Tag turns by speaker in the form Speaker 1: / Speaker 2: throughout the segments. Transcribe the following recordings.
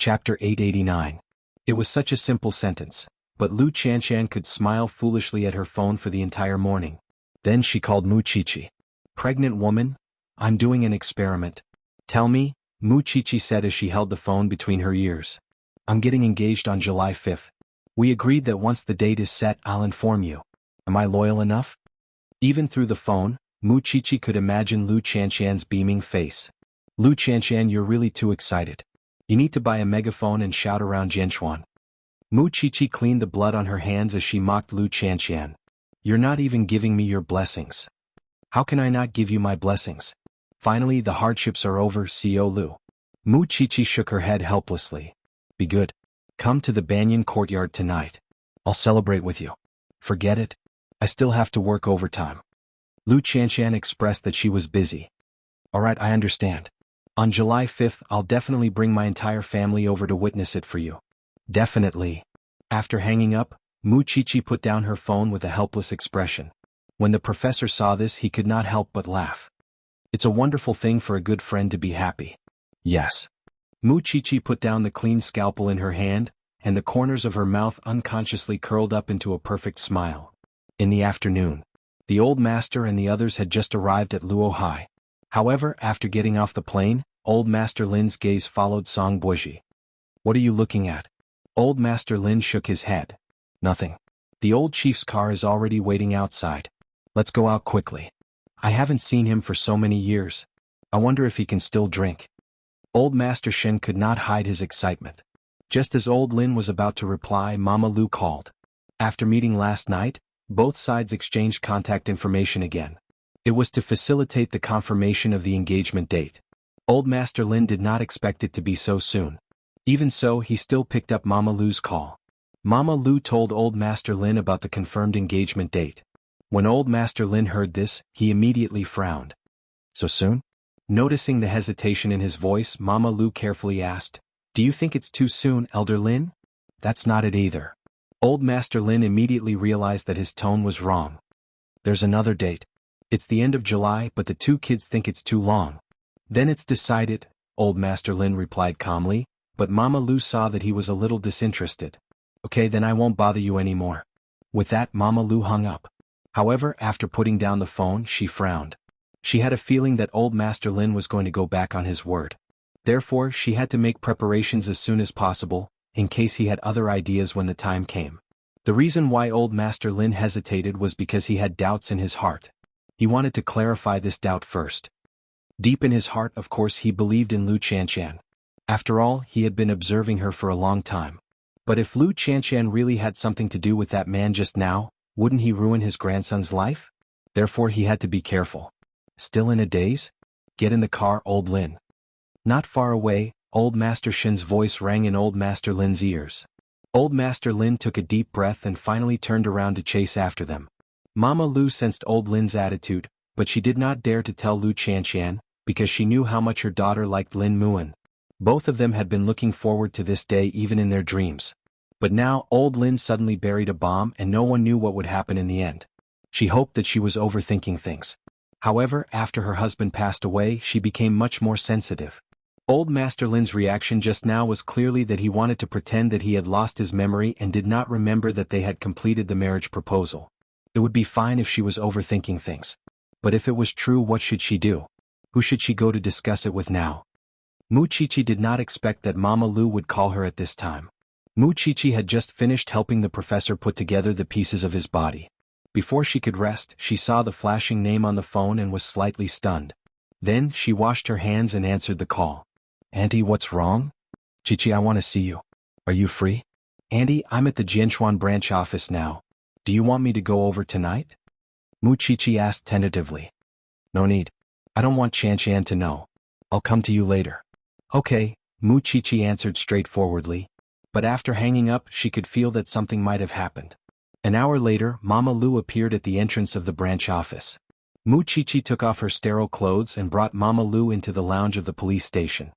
Speaker 1: Chapter 889. It was such a simple sentence, but Lu Chanshan could smile foolishly at her phone for the entire morning. Then she called Mu Chichi. "Pregnant woman? I'm doing an experiment. Tell me," Mu Chichi said as she held the phone between her ears. "I'm getting engaged on July 5th. We agreed that once the date is set I'll inform you. Am I loyal enough?" Even through the phone, Mu Chichi could imagine Lu Chanshan's beaming face. "Lu Chanshan, you're really too excited. You need to buy a megaphone and shout around Jianchuan." Mu Chichi cleaned the blood on her hands as she mocked Lu Chanshan. "You're not even giving me your blessings." "How can I not give you my blessings? Finally the hardships are over, Xiao Lu." Mu Chichi shook her head helplessly. "Be good. Come to the Banyan courtyard tonight. I'll celebrate with you." "Forget it. I still have to work overtime." Lu Chanshan expressed that she was busy. "Alright, I understand. On July 5th I'll definitely bring my entire family over to witness it for you." "Definitely." After hanging up, Mu Chichi put down her phone with a helpless expression. When the professor saw this he could not help but laugh. It's a wonderful thing for a good friend to be happy. "Yes." Mu Chichi put down the clean scalpel in her hand, and the corners of her mouth unconsciously curled up into a perfect smile. In the afternoon, the old master and the others had just arrived at Luo Hai. However, after getting off the plane, Old Master Lin's gaze followed Song Buoji. "What are you looking at?" Old Master Lin shook his head. "Nothing. The old chief's car is already waiting outside. Let's go out quickly. I haven't seen him for so many years. I wonder if he can still drink." Old Master Shen could not hide his excitement. Just as Old Lin was about to reply, Mama Lu called. After meeting last night, both sides exchanged contact information again. It was to facilitate the confirmation of the engagement date. Old Master Lin did not expect it to be so soon. Even so, he still picked up Mama Lu's call. Mama Lu told Old Master Lin about the confirmed engagement date. When Old Master Lin heard this, he immediately frowned. "So soon?" Noticing the hesitation in his voice, Mama Lu carefully asked, "Do you think it's too soon, Elder Lin?" "That's not it either." Old Master Lin immediately realized that his tone was wrong. "There's another date. It's the end of July, but the two kids think it's too long." "Then it's decided," Old Master Lin replied calmly, but Mama Lu saw that he was a little disinterested. "Okay, then I won't bother you anymore." With that, Mama Lu hung up. However, after putting down the phone, she frowned. She had a feeling that Old Master Lin was going to go back on his word. Therefore, she had to make preparations as soon as possible, in case he had other ideas when the time came. The reason why Old Master Lin hesitated was because he had doubts in his heart. He wanted to clarify this doubt first. Deep in his heart, of course, he believed in Lu Chanshan. After all, he had been observing her for a long time. But if Lu Chanshan really had something to do with that man just now, wouldn't he ruin his grandson's life? Therefore he had to be careful. "Still in a daze? Get in the car, Old Lin." Not far away, Old Master Shen's voice rang in Old Master Lin's ears. Old Master Lin took a deep breath and finally turned around to chase after them. Mama Lu sensed Old Lin's attitude, but she did not dare to tell Lu Chanshan, because she knew how much her daughter liked Lin Muan. Both of them had been looking forward to this day even in their dreams. But now Old Lin suddenly buried a bomb and no one knew what would happen in the end. She hoped that she was overthinking things. However, after her husband passed away, she became much more sensitive. Old Master Lin's reaction just now was clearly that he wanted to pretend that he had lost his memory and did not remember that they had completed the marriage proposal. It would be fine if she was overthinking things. But if it was true, what should she do? Who should she go to discuss it with now? Mu Chichi did not expect that Mama Lu would call her at this time. Mu Chichi had just finished helping the professor put together the pieces of his body. Before she could rest, she saw the flashing name on the phone and was slightly stunned. Then, she washed her hands and answered the call. "Auntie, what's wrong?" "Chichi, I want to see you. Are you free?" "Auntie, I'm at the Jianchuan branch office now. Do you want me to go over tonight?" Mu Chichi asked tentatively. "No need. I don't want Chanshan to know. I'll come to you later." "Okay," Mu Chichi answered straightforwardly. But after hanging up, she could feel that something might have happened. An hour later, Mama Lu appeared at the entrance of the branch office. Mu Chichi took off her sterile clothes and brought Mama Lu into the lounge of the police station.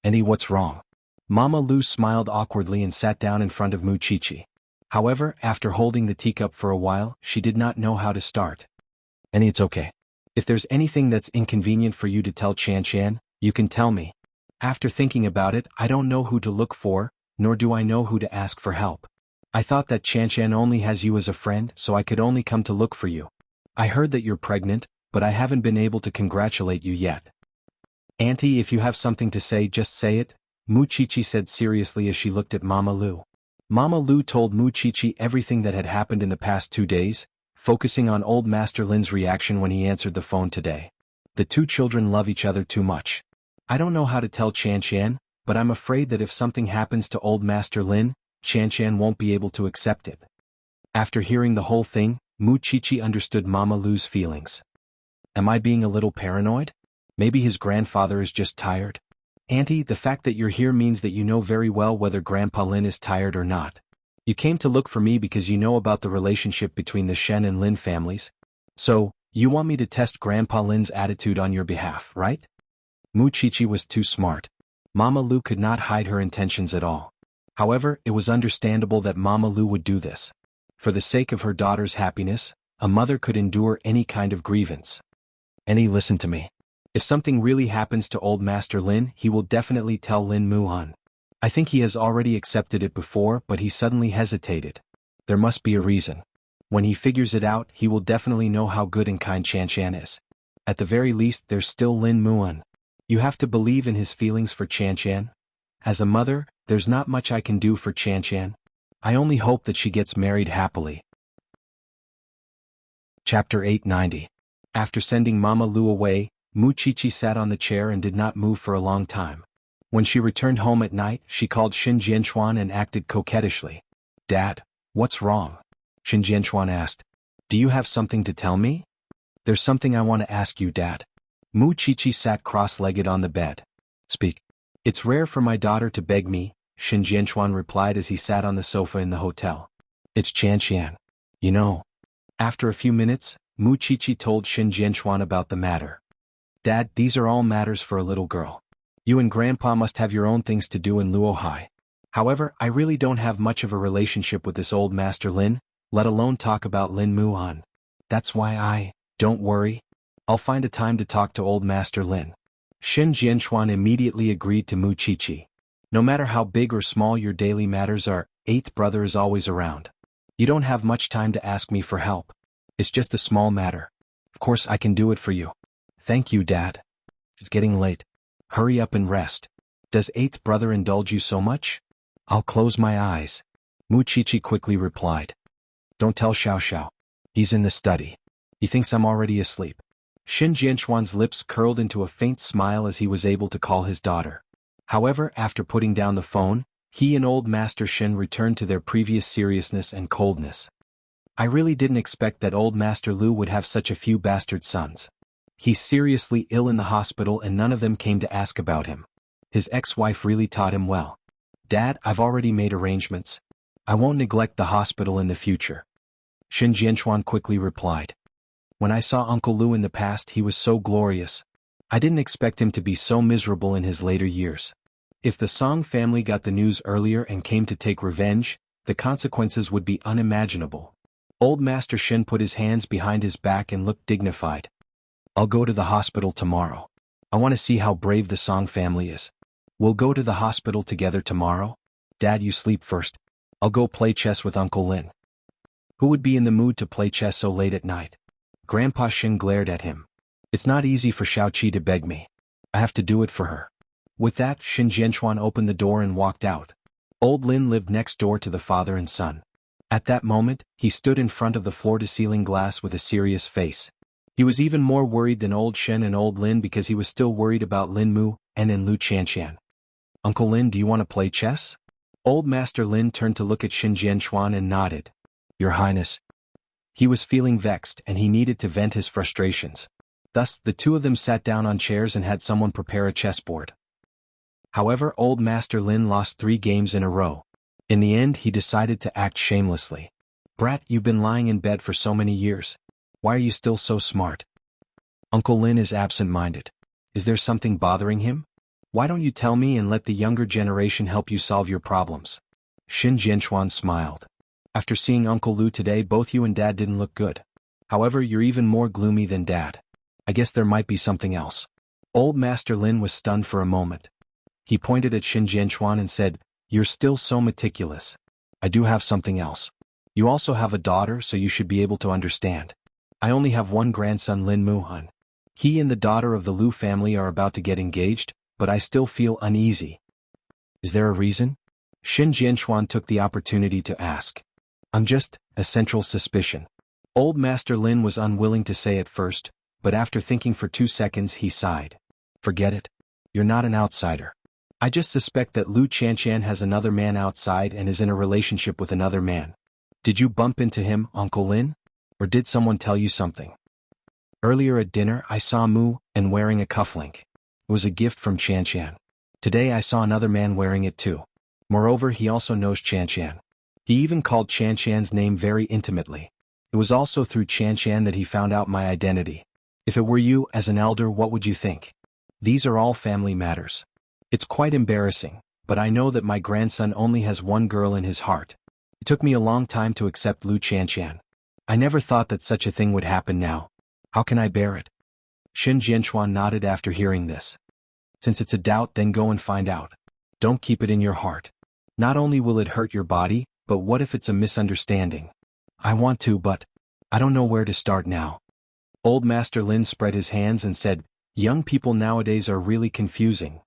Speaker 1: "Auntie, what's wrong?" Mama Lu smiled awkwardly and sat down in front of Mu Chichi. However, after holding the teacup for a while, she did not know how to start. "Auntie, it's okay. If there's anything that's inconvenient for you to tell Chanshan, you can tell me. After thinking about it, I don't know who to look for, nor do I know who to ask for help. I thought that Chanchan only has you as a friend, so I could only come to look for you. I heard that you're pregnant, but I haven't been able to congratulate you yet. Auntie, if you have something to say, just say it, Muchichi said seriously as she looked at Mama Lu. Mama Lu told Muchichi everything that had happened in the past 2 days, focusing on old Master Lin's reaction when he answered the phone today. The two children love each other too much. I don't know how to tell Chanchan, but I'm afraid that if something happens to old Master Lin, Chanchan won't be able to accept it. After hearing the whole thing, Muchichi understood Mama Lu's feelings. Am I being a little paranoid? Maybe his grandfather is just tired? Auntie, the fact that you're here means that you know very well whether Grandpa Lin is tired or not. You came to look for me because you know about the relationship between the Shen and Lin families. So, you want me to test Grandpa Lin's attitude on your behalf, right? Muchichi was too smart. Mama Lu could not hide her intentions at all. However, it was understandable that Mama Lu would do this. For the sake of her daughter's happiness, a mother could endure any kind of grievance. Annie, listen to me. If something really happens to old Master Lin, he will definitely tell Lin Muhan. I think he has already accepted it before, but he suddenly hesitated. There must be a reason. When he figures it out, he will definitely know how good and kind Chanchan is. At the very least, there's still Lin Muhan. You have to believe in his feelings for Chanchan. As a mother, there's not much I can do for Chanchan. I only hope that she gets married happily. Chapter 890. After sending Mama Lu away, Muchichi sat on the chair and did not move for a long time. When she returned home at night, she called Xin Jianchuan and acted coquettishly. Dad, what's wrong? Xin Jianchuan asked. Do you have something to tell me? There's something I want to ask you, Dad. Muchichi sat cross-legged on the bed. Speak. It's rare for my daughter to beg me, Xin Jianchuan replied as he sat on the sofa in the hotel. It's Chanchan. You know. After a few minutes, Muchichi told Xin Jianchuan about the matter. Dad, these are all matters for a little girl. You and Grandpa must have your own things to do in Luohai. However, I really don't have much of a relationship with this old Master Lin, let alone talk about Lin Muhan. That's why don't worry. I'll find a time to talk to old Master Lin. Xin Jianchuan immediately agreed to Muchichi. No matter how big or small your daily matters are, eighth brother is always around. You don't have much time to ask me for help. It's just a small matter. Of course I can do it for you. Thank you, Dad. It's getting late. Hurry up and rest. Does eighth brother indulge you so much? I'll close my eyes. Muchichi quickly replied. Don't tell Xiao Xiao. He's in the study. He thinks I'm already asleep. Xin Jianchuan's lips curled into a faint smile as he was able to call his daughter. However, after putting down the phone, he and old Master Shen returned to their previous seriousness and coldness. I really didn't expect that old Master Lu would have such a few bastard sons. He's seriously ill in the hospital and none of them came to ask about him. His ex-wife really taught him well. Dad, I've already made arrangements. I won't neglect the hospital in the future. Xin Jianchuan quickly replied. When I saw Uncle Lu in the past, he was so glorious. I didn't expect him to be so miserable in his later years. If the Song family got the news earlier and came to take revenge, the consequences would be unimaginable. Old Master Shen put his hands behind his back and looked dignified. I'll go to the hospital tomorrow. I want to see how brave the Song family is. We'll go to the hospital together tomorrow? Dad, you sleep first. I'll go play chess with Uncle Lin. Who would be in the mood to play chess so late at night? Grandpa Shen glared at him. It's not easy for Xiaoqi to beg me. I have to do it for her. With that, Xin Jianchuan opened the door and walked out. Old Lin lived next door to the father and son. At that moment, he stood in front of the floor-to-ceiling glass with a serious face. He was even more worried than old Shen and old Lin because he was still worried about Lin Mu and Lu Chanchan. Uncle Lin, do you want to play chess? Old Master Lin turned to look at Xin Jianchuan and nodded. Your Highness. He was feeling vexed and he needed to vent his frustrations. Thus, the two of them sat down on chairs and had someone prepare a chessboard. However, old Master Lin lost 3 games in a row. In the end, he decided to act shamelessly. Brat, you've been lying in bed for so many years. Why are you still so smart? Uncle Lin is absent-minded. Is there something bothering him? Why don't you tell me and let the younger generation help you solve your problems? Xin Jianchuan smiled. After seeing Uncle Lu today, both you and Dad didn't look good. However, you're even more gloomy than Dad. I guess there might be something else. Old Master Lin was stunned for a moment. He pointed at Xin Jianchuan and said, "You're still so meticulous. I do have something else. You also have a daughter, so you should be able to understand. I only have one grandson, Lin Muhan. He and the daughter of the Lu family are about to get engaged, but I still feel uneasy." "Is there a reason?" Xin Jianchuan took the opportunity to ask. "I'm just a central suspicion." Old Master Lin was unwilling to say at first, but after thinking for 2 seconds he sighed. "Forget it. You're not an outsider. I just suspect that Lu Chanchan has another man outside and is in a relationship with another man. Did you bump into him, Uncle Lin? Or did someone tell you something? Earlier at dinner I saw Mu and wearing a cufflink. It was a gift from Chanchan. Today I saw another man wearing it too. Moreover, he also knows Chanchan. He even called Chanchan's name very intimately. It was also through Chanchan that he found out my identity. If it were you as an elder, what would you think? These are all family matters. It's quite embarrassing, but I know that my grandson only has one girl in his heart. It took me a long time to accept Lu Chanchan. I never thought that such a thing would happen now. How can I bear it?" Xin Jianchuan nodded after hearing this. "Since it's a doubt, then go and find out. Don't keep it in your heart. Not only will it hurt your body, but what if it's a misunderstanding? I want to, but I don't know where to start now." Old Master Lin spread his hands and said, "Young people nowadays are really confusing.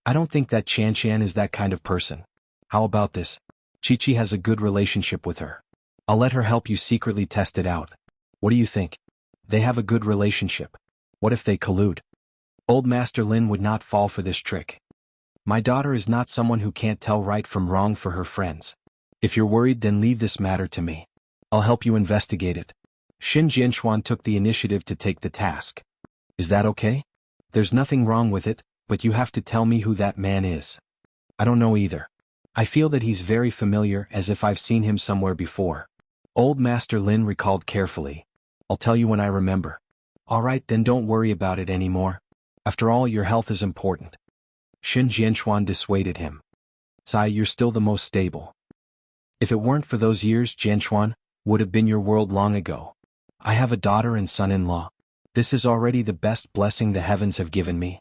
Speaker 1: I don't think that Chanchan is that kind of person. How about this? Chi-Chi has a good relationship with her. I'll let her help you secretly test it out. What do you think? They have a good relationship. What if they collude?" Old Master Lin would not fall for this trick. "My daughter is not someone who can't tell right from wrong for her friends. If you're worried, then leave this matter to me. I'll help you investigate it." Xin Jianchuan took the initiative to take the task. "Is that okay? There's nothing wrong with it, but you have to tell me who that man is." "I don't know either. I feel that he's very familiar, as if I've seen him somewhere before." Old Master Lin recalled carefully. "I'll tell you when I remember." "All right, then don't worry about it anymore. After all, your health is important." Xin Jianchuan dissuaded him. "Sai, you're still the most stable. If it weren't for those years, Jianchuan would have been your world long ago. I have a daughter and son-in-law. This is already the best blessing the heavens have given me."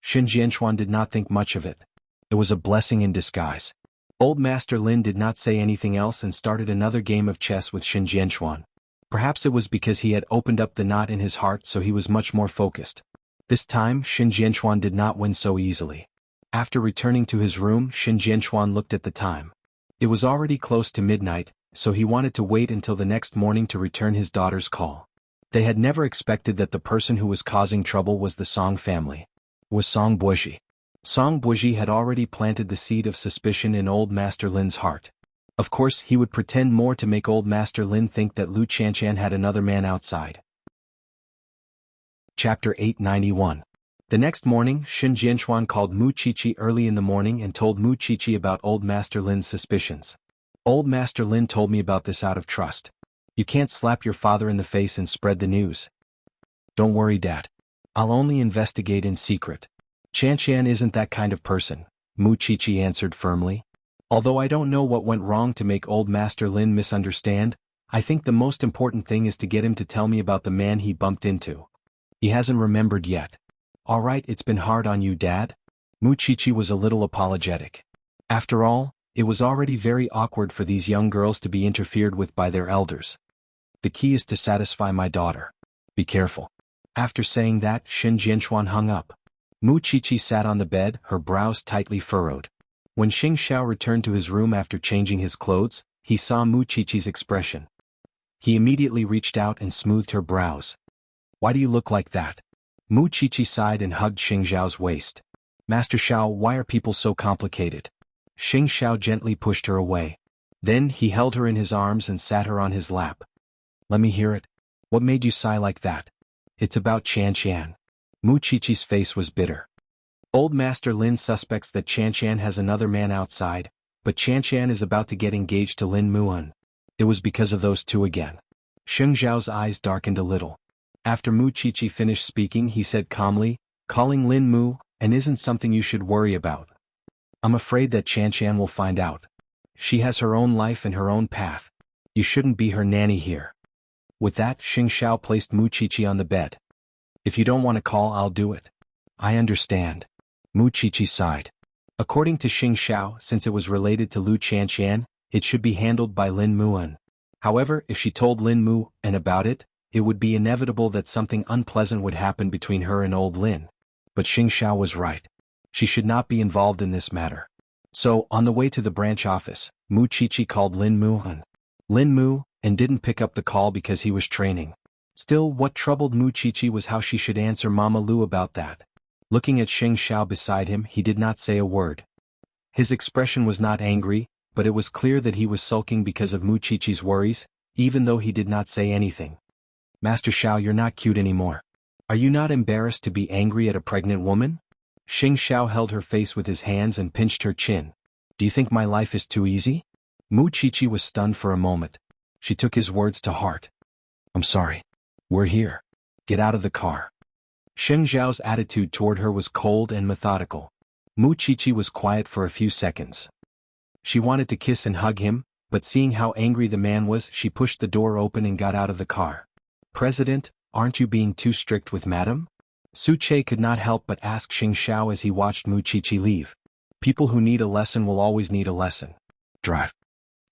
Speaker 1: Xin Jianchuan did not think much of it. It was a blessing in disguise. Old Master Lin did not say anything else and started another game of chess with Xin Jianchuan. Perhaps it was because he had opened up the knot in his heart, so he was much more focused. This time, Xin Jianchuan did not win so easily. After returning to his room, Xin Jianchuan looked at the time. It was already close to midnight, so he wanted to wait until the next morning to return his daughter's call. They had never expected that the person who was causing trouble was the Song family. It was Song Buozhi. Song Buozhi had already planted the seed of suspicion in Old Master Lin's heart. Of course, he would pretend more to make Old Master Lin think that Lu Chanchan had another man outside. Chapter 891. The next morning, Xin Jianchuan called Mu Chi-Chi early in the morning and told Mu Chi-Chi about Old Master Lin's suspicions. "Old Master Lin told me about this out of trust. You can't slap your father in the face and spread the news." "Don't worry, Dad. I'll only investigate in secret. Chanchan isn't that kind of person," Mu Chi-Chi answered firmly. "Although I don't know what went wrong to make Old Master Lin misunderstand, I think the most important thing is to get him to tell me about the man he bumped into. He hasn't remembered yet." "All right, it's been hard on you, Dad." Mu Chi-Chi was a little apologetic. After all, it was already very awkward for these young girls to be interfered with by their elders. "The key is to satisfy my daughter. Be careful." After saying that, Xin Jianchuan hung up. Mu Chi-Chi sat on the bed, her brows tightly furrowed. When Xing Xiao returned to his room after changing his clothes, he saw Mu Chi-Chi's expression. He immediately reached out and smoothed her brows. "Why do you look like that?" Mu Chi-Chi sighed and hugged Xing Xiao's waist. "Master Xiao, why are people so complicated?" Xing Xiao gently pushed her away. Then he held her in his arms and sat her on his lap. "Let me hear it. What made you sigh like that?" "It's about Chanchan." Mu Chi-Chi's face was bitter. Old Master Lin suspects that Chanchan has another man outside, but Chanchan is about to get engaged to Lin Muan. It was because of those two again. Xing Xiao's eyes darkened a little. After Mu Chi-Chi finished speaking, he said calmly, "Calling Lin Mu, and isn't something you should worry about. I'm afraid that Chanchan will find out. She has her own life and her own path. You shouldn't be her nanny here." With that, Xing Xiao placed Mu Chi-Chi on the bed. "If you don't want to call, I'll do it." "I understand." Mu Chi-Chi sighed. According to Xing Xiao, since it was related to Lu Qianqian, it should be handled by Lin Muan. However, if she told Lin Muan about it, it would be inevitable that something unpleasant would happen between her and old Lin. But Xing Xiao was right. She should not be involved in this matter. So, on the way to the branch office, Mu Qiqi called Lin Muan. Lin Mu, and didn't pick up the call because he was training. Still, what troubled Mu Qiqi was how she should answer Mama Lu about that. Looking at Xing Xiao beside him, he did not say a word. His expression was not angry, but it was clear that he was sulking because of Mu Qiqi's worries, even though he did not say anything. Master Xiao, you're not cute anymore. Are you not embarrassed to be angry at a pregnant woman? Xing Xiao held her face with his hands and pinched her chin. Do you think my life is too easy? Mu Qiqi was stunned for a moment. She took his words to heart. I'm sorry. We're here. Get out of the car. Xing Xiao's attitude toward her was cold and methodical. Mu Qiqi was quiet for a few seconds. She wanted to kiss and hug him, but seeing how angry the man was, she pushed the door open and got out of the car. President, aren't you being too strict with Madam? Su Che could not help but ask Xing Xiao as he watched Mu Qiqi leave. People who need a lesson will always need a lesson. Drive.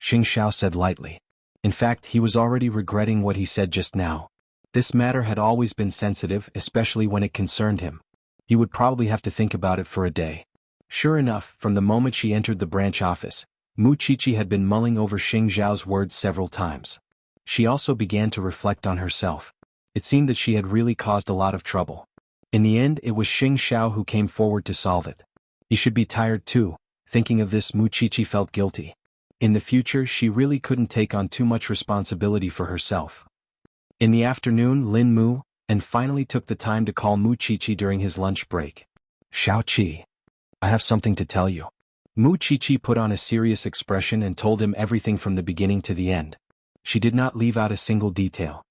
Speaker 1: Xing Xiao said lightly. In fact, he was already regretting what he said just now. This matter had always been sensitive, especially when it concerned him. He would probably have to think about it for a day. Sure enough, from the moment she entered the branch office, Mu Qiqi had been mulling over Xing Xiao's words several times. She also began to reflect on herself. It seemed that she had really caused a lot of trouble. In the end, it was Xing Xiao who came forward to solve it. He should be tired too. Thinking of this, Mu Qiqi felt guilty. In the future, she really couldn't take on too much responsibility for herself. In the afternoon, Lin Mu, and finally took the time to call Mu Qiqi during his lunch break. Xiao Qi. I have something to tell you. Mu Qiqi put on a serious expression and told him everything from the beginning to the end. She did not leave out a single detail.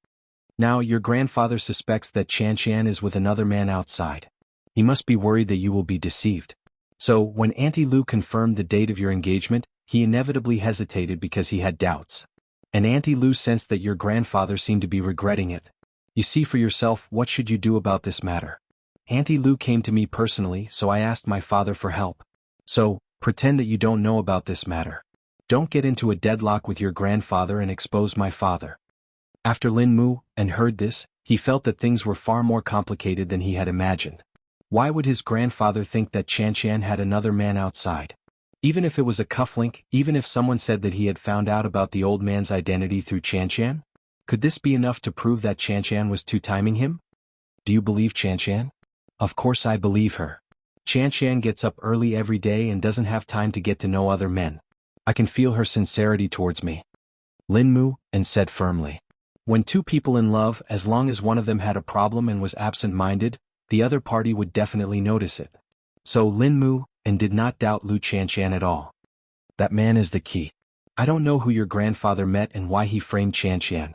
Speaker 1: Now, your grandfather suspects that Qianqian is with another man outside. He must be worried that you will be deceived. So, when Auntie Lu confirmed the date of your engagement, he inevitably hesitated because he had doubts. And Auntie Lu sensed that your grandfather seemed to be regretting it. You see for yourself, what should you do about this matter? Auntie Lu came to me personally, so I asked my father for help. So, pretend that you don't know about this matter. Don't get into a deadlock with your grandfather and expose my father. After Lin Mu and heard this, he felt that things were far more complicated than he had imagined. Why would his grandfather think that Qianqian had another man outside? Even if it was a cufflink, even if someone said that he had found out about the old man's identity through Qianqian? Could this be enough to prove that Qianqian was two-timing him? Do you believe Qianqian? Of course I believe her. Qianqian gets up early every day and doesn't have time to get to know other men. I can feel her sincerity towards me. Lin Mu and said firmly. When two people in love, as long as one of them had a problem and was absent-minded, the other party would definitely notice it. So Lin Mu and did not doubt Lu Qianqian at all. That man is the key. I don't know who your grandfather met and why he framed Qianqian.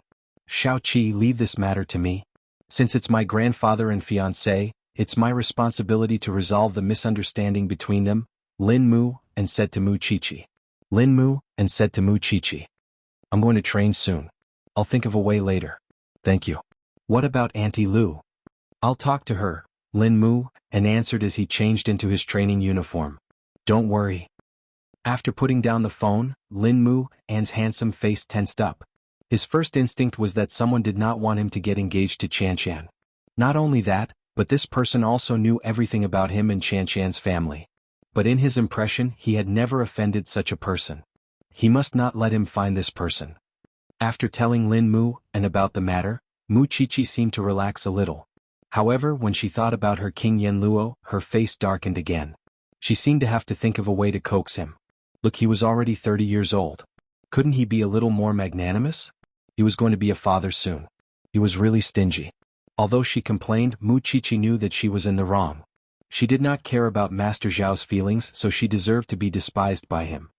Speaker 1: Xiao Qi, leave this matter to me. Since it's my grandfather and fiancé, it's my responsibility to resolve the misunderstanding between them, Lin Mu and said to Mu Qiqi. Lin Mu and said to Mu Qiqi. I'm going to train soon. I'll think of a way later. Thank you. What about Auntie Lu? I'll talk to her, Lin Mu, and answered as he changed into his training uniform. Don't worry. After putting down the phone, Lin Mu and's handsome face tensed up. His first instinct was that someone did not want him to get engaged to Qianqian. Not only that, but this person also knew everything about him and Qianqian's family. But in his impression, he had never offended such a person. He must not let him find this person. After telling Lin Mu and about the matter, Mu Qiqi seemed to relax a little. However, when she thought about her King Yenluo, her face darkened again. She seemed to have to think of a way to coax him. Look, he was already 30 years old. Couldn't he be a little more magnanimous? He was going to be a father soon. He was really stingy. Although she complained, Mu Qiqi knew that she was in the wrong. She did not care about Master Zhao's feelings, so she deserved to be despised by him.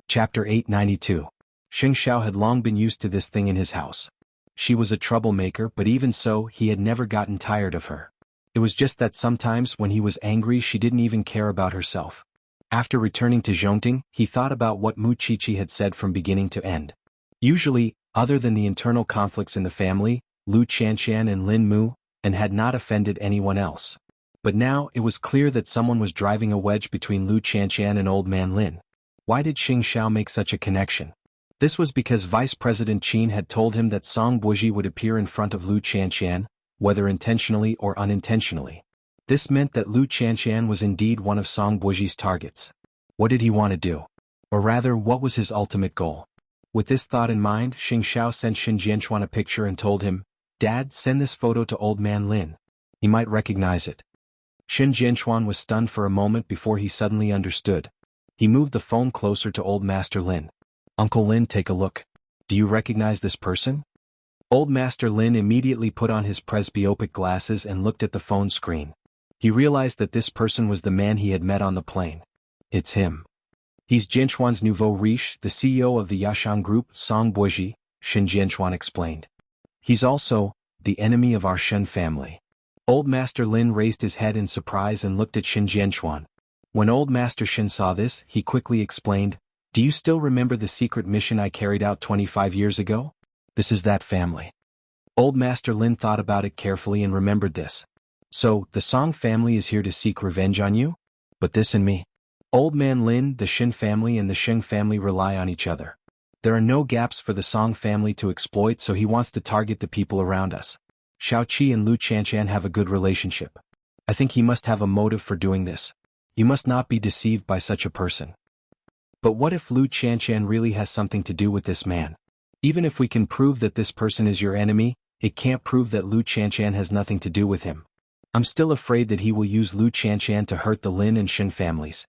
Speaker 1: Chapter 892. Xing Xiao had long been used to this thing in his house. She was a troublemaker, but even so, he had never gotten tired of her. It was just that sometimes when he was angry she didn't even care about herself. After returning to Zhongting, he thought about what Mu Qiqi had said from beginning to end. Usually, other than the internal conflicts in the family, Lu Qianqian and Lin Mu, and had not offended anyone else. But now it was clear that someone was driving a wedge between Lu Qianqian and Old Man Lin. Why did Xing Xiao make such a connection? This was because Vice President Qin had told him that Song Buji would appear in front of Lu Qianqian, whether intentionally or unintentionally. This meant that Lu Qianqian was indeed one of Song Buji's targets. What did he want to do? Or rather, what was his ultimate goal? With this thought in mind, Xing Xiao sent Shin Jianchuan a picture and told him, "Dad, send this photo to Old Man Lin. He might recognize it." Shin Jianchuan was stunned for a moment before he suddenly understood. He moved the phone closer to Old Master Lin. "Uncle Lin, take a look. Do you recognize this person?" Old Master Lin immediately put on his presbyopic glasses and looked at the phone screen. He realized that this person was the man he had met on the plane. It's him. He's Jianchuan's nouveau riche, the CEO of the Yashang Group, Song Buji, Shin Jianchuan explained. He's also the enemy of our Shen family. Old Master Lin raised his head in surprise and looked at Shin Jianchuan. When Old Master Shin saw this, he quickly explained, "Do you still remember the secret mission I carried out 25 years ago? This is that family." Old Master Lin thought about it carefully and remembered this. "So, the Song family is here to seek revenge on you? But this and me?" Old Man Lin, the Shin family and the Sheng family rely on each other. There are no gaps for the Song family to exploit, so he wants to target the people around us. Xiao Qi and Lu Qianqian have a good relationship. I think he must have a motive for doing this. You must not be deceived by such a person. But what if Lu Qianqian really has something to do with this man? Even if we can prove that this person is your enemy, it can't prove that Lu Qianqian has nothing to do with him. I'm still afraid that he will use Lu Qianqian to hurt the Lin and Shin families.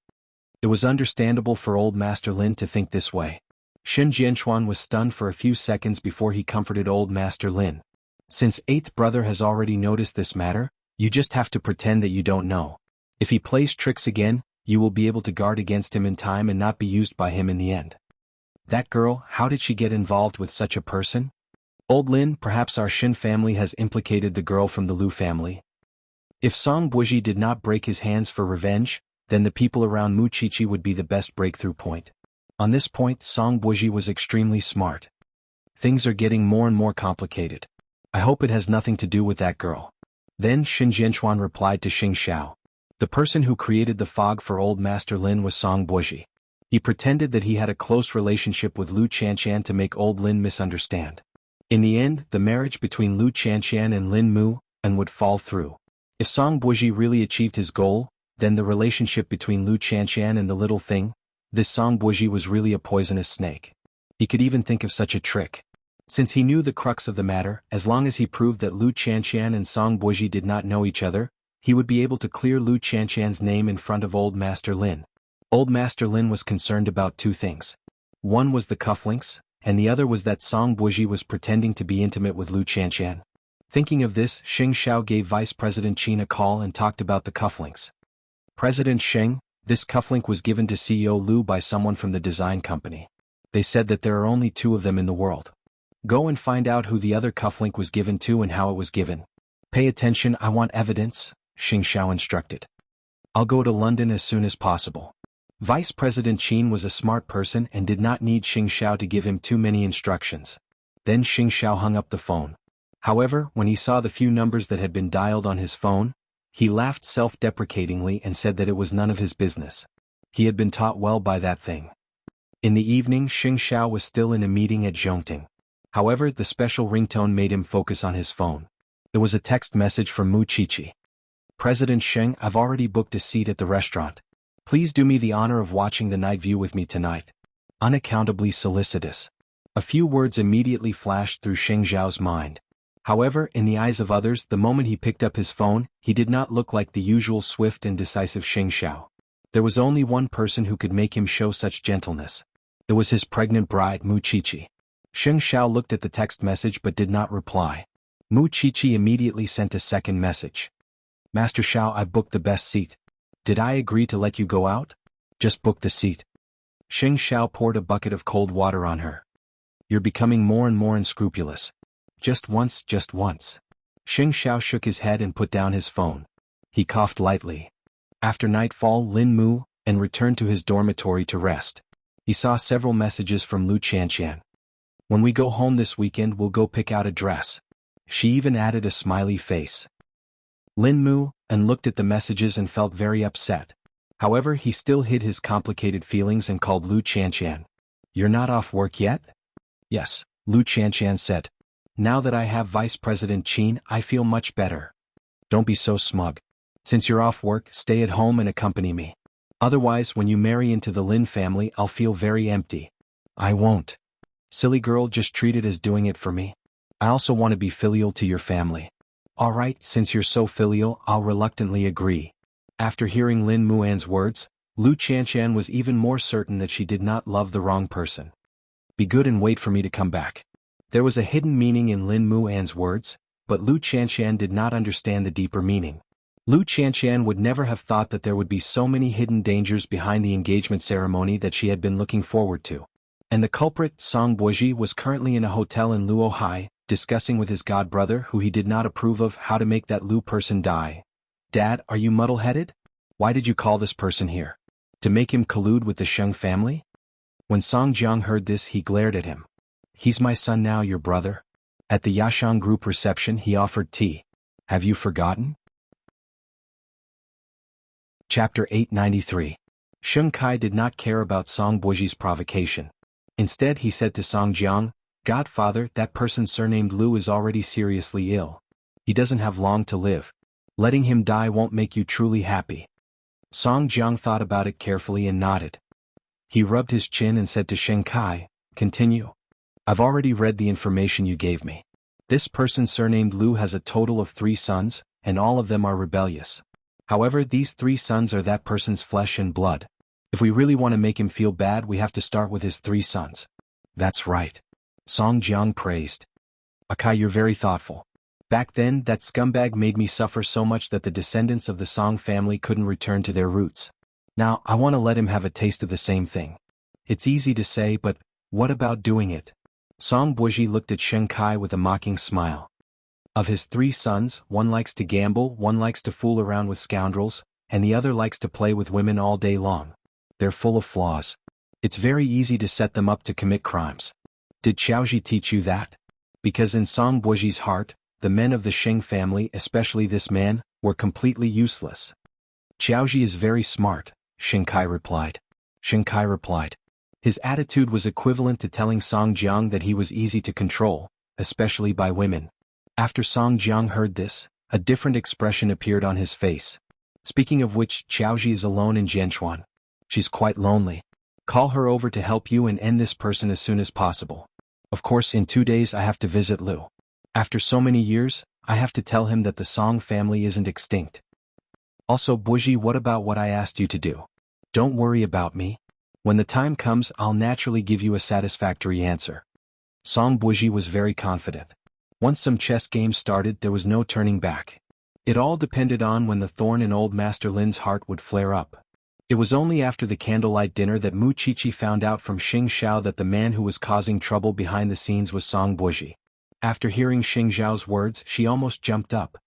Speaker 1: It was understandable for Old Master Lin to think this way. Shin Jianchuan was stunned for a few seconds before he comforted Old Master Lin. Since Eighth Brother has already noticed this matter, you just have to pretend that you don't know. If he plays tricks again, you will be able to guard against him in time and not be used by him in the end. That girl, how did she get involved with such a person? Old Lin, perhaps our Shin family has implicated the girl from the Lu family. If Song Buji did not break his hands for revenge, then the people around Muqiqi would be the best breakthrough point. On this point, Song Buji was extremely smart. Things are getting more and more complicated. I hope it has nothing to do with that girl. Then Shin Jianchuan replied to Xing Xiao. The person who created the fog for Old Master Lin was Song Buji. He pretended that he had a close relationship with Lu Qianqian to make Old Lin misunderstand. In the end, the marriage between Lu Qianqian and Lin Mu and would fall through. If Song Buji really achieved his goal, then the relationship between Lu Qianqian and the little thing, this Song Buji was really a poisonous snake. He could even think of such a trick. Since he knew the crux of the matter, as long as he proved that Lu Qianqian and Song Buji did not know each other, he would be able to clear Lu Qianqian's name in front of Old Master Lin. Old Master Lin was concerned about two things. One was the cufflinks, and the other was that Song Buji was pretending to be intimate with Lu Qianqian. Thinking of this, Xing Xiao gave Vice President Qin a call and talked about the cufflinks. "President Sheng, this cufflink was given to CEO Lu by someone from the design company. They said that there are only 2 of them in the world. Go and find out who the other cufflink was given to and how it was given. Pay attention, I want evidence," Xing Xiao instructed. "I'll go to London as soon as possible." Vice President Qin was a smart person and did not need Xing Xiao to give him too many instructions. Then Xing Xiao hung up the phone. However, when he saw the few numbers that had been dialed on his phone, he laughed self-deprecatingly and said that it was none of his business. He had been taught well by that thing. In the evening, Xing Xiao was still in a meeting at Zhongting. However, the special ringtone made him focus on his phone. It was a text message from Muqiqi. "President Sheng, I've already booked a seat at the restaurant. Please do me the honor of watching the night view with me tonight. Unaccountably solicitous." A few words immediately flashed through Xing Xiao's mind. However, in the eyes of others, the moment he picked up his phone, he did not look like the usual swift and decisive Xing Xiao. There was only one person who could make him show such gentleness. It was his pregnant bride, Muqiqi. Xing Xiao looked at the text message but did not reply. Muqiqi immediately sent a second message. "Master Xiao, I've booked the best seat. Did I agree to let you go out? Just book the seat." Xing Xiao poured a bucket of cold water on her. "You're becoming more and more unscrupulous. Just once, just once." Xing Xiao shook his head and put down his phone. He coughed lightly. After nightfall, Lin Mu and returned to his dormitory to rest. He saw several messages from Lu Qianqian. "When we go home this weekend, we'll go pick out a dress." She even added a smiley face. Lin Mu, and looked at the messages and felt very upset. However, he still hid his complicated feelings and called Lu Qianqian. You're not off work yet? Yes, Lu Qianqian said. Now that I have Vice President Qin, I feel much better. Don't be so smug. Since you're off work, stay at home and accompany me. Otherwise, when you marry into the Lin family, I'll feel very empty. I won't. Silly girl, just treat it as doing it for me. I also want to be filial to your family. Alright, since you're so filial, I'll reluctantly agree. After hearing Lin Muan's words, Lu Qianqian was even more certain that she did not love the wrong person. Be good and wait for me to come back. There was a hidden meaning in Lin Muan's words, but Lu Qianqian did not understand the deeper meaning. Lu Qianqian would never have thought that there would be so many hidden dangers behind the engagement ceremony that she had been looking forward to. And the culprit, Song Boji, was currently in a hotel in Luohai, discussing with his godbrother, who he did not approve of, how to make that Lu person die. Dad, are you muddle-headed? Why did you call this person here? To make him collude with the Sheng family? When Song Jiang heard this, he glared at him. He's my son now, your brother. At the Yashang group reception, he offered tea. Have you forgotten? Chapter 893. Sheng Kai did not care about Song Boji's provocation. Instead, he said to Song Jiang, Godfather, that person surnamed Lu is already seriously ill. He doesn't have long to live. Letting him die won't make you truly happy. Song Jiang thought about it carefully and nodded. He rubbed his chin and said to Sheng Kai, Continue. I've already read the information you gave me. This person surnamed Lu has a total of 3 sons, and all of them are rebellious. However, these 3 sons are that person's flesh and blood. If we really want to make him feel bad, we have to start with his 3 sons. That's right. Song Jiang praised. Akai, you're very thoughtful. Back then, that scumbag made me suffer so much that the descendants of the Song family couldn't return to their roots. Now, I want to let him have a taste of the same thing. It's easy to say, but what about doing it? Song Boji looked at Sheng Kai with a mocking smile. Of his 3 sons, one likes to gamble, one likes to fool around with scoundrels, and the other likes to play with women all day long. They're full of flaws. It's very easy to set them up to commit crimes. Did Xiaoji teach you that? Because in Song Boji's heart, the men of the Sheng family, especially this man, were completely useless. Xiaoji is very smart, Sheng Kai replied. His attitude was equivalent to telling Song Jiang that he was easy to control, especially by women. After Song Jiang heard this, a different expression appeared on his face. Speaking of which, Xiaoji is alone in Jianchuan. She's quite lonely. Call her over to help you and end this person as soon as possible. Of course, in 2 days I have to visit Lu. After so many years, I have to tell him that the Song family isn't extinct. Also, Boji, what about what I asked you to do? Don't worry about me. When the time comes, I'll naturally give you a satisfactory answer. Song Boji was very confident. Once some chess games started, there was no turning back. It all depended on when the thorn in old Master Lin's heart would flare up. It was only after the candlelight dinner that Mu Chichi found out from Xing Xiao that the man who was causing trouble behind the scenes was Song Boji. After hearing Xing Xiao's words, she almost jumped up.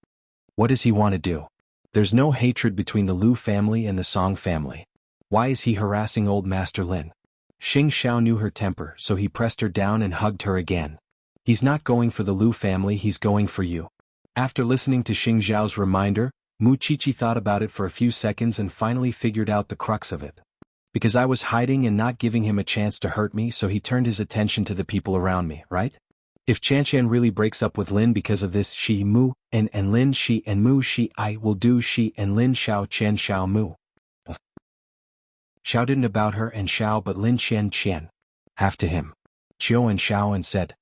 Speaker 1: What does he want to do? There's no hatred between the Lu family and the Song family. Why is he harassing old Master Lin? Xing Xiao knew her temper, so he pressed her down and hugged her again. He's not going for the Lu family, he's going for you. After listening to Xing Xiao's reminder, Mu Chichi thought about it for a few seconds and finally figured out the crux of it. Because I was hiding and not giving him a chance to hurt me, so he turned his attention to the people around me, right? If Qianqian really breaks up with Lin because of this, Shi Mu, and Lin Shi and Mu Shi, I will do Shi and Lin Xiao Qian Xiao Mu. Xiao didn't about her and Xiao but Lin Qian Qian. Half to him. Qiu and Xiao and said,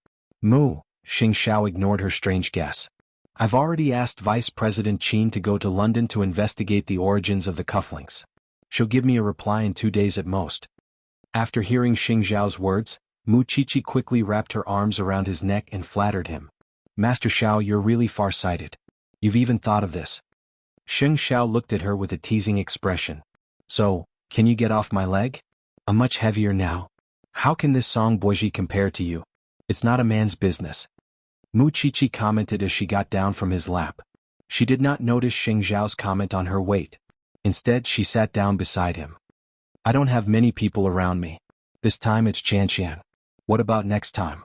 Speaker 1: Mu. Xing Xiao ignored her strange guess. I've already asked Vice President Qin to go to London to investigate the origins of the cufflinks. She'll give me a reply in 2 days at most. After hearing Xing Xiao's words, Mu Chichi quickly wrapped her arms around his neck and flattered him. Master Xiao, you're really far-sighted. You've even thought of this. Xing Xiao looked at her with a teasing expression. So, can you get off my leg? I'm much heavier now. How can this Song Boji compare to you? It's not a man's business. Mu Chichi commented as she got down from his lap. She did not notice Xing Xiao's comment on her weight. Instead, she sat down beside him. I don't have many people around me. This time it's Qianqian. What about next time?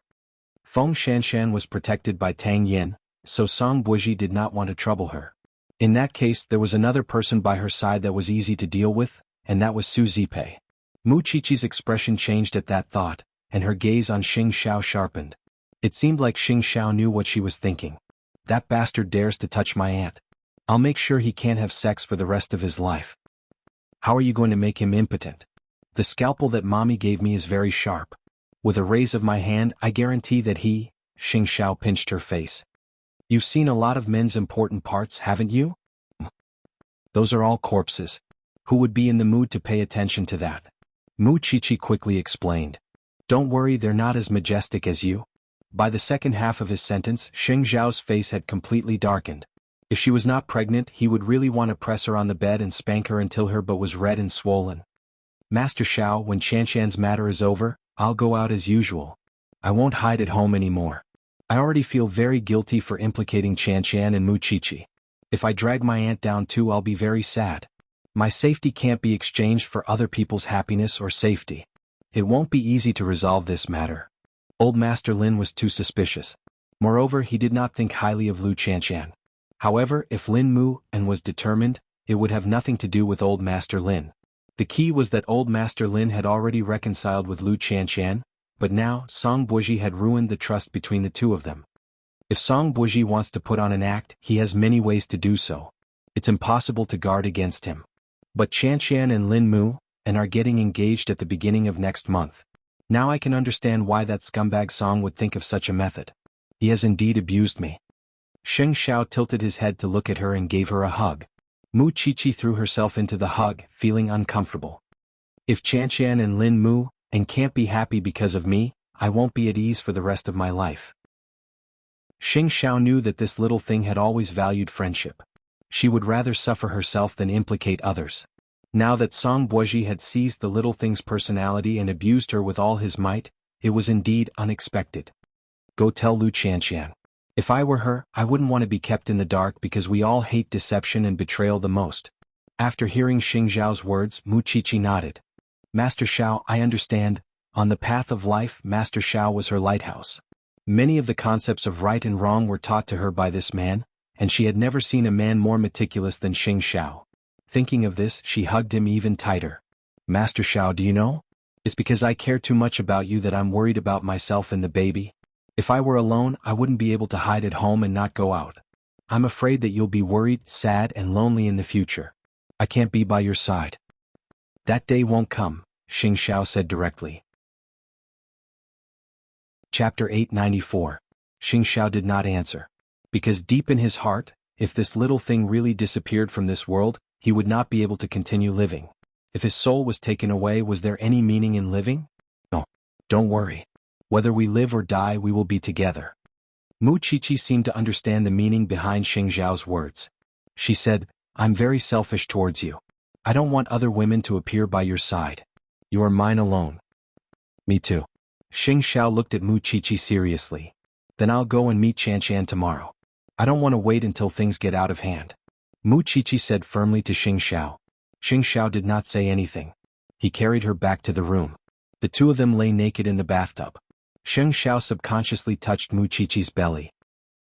Speaker 1: Feng Shanshan was protected by Tang Yin, so Song Boji did not want to trouble her. In that case, there was another person by her side that was easy to deal with, and that was Su Zipei. Mu Qiqi's expression changed at that thought, and her gaze on Xing Xiao sharpened. It seemed like Xing Xiao knew what she was thinking. That bastard dares to touch my aunt. I'll make sure he can't have sex for the rest of his life. How are you going to make him impotent? The scalpel that mommy gave me is very sharp. With a raise of my hand, I guarantee that he— Xing Xiao pinched her face. You've seen a lot of men's important parts, haven't you? Those are all corpses. Who would be in the mood to pay attention to that? Mu Qiqi quickly explained. Don't worry, they're not as majestic as you. By the second half of his sentence, Xing Xiao's face had completely darkened. If she was not pregnant, he would really want to press her on the bed and spank her until her butt was red and swollen. Master Xiao, when Chanshan's matter is over, I'll go out as usual. I won't hide at home anymore. I already feel very guilty for implicating Chanshan and Mu Qiqi. If I drag my aunt down too, I'll be very sad. My safety can't be exchanged for other people's happiness or safety. It won't be easy to resolve this matter. Old Master Lin was too suspicious. Moreover, he did not think highly of Lu Chanshan. However, if Lin Mu and was determined, it would have nothing to do with Old Master Lin. The key was that Old Master Lin had already reconciled with Lu Chanshan, but now Song Buji had ruined the trust between the two of them. If Song Buji wants to put on an act, he has many ways to do so. It's impossible to guard against him. But Chanshan and Lin Mu are getting engaged at the beginning of next month. Now I can understand why that scumbag Song would think of such a method. He has indeed abused me. Xing Xiao tilted his head to look at her and gave her a hug. Mu Qiqi threw herself into the hug, feeling uncomfortable. If Chanshan and Lin Mu can't be happy because of me, I won't be at ease for the rest of my life. Xing Xiao knew that this little thing had always valued friendship. She would rather suffer herself than implicate others. Now that Song Buji had seized the little thing's personality and abused her with all his might, it was indeed unexpected. Go tell Lu Chanshan. If I were her, I wouldn't want to be kept in the dark because we all hate deception and betrayal the most. After hearing Xing Xiao's words, Mu Qiqi nodded. Master Xiao, I understand. On the path of life, Master Xiao was her lighthouse. Many of the concepts of right and wrong were taught to her by this man, and she had never seen a man more meticulous than Xing Xiao. Thinking of this, she hugged him even tighter. Master Xiao, do you know? It's because I care too much about you that I'm worried about myself and the baby. If I were alone, I wouldn't be able to hide at home and not go out. I'm afraid that you'll be worried, sad, and lonely in the future. I can't be by your side. That day won't come, Xing Xiao said directly. Chapter 894. Xing Xiao did not answer. Because deep in his heart, if this little thing really disappeared from this world, he would not be able to continue living. If his soul was taken away, was there any meaning in living? No. Don't worry. Whether we live or die, we will be together. Mu Qiqi seemed to understand the meaning behind Xing Xiao's words. She said, I'm very selfish towards you. I don't want other women to appear by your side. You are mine alone. Me too. Xing Xiao looked at Mu Qiqi seriously. Then I'll go and meet Chanshan tomorrow. I don't want to wait until things get out of hand. Mu Qiqi said firmly to Xing Xiao. Xing Xiao did not say anything. He carried her back to the room. The two of them lay naked in the bathtub. Xing Xiao subconsciously touched Mu Qiqi's belly.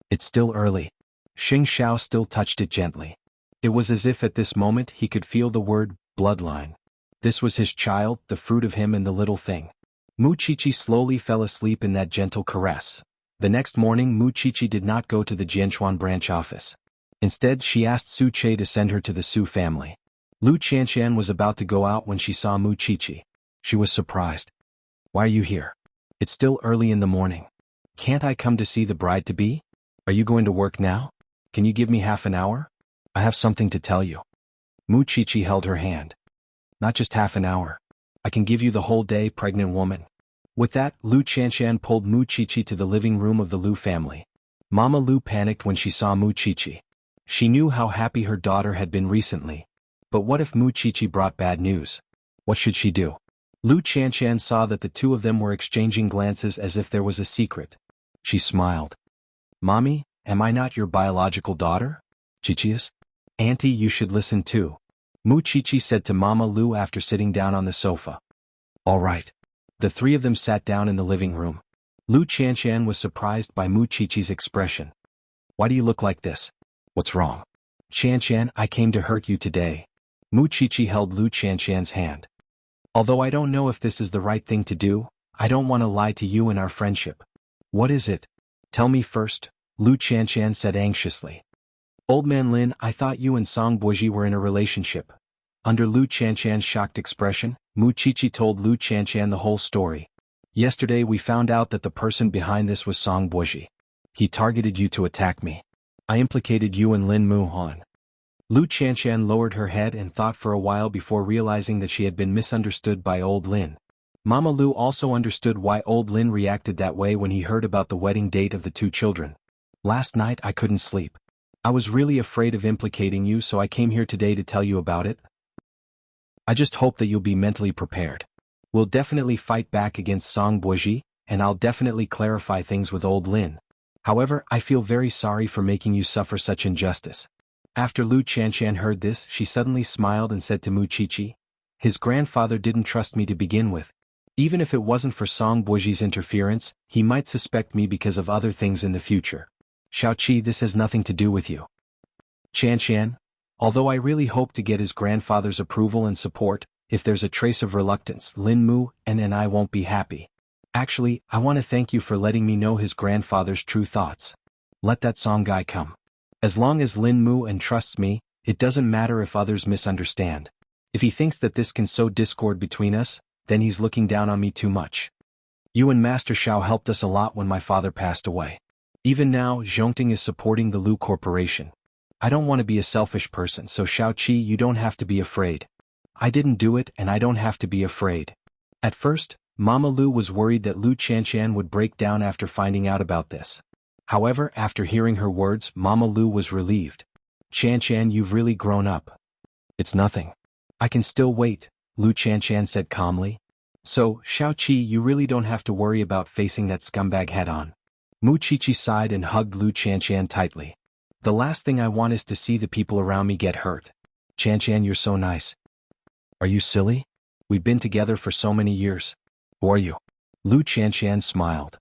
Speaker 1: It's still early. Xing Xiao still touched it gently. It was as if at this moment he could feel the word, bloodline. This was his child, the fruit of him and the little thing. Mu Qiqi slowly fell asleep in that gentle caress. The next morning Mu Qiqi did not go to the Jianchuan branch office. Instead, she asked Su Che to send her to the Su family. Lu Chanshan was about to go out when she saw Mu Qiqi. She was surprised. Why are you here? It's still early in the morning. Can't I come to see the bride-to-be? Are you going to work now? Can you give me half an hour? I have something to tell you. Mu Qiqi held her hand. Not just half an hour. I can give you the whole day, pregnant woman. With that, Lu Chanshan pulled Mu Qiqi to the living room of the Lu family. Mama Lu panicked when she saw Mu Qiqi. She knew how happy her daughter had been recently. But what if Mu Qiqi brought bad news? What should she do? Lu Chanshan saw that the two of them were exchanging glances as if there was a secret. She smiled. Mommy, am I not your biological daughter? Qiqi's? Auntie, you should listen too. Mu Qiqi said to Mama Lu after sitting down on the sofa. All right. The three of them sat down in the living room. Lu Chanshan was surprised by Mu Qiqi's expression. Why do you look like this? What's wrong? Qianshan, I came to hurt you today. Mu Qiqi held Lu Qianshan's hand. Although I don't know if this is the right thing to do, I don't want to lie to you in our friendship. What is it? Tell me first, Lu Qianshan said anxiously. Old man Lin, I thought you and Song Buoji were in a relationship. Under Lu Qianshan's shocked expression, Mu Qiqi told Lu Qianshan the whole story. Yesterday we found out that the person behind this was Song Buoji. He targeted you to attack me. I implicated you and Lin Mu Han. Lu Qianshan lowered her head and thought for a while before realizing that she had been misunderstood by old Lin. Mama Lu also understood why old Lin reacted that way when he heard about the wedding date of the two children. Last night I couldn't sleep. I was really afraid of implicating you, so I came here today to tell you about it. I just hope that you'll be mentally prepared. We'll definitely fight back against Song Buoji, and I'll definitely clarify things with old Lin. However, I feel very sorry for making you suffer such injustice. After Lu Qianshan heard this, she suddenly smiled and said to Mu Qiqi, his grandfather didn't trust me to begin with. Even if it wasn't for Song Buoji's interference, he might suspect me because of other things in the future. Xiaoqi, this has nothing to do with you. Qianshan, although I really hope to get his grandfather's approval and support, if there's a trace of reluctance, Lin Mu and I won't be happy. Actually, I want to thank you for letting me know his grandfather's true thoughts. Let that Song guy come. As long as Lin Mu and trusts me, it doesn't matter if others misunderstand. If he thinks that this can sow discord between us, then he's looking down on me too much. You and Master Xiao helped us a lot when my father passed away. Even now, Zhongting is supporting the Lu Corporation. I don't want to be a selfish person, so Xiaoqi, you don't have to be afraid. I didn't do it and I don't have to be afraid. At first, Mama Lu was worried that Lu Qianshan would break down after finding out about this. However, after hearing her words, Mama Lu was relieved. Qianshan, you've really grown up. It's nothing. I can still wait, Lu Qianshan said calmly. So, Xiaoqi, you really don't have to worry about facing that scumbag head-on. Mu Qiqi sighed and hugged Lu Qianshan tightly. The last thing I want is to see the people around me get hurt. Qianshan, you're so nice. Are you silly? We've been together for so many years. Who are you? Lu Qianshan smiled.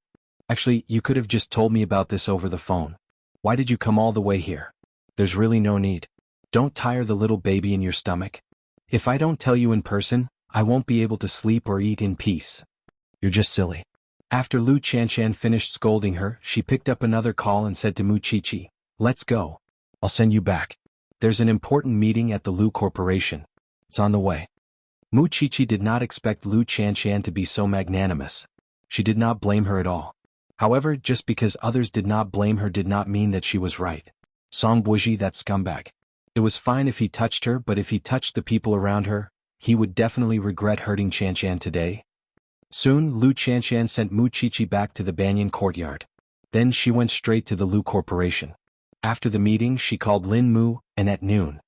Speaker 1: Actually, you could have just told me about this over the phone. Why did you come all the way here? There's really no need. Don't tire the little baby in your stomach. If I don't tell you in person, I won't be able to sleep or eat in peace. You're just silly. After Lu Qianshan finished scolding her, she picked up another call and said to Mu Qiqi, let's go. I'll send you back. There's an important meeting at the Lu Corporation. It's on the way. Mu Qiqi did not expect Lu Qianshan to be so magnanimous. She did not blame her at all. However, just because others did not blame her did not mean that she was right. Song Buoji, that scumbag. It was fine if he touched her, but if he touched the people around her, he would definitely regret hurting Qianshan today. Soon, Lu Qianshan sent Mu Qiqi back to the Banyan courtyard. Then she went straight to the Lu Corporation. After the meeting, she called Lin Mu, and at noon.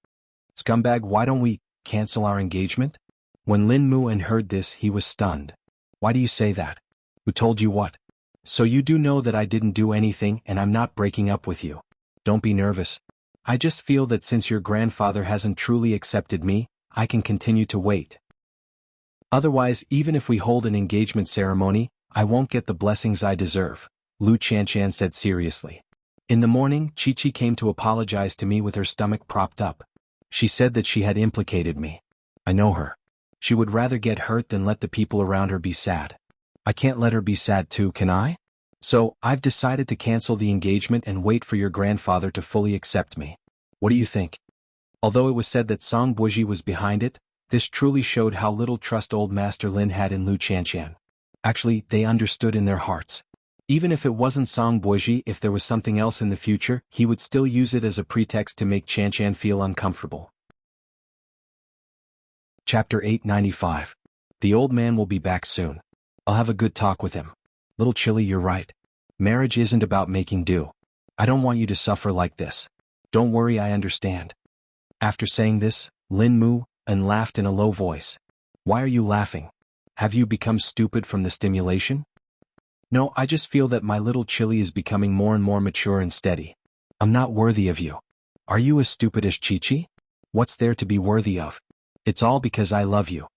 Speaker 1: Scumbag, why don't we cancel our engagement? When Lin Mu heard this, he was stunned. Why do you say that? Who told you what? So you do know that I didn't do anything and I'm not breaking up with you. Don't be nervous. I just feel that since your grandfather hasn't truly accepted me, I can continue to wait. Otherwise, even if we hold an engagement ceremony, I won't get the blessings I deserve, Lu Qianshan said seriously. In the morning, Qiqi came to apologize to me with her stomach propped up. She said that she had implicated me. I know her. She would rather get hurt than let the people around her be sad. I can't let her be sad too, can I? So, I've decided to cancel the engagement and wait for your grandfather to fully accept me. What do you think? Although it was said that Song Buoji was behind it, this truly showed how little trust old Master Lin had in Lu Qianshan. Actually, they understood in their hearts. Even if it wasn't Song Buoji, if there was something else in the future, he would still use it as a pretext to make Qianshan feel uncomfortable. Chapter 895. The old man will be back soon. I'll have a good talk with him. Little Chili, you're right. Marriage isn't about making do. I don't want you to suffer like this. Don't worry, I understand. After saying this, Lin Mu laughed in a low voice. Why are you laughing? Have you become stupid from the stimulation? No, I just feel that my little Chili is becoming more and more mature and steady. I'm not worthy of you. Are you as stupid as Qiqi? What's there to be worthy of? It's all because I love you.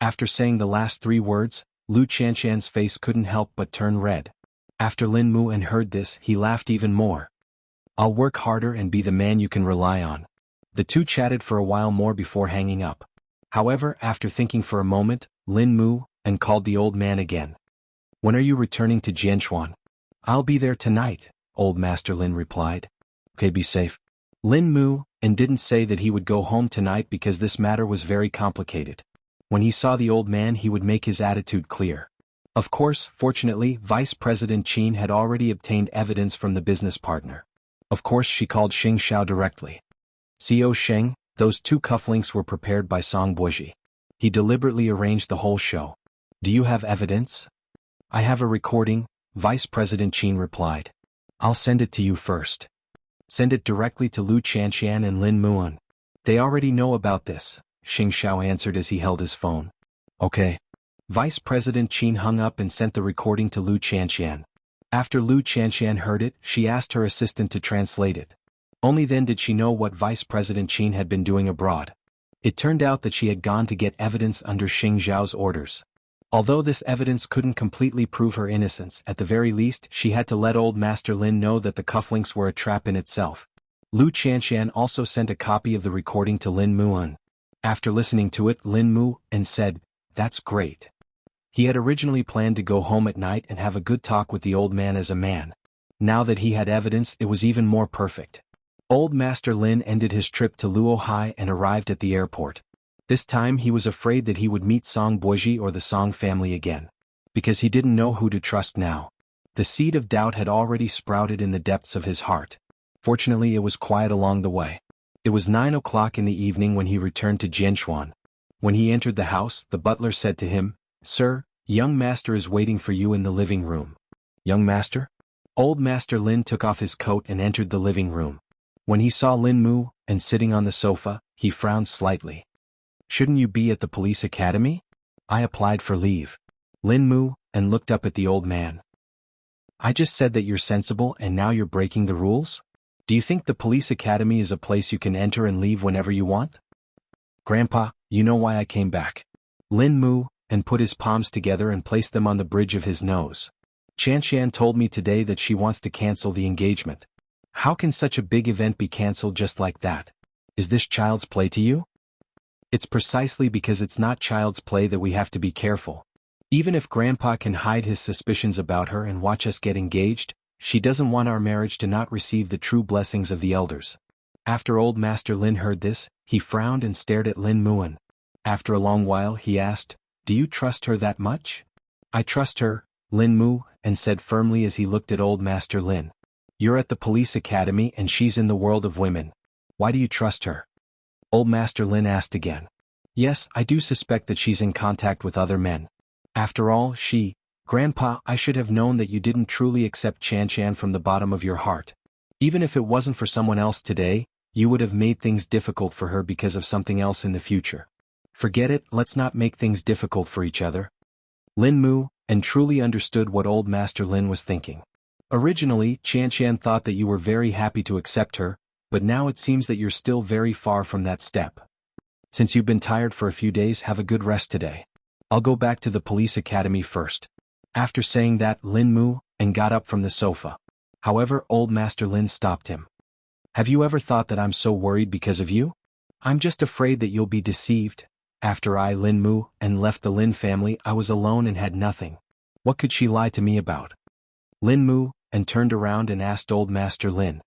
Speaker 1: After saying the last 3 words, Lu Qianshan's face couldn't help but turn red. After Lin Mu heard this, he laughed even more. I'll work harder and be the man you can rely on, The two chatted for a while more before hanging up. However, after thinking for a moment, Lin Mu and called the old man again. When are you returning to Jianchuan? I'll be there tonight, old Master Lin replied. Okay, be safe. Lin Mu and didn't say that he would go home tonight because this matter was very complicated. When he saw the old man, he would make his attitude clear. Of course, fortunately, Vice President Qin had already obtained evidence from the business partner. Of course, she called Xing Xiao directly. CO Sheng, those two cufflinks were prepared by Song Boiji. He deliberately arranged the whole show. Do you have evidence? I have a recording, Vice President Qin replied. I'll send it to you first. Send it directly to Lu Chanxian and Lin Muan. They already know about this, Xing Xiao answered as he held his phone. Okay. Vice President Qin hung up and sent the recording to Lu Chanxian. After Lu Chanxian heard it, she asked her assistant to translate it. Only then did she know what Vice President Qin had been doing abroad. It turned out that she had gone to get evidence under Xing Xiao's orders. Although this evidence couldn't completely prove her innocence, at the very least she had to let old Master Lin know that the cufflinks were a trap in itself. Lu Chanxian also sent a copy of the recording to Lin Muan. After listening to it, Lin Muan said, "That's great." He had originally planned to go home at night and have a good talk with the old man as a man. Now that he had evidence, it was even more perfect. Old Master Lin ended his trip to Luohai and arrived at the airport. This time he was afraid that he would meet Song Boiji or the Song family again. Because he didn't know who to trust now. The seed of doubt had already sprouted in the depths of his heart. Fortunately, it was quiet along the way. It was 9 o'clock in the evening when he returned to Jianchuan. When he entered the house, the butler said to him, "Sir, young master is waiting for you in the living room." Young master? Old Master Lin took off his coat and entered the living room. When he saw Lin Mu and sitting on the sofa, he frowned slightly. "Shouldn't you be at the police academy?" "I applied for leave." Lin Mu and looked up at the old man. "I just said that you're sensible and now you're breaking the rules? Do you think the police academy is a place you can enter and leave whenever you want?" "Grandpa, you know why I came back." Lin Mu and put his palms together and placed them on the bridge of his nose. "Chanxian told me today that she wants to cancel the engagement. How can such a big event be cancelled just like that? Is this child's play to you?" "It's precisely because it's not child's play that we have to be careful. Even if Grandpa can hide his suspicions about her and watch us get engaged, she doesn't want our marriage to not receive the true blessings of the elders." After old Master Lin heard this, he frowned and stared at Lin Muan. After a long while he asked, "Do you trust her that much?" "I trust her," Lin Mu and said firmly as he looked at old Master Lin. "You're at the police academy and she's in the world of women. Why do you trust her?" Old Master Lin asked again. "Yes, I do suspect that she's in contact with other men. After all, Grandpa, I should have known that you didn't truly accept Chanxian from the bottom of your heart. Even if it wasn't for someone else today, you would have made things difficult for her because of something else in the future. Forget it, let's not make things difficult for each other." Lin Mu and truly understood what old Master Lin was thinking. Originally, Chanxian thought that you were very happy to accept her, but now it seems that you're still very far from that step. Since you've been tired for a few days, have a good rest today. I'll go back to the police academy first. After saying that, Lin Mu and got up from the sofa. However, old Master Lin stopped him. "Have you ever thought that I'm so worried because of you? I'm just afraid that you'll be deceived. After I, Lin Mu, and left the Lin family, I was alone and had nothing. What could she lie to me about?" Lin Mu and turned around and asked old Master Lin.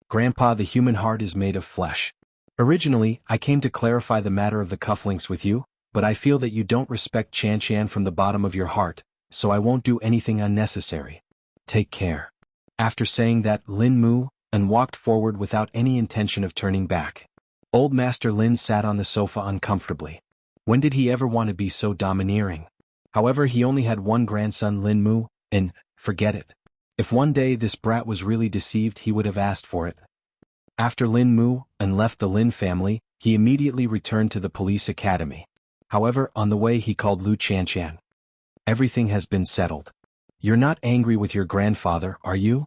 Speaker 1: "Grandpa, the human heart is made of flesh. Originally, I came to clarify the matter of the cufflinks with you, but I feel that you don't respect Chanxian from the bottom of your heart, so I won't do anything unnecessary. Take care." After saying that, Lin Mu and walked forward without any intention of turning back. Old Master Lin sat on the sofa uncomfortably. When did he ever want to be so domineering? However, he only had one grandson, Lin Mu, and, forget it. If one day this brat was really deceived, he would have asked for it. After Lin Mu and left the Lin family, he immediately returned to the police academy. However, on the way he called Lu Chanxian. "Everything has been settled. You're not angry with your grandfather, are you?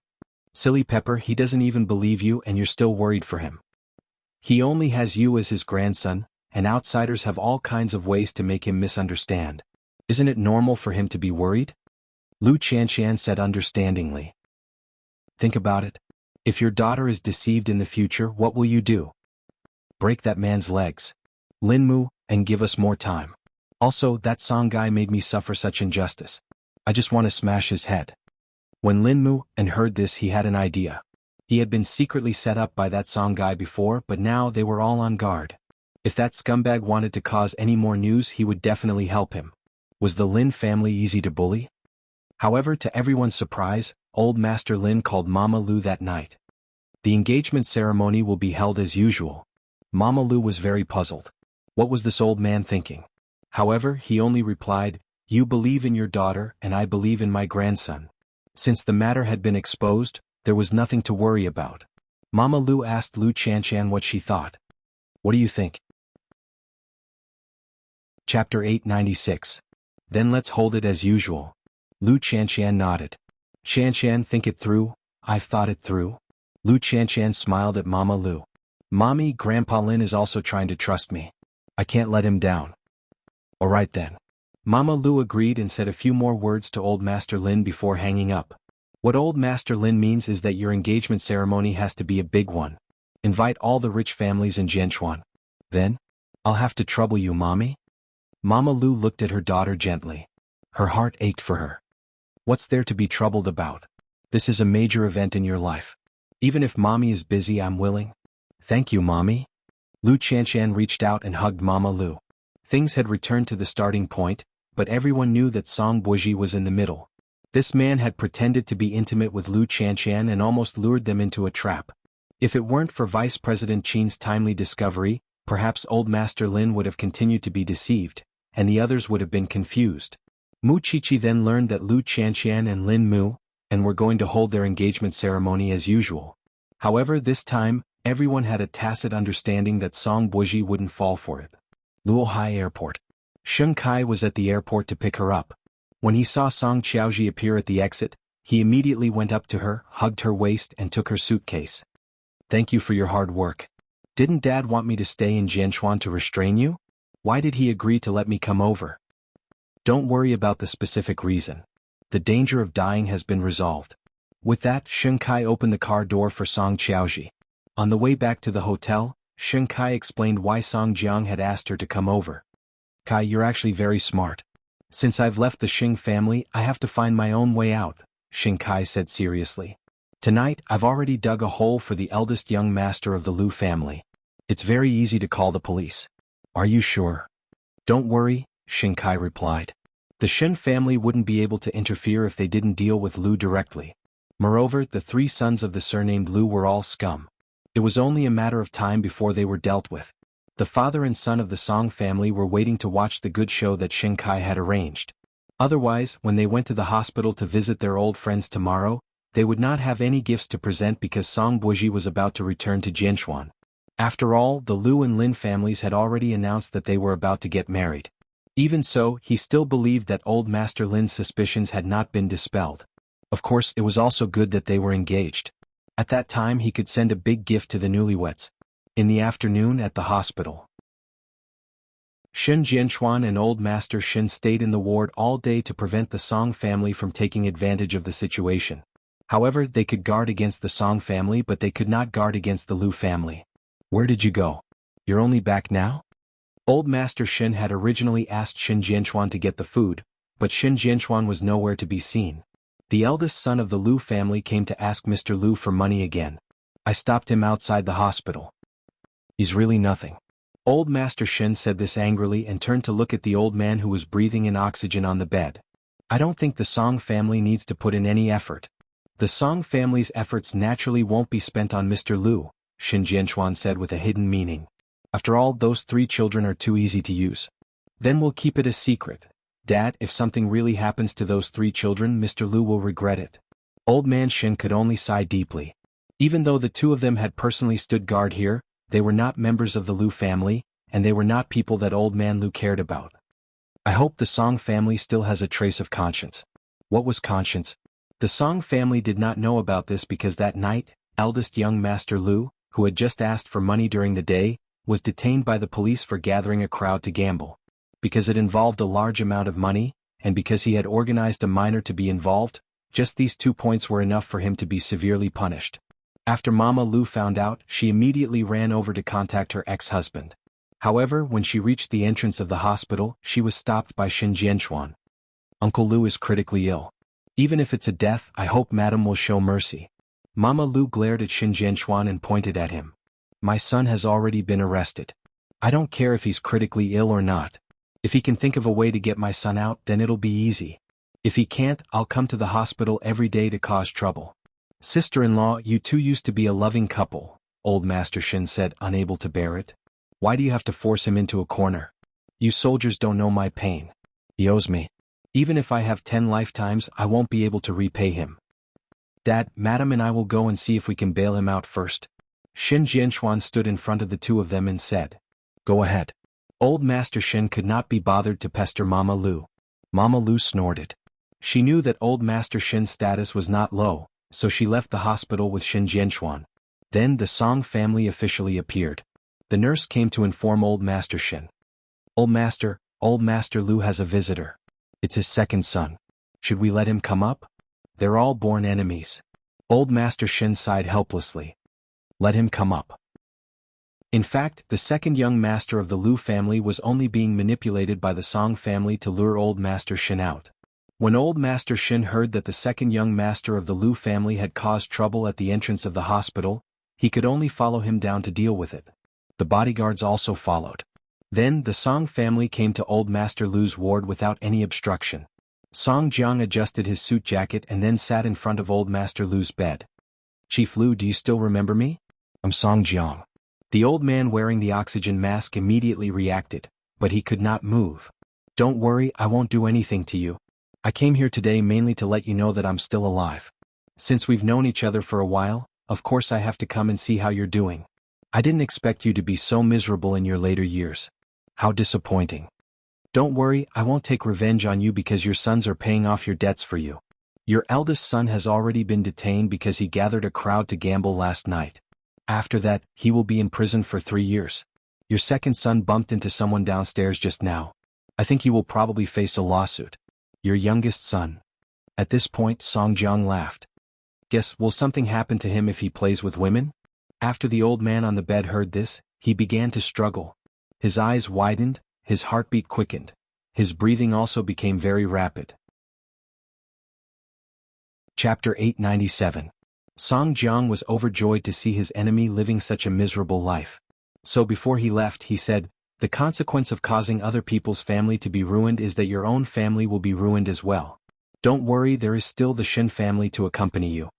Speaker 1: Silly Pepper, he doesn't even believe you and you're still worried for him. He only has you as his grandson, and outsiders have all kinds of ways to make him misunderstand. Isn't it normal for him to be worried?" Lu Chanxian said understandingly. "Think about it. If your daughter is deceived in the future, what will you do?" break that man's legs. Linmu, and give us more time. Also, that Song guy made me suffer such injustice. I just want to smash his head. When Linmu and heard this, he had an idea. He had been secretly set up by that Song guy before, but now they were all on guard. If that scumbag wanted to cause any more news, he would definitely help him. Was the Lin family easy to bully? However, to everyone's surprise, old Master Lin called Mama Lu that night. The engagement ceremony will be held as usual. Mama Lu was very puzzled. What was this old man thinking? However, he only replied, "You believe in your daughter and I believe in my grandson." Since the matter had been exposed, there was nothing to worry about. Mama Lu asked Lu Chanshan what she thought. "What do you think?" Chapter 896. Then let's hold it as usual. Lu Chanshan nodded. "Chanshan, think it through, I've thought it through." Lu Chanshan smiled at Mama Lu. "Mommy, Grandpa Lin is also trying to trust me. I can't let him down." "Alright then." Mama Lu agreed and said a few more words to Old Master Lin before hanging up. What Old Master Lin means is that your engagement ceremony has to be a big one. Invite all the rich families in Jianchuan. Then? I'll have to trouble you, Mommy? Mama Lu looked at her daughter gently. Her heart ached for her. What's there to be troubled about? This is a major event in your life. Even if Mommy is busy, I'm willing. Thank you, Mommy. Lu Chanshan reached out and hugged Mama Lu. Things had returned to the starting point, but everyone knew that Song Buji was in the middle. This man had pretended to be intimate with Lu Chanshan and almost lured them into a trap. If it weren't for Vice President Qin's timely discovery, perhaps Old Master Lin would have continued to be deceived, and the others would have been confused. Mu Qiqi then learned that Lu Chanshan and Lin Mu and were going to hold their engagement ceremony as usual. However, this time, everyone had a tacit understanding that Song Buji wouldn't fall for it. Luohai Airport. Sheng Kai was at the airport to pick her up. When he saw Song Qiaoji appear at the exit, he immediately went up to her, hugged her waist and took her suitcase. Thank you for your hard work. Didn't Dad want me to stay in Jianchuan to restrain you? Why did he agree to let me come over? Don't worry about the specific reason. The danger of dying has been resolved. With that, Sheng Kai opened the car door for Song Qiaoji. On the way back to the hotel, Sheng Kai explained why Song Jiang had asked her to come over. Kai, you're actually very smart. Since I've left the Xing family, I have to find my own way out, Sheng Kai said seriously. Tonight, I've already dug a hole for the eldest young master of the Lu family. It's very easy to call the police. Are you sure? Don't worry, Sheng Kai replied. The Shen family wouldn't be able to interfere if they didn't deal with Lu directly. Moreover, the three sons of the surnamed Lu were all scum. It was only a matter of time before they were dealt with. The father and son of the Song family were waiting to watch the good show that Sheng Kai had arranged. Otherwise, when they went to the hospital to visit their old friends tomorrow, they would not have any gifts to present because Song Buji was about to return to Jianchuan. After all, the Lu and Lin families had already announced that they were about to get married. Even so, he still believed that old Master Lin's suspicions had not been dispelled. Of course, it was also good that they were engaged. At that time he could send a big gift to the newlyweds. In the afternoon at the hospital, Shen Jianchuan and old Master Shen stayed in the ward all day to prevent the Song family from taking advantage of the situation. However, they could guard against the Song family, but they could not guard against the Lu family. Where did you go? You're only back now? Old Master Shen had originally asked Shen Jianchuan to get the food, but Shen Jianchuan was nowhere to be seen. The eldest son of the Lu family came to ask Mr. Lu for money again. I stopped him outside the hospital. He's really nothing. Old Master Shen said this angrily and turned to look at the old man who was breathing in oxygen on the bed. I don't think the Song family needs to put in any effort. The Song family's efforts naturally won't be spent on Mr. Lu, Shen Jianchuan said with a hidden meaning. After all, those three children are too easy to use. Then we'll keep it a secret. Dad, if something really happens to those three children, Mr. Lu will regret it. Old man Shen could only sigh deeply. Even though the two of them had personally stood guard here, they were not members of the Lu family, and they were not people that old man Lu cared about. I hope the Song family still has a trace of conscience. What was conscience? The Song family did not know about this because that night, eldest young Master Lu, who had just asked for money during the day, was detained by the police for gathering a crowd to gamble. Because it involved a large amount of money, and because he had organized a minor to be involved, just these 2 points were enough for him to be severely punished. After Mama Lu found out, she immediately ran over to contact her ex-husband. However, when she reached the entrance of the hospital, she was stopped by Xin Jianchuan. Uncle Lu is critically ill. Even if it's a death, I hope Madam will show mercy. Mama Lu glared at Xin Jianchuan and pointed at him. My son has already been arrested. I don't care if he's critically ill or not. If he can think of a way to get my son out, then it'll be easy. If he can't, I'll come to the hospital every day to cause trouble. Sister-in-law, you two used to be a loving couple, old Master Shin said, unable to bear it. Why do you have to force him into a corner? You soldiers don't know my pain. He owes me. Even if I have 10 lifetimes, I won't be able to repay him. Dad, Madam and I will go and see if we can bail him out first. Xin Jianchuan stood in front of the two of them and said, Go ahead. Old Master Shin could not be bothered to pester Mama Lu. Mama Lu snorted. She knew that Old Master Shin's status was not low, so she left the hospital with Xin Jianchuan. Then the Song family officially appeared. The nurse came to inform Old Master Shin. Old Master Lu has a visitor. It's his second son. Should we let him come up? They're all born enemies. Old Master Shin sighed helplessly. Let him come up. In fact, the second young master of the Lu family was only being manipulated by the Song family to lure Old Master Shin out. When Old Master Shin heard that the second young master of the Lu family had caused trouble at the entrance of the hospital, he could only follow him down to deal with it. The bodyguards also followed. Then the Song family came to Old Master Lu's ward without any obstruction. Song Jiang adjusted his suit jacket and then sat in front of Old Master Lu's bed. Chief Lu, do you still remember me? I'm Song Jiang. The old man wearing the oxygen mask immediately reacted, but he could not move. Don't worry, I won't do anything to you. I came here today mainly to let you know that I'm still alive. Since we've known each other for a while, of course I have to come and see how you're doing. I didn't expect you to be so miserable in your later years. How disappointing. Don't worry, I won't take revenge on you because your sons are paying off your debts for you. Your eldest son has already been detained because he gathered a crowd to gamble last night. After that, he will be in prison for 3 years. Your second son bumped into someone downstairs just now. I think he will probably face a lawsuit. Your youngest son. At this point, Song Jiang laughed. Guess, will something happen to him if he plays with women? After the old man on the bed heard this, he began to struggle. His eyes widened, his heartbeat quickened. His breathing also became very rapid. Chapter 897. Song Jiang was overjoyed to see his enemy living such a miserable life. So before he left, he said, The consequence of causing other people's family to be ruined is that your own family will be ruined as well. Don't worry, there is still the Shin family to accompany you.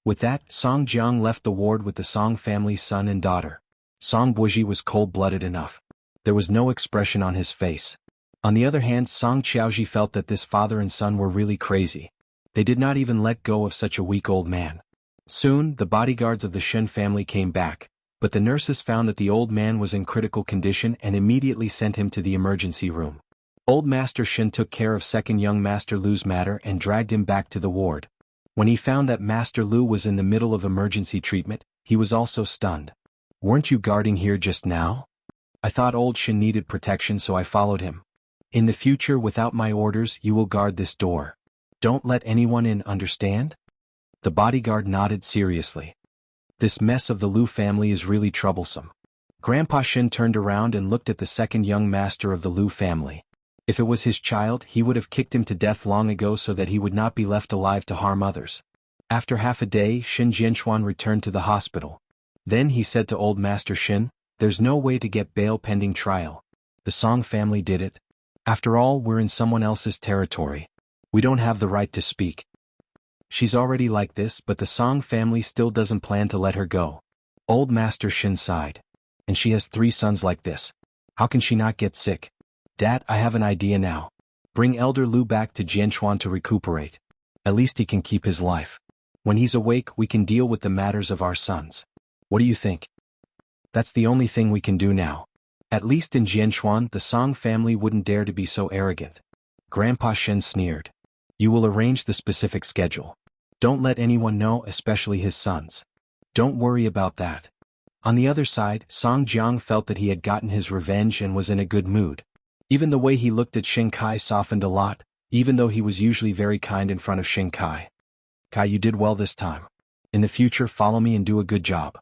Speaker 1: With that, Song Jiang left the ward with the Song family's son and daughter. Song Buji was cold-blooded enough. There was no expression on his face. On the other hand, Song Qiaoji felt that this father and son were really crazy. They did not even let go of such a weak old man. Soon, the bodyguards of the Shen family came back, but the nurses found that the old man was in critical condition and immediately sent him to the emergency room. Old Master Shin took care of second young Master Lu's matter and dragged him back to the ward. When he found that Master Lu was in the middle of emergency treatment, he was also stunned. Weren't you guarding here just now? I thought old Shin needed protection, so I followed him. In the future, without my orders, you will guard this door. Don't let anyone in, understand? The bodyguard nodded seriously. This mess of the Lu family is really troublesome. Grandpa Shin turned around and looked at the second young master of the Lu family. If it was his child, he would have kicked him to death long ago so that he would not be left alive to harm others. After half a day, Shin Jianchuan returned to the hospital. Then he said to old Master Shin, There's no way to get bail pending trial. The Song family did it. After all, we're in someone else's territory. We don't have the right to speak. She's already like this, but the Song family still doesn't plan to let her go. Old Master Shin sighed. And she has 3 sons like this. How can she not get sick? Dad, I have an idea now. Bring Elder Lu back to Jianchuan to recuperate. At least he can keep his life. When he's awake, we can deal with the matters of our sons. What do you think? That's the only thing we can do now. At least in Jianchuan, the Song family wouldn't dare to be so arrogant. Grandpa Shen sneered. You will arrange the specific schedule. Don't let anyone know, especially his sons. Don't worry about that. On the other side, Song Jiang felt that he had gotten his revenge and was in a good mood. Even the way he looked at Shin Kai softened a lot, even though he was usually very kind in front of Shin Kai. Kai, you did well this time. In the future follow me and do a good job.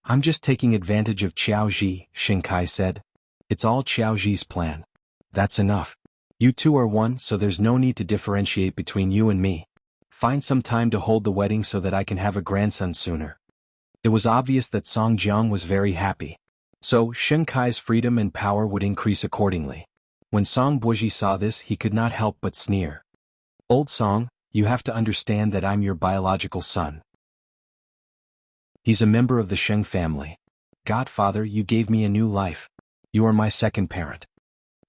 Speaker 1: I'm just taking advantage of Qiao Ji, Xing Kai said. It's all Qiao Ji's plan. That's enough. You two are one, so there's no need to differentiate between you and me. Find some time to hold the wedding so that I can have a grandson sooner. It was obvious that Song Jiang was very happy. So, Xing Kai's freedom and power would increase accordingly. When Song Buji saw this, he could not help but sneer. Old Song, you have to understand that I'm your biological son. He's a member of the Sheng family. Godfather, you gave me a new life. You are my second parent.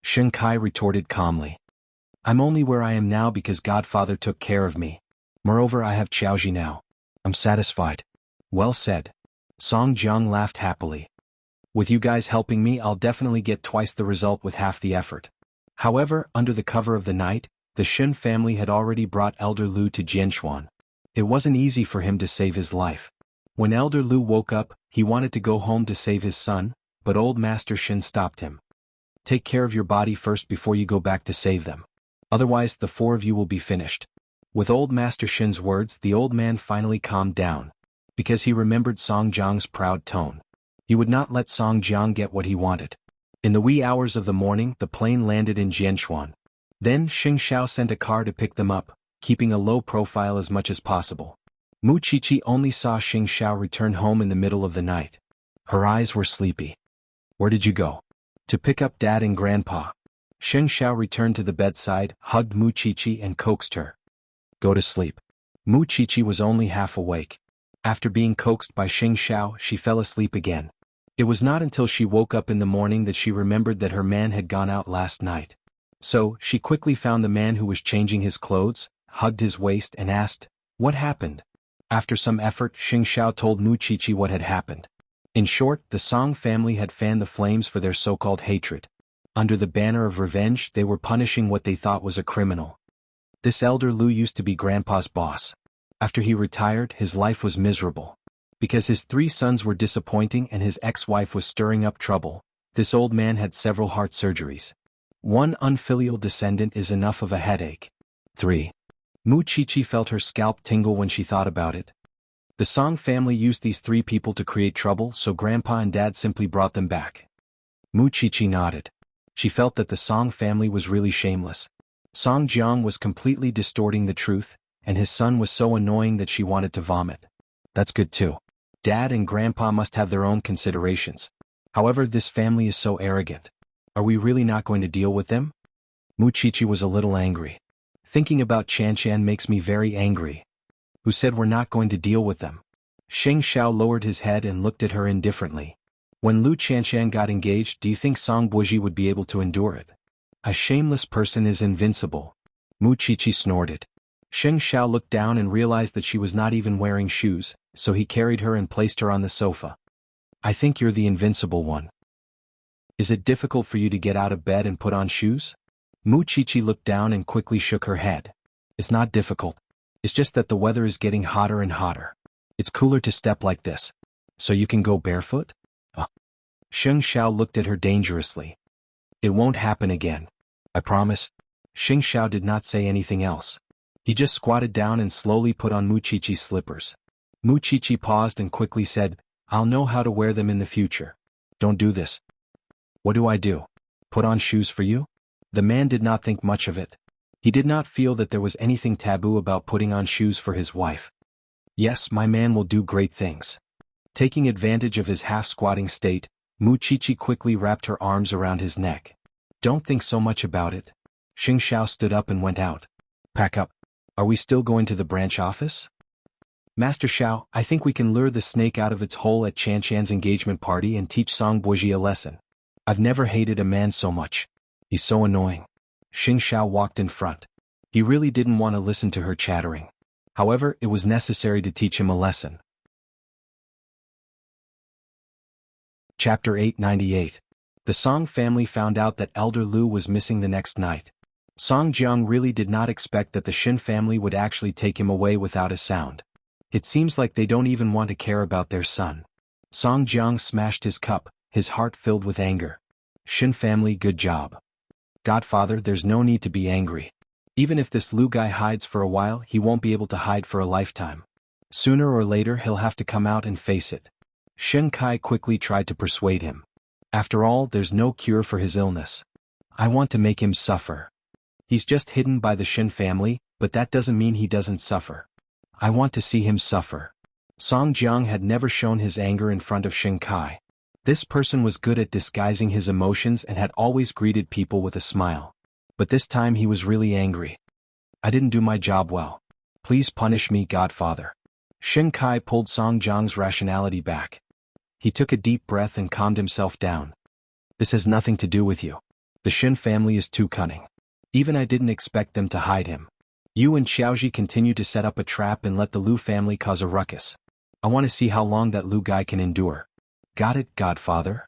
Speaker 1: Xing Kai retorted calmly. I'm only where I am now because Godfather took care of me. Moreover, I have Qiaoji now. I'm satisfied. Well said. Song Jiang laughed happily. With you guys helping me, I'll definitely get twice the result with half the effort. However, under the cover of the night, the Shen family had already brought Elder Lu to Jianchuan. It wasn't easy for him to save his life. When Elder Lu woke up, he wanted to go home to save his son, but old Master Shen stopped him. Take care of your body first before you go back to save them. Otherwise, the four of you will be finished. With old Master Shen's words, the old man finally calmed down, because he remembered Song Jiang's proud tone. He would not let Song Jiang get what he wanted. In the wee hours of the morning, the plane landed in Jianchuan. Then Xing Xiao sent a car to pick them up, keeping a low profile as much as possible. Mu Qiqi only saw Xing Xiao return home in the middle of the night. Her eyes were sleepy. Where did you go? To pick up Dad and Grandpa. Xing Xiao returned to the bedside, hugged Mu Qiqi and coaxed her. Go to sleep. Mu Qiqi was only half awake. After being coaxed by Xing Xiao, she fell asleep again. It was not until she woke up in the morning that she remembered that her man had gone out last night. So, she quickly found the man who was changing his clothes, hugged his waist and asked, "What happened?" After some effort, Xing Xiao told Mu Qiqi what had happened. In short, the Song family had fanned the flames for their so-called hatred. Under the banner of revenge, they were punishing what they thought was a criminal. This Elder Lu used to be Grandpa's boss. After he retired, his life was miserable. Because his 3 sons were disappointing and his ex-wife was stirring up trouble, this old man had several heart surgeries. One unfilial descendant is enough of a headache. 3. Mu Qiqi felt her scalp tingle when she thought about it. The Song family used these 3 people to create trouble, so Grandpa and Dad simply brought them back. Mu Qiqi nodded. She felt that the Song family was really shameless. Song Jiang was completely distorting the truth, and his son was so annoying that she wanted to vomit. That's good too. Dad and Grandpa must have their own considerations. However, this family is so arrogant. Are we really not going to deal with them? Mu Qiqi was a little angry. Thinking about Chan makes me very angry. Who said we're not going to deal with them? Xing Xiao lowered his head and looked at her indifferently. When Lu Chanshan got engaged, do you think Song Buji would be able to endure it? A shameless person is invincible. Mu Qiqi snorted. Xing Xiao looked down and realized that she was not even wearing shoes, so he carried her and placed her on the sofa. I think you're the invincible one. Is it difficult for you to get out of bed and put on shoes? Mu Qiqi looked down and quickly shook her head. It's not difficult. It's just that the weather is getting hotter and hotter. It's cooler to step like this. So you can go barefoot? Xing Xiao looked at her dangerously. It won't happen again. I promise. Xing Xiao did not say anything else. He just squatted down and slowly put on Mu Qiqi's slippers. Mu Qiqi paused and quickly said, I'll know how to wear them in the future. Don't do this. What do I do? Put on shoes for you? The man did not think much of it. He did not feel that there was anything taboo about putting on shoes for his wife. Yes, my man will do great things. Taking advantage of his half-squatting state, Mu Qiqi quickly wrapped her arms around his neck. Don't think so much about it. Xing Xiao stood up and went out. Pack up. Are we still going to the branch office? Master Xiao, I think we can lure the snake out of its hole at Chanshan's engagement party and teach Song Buji a lesson. I've never hated a man so much. He's so annoying. Xing Xiao walked in front. He really didn't want to listen to her chattering. However, it was necessary to teach him a lesson. Chapter 898. The Song family found out that Elder Lu was missing the next night. Song Jiang really did not expect that the Shin family would actually take him away without a sound. It seems like they don't even want to care about their son. Song Jiang smashed his cup, his heart filled with anger. Shin family, good job. Godfather, there's no need to be angry. Even if this Lu guy hides for a while, he won't be able to hide for a lifetime. Sooner or later he'll have to come out and face it. Shen Kai quickly tried to persuade him. After all, there's no cure for his illness. I want to make him suffer. He's just hidden by the Shen family, but that doesn't mean he doesn't suffer. I want to see him suffer. Song Jiang had never shown his anger in front of Shen Kai. This person was good at disguising his emotions and had always greeted people with a smile. But this time he was really angry. I didn't do my job well. Please punish me, Godfather. Shen Kai pulled Song Jiang's rationality back. He took a deep breath and calmed himself down. This has nothing to do with you. The Shen family is too cunning. Even I didn't expect them to hide him. You and Xiaoji continue to set up a trap and let the Lu family cause a ruckus. I want to see how long that Lu guy can endure. Got it, Godfather?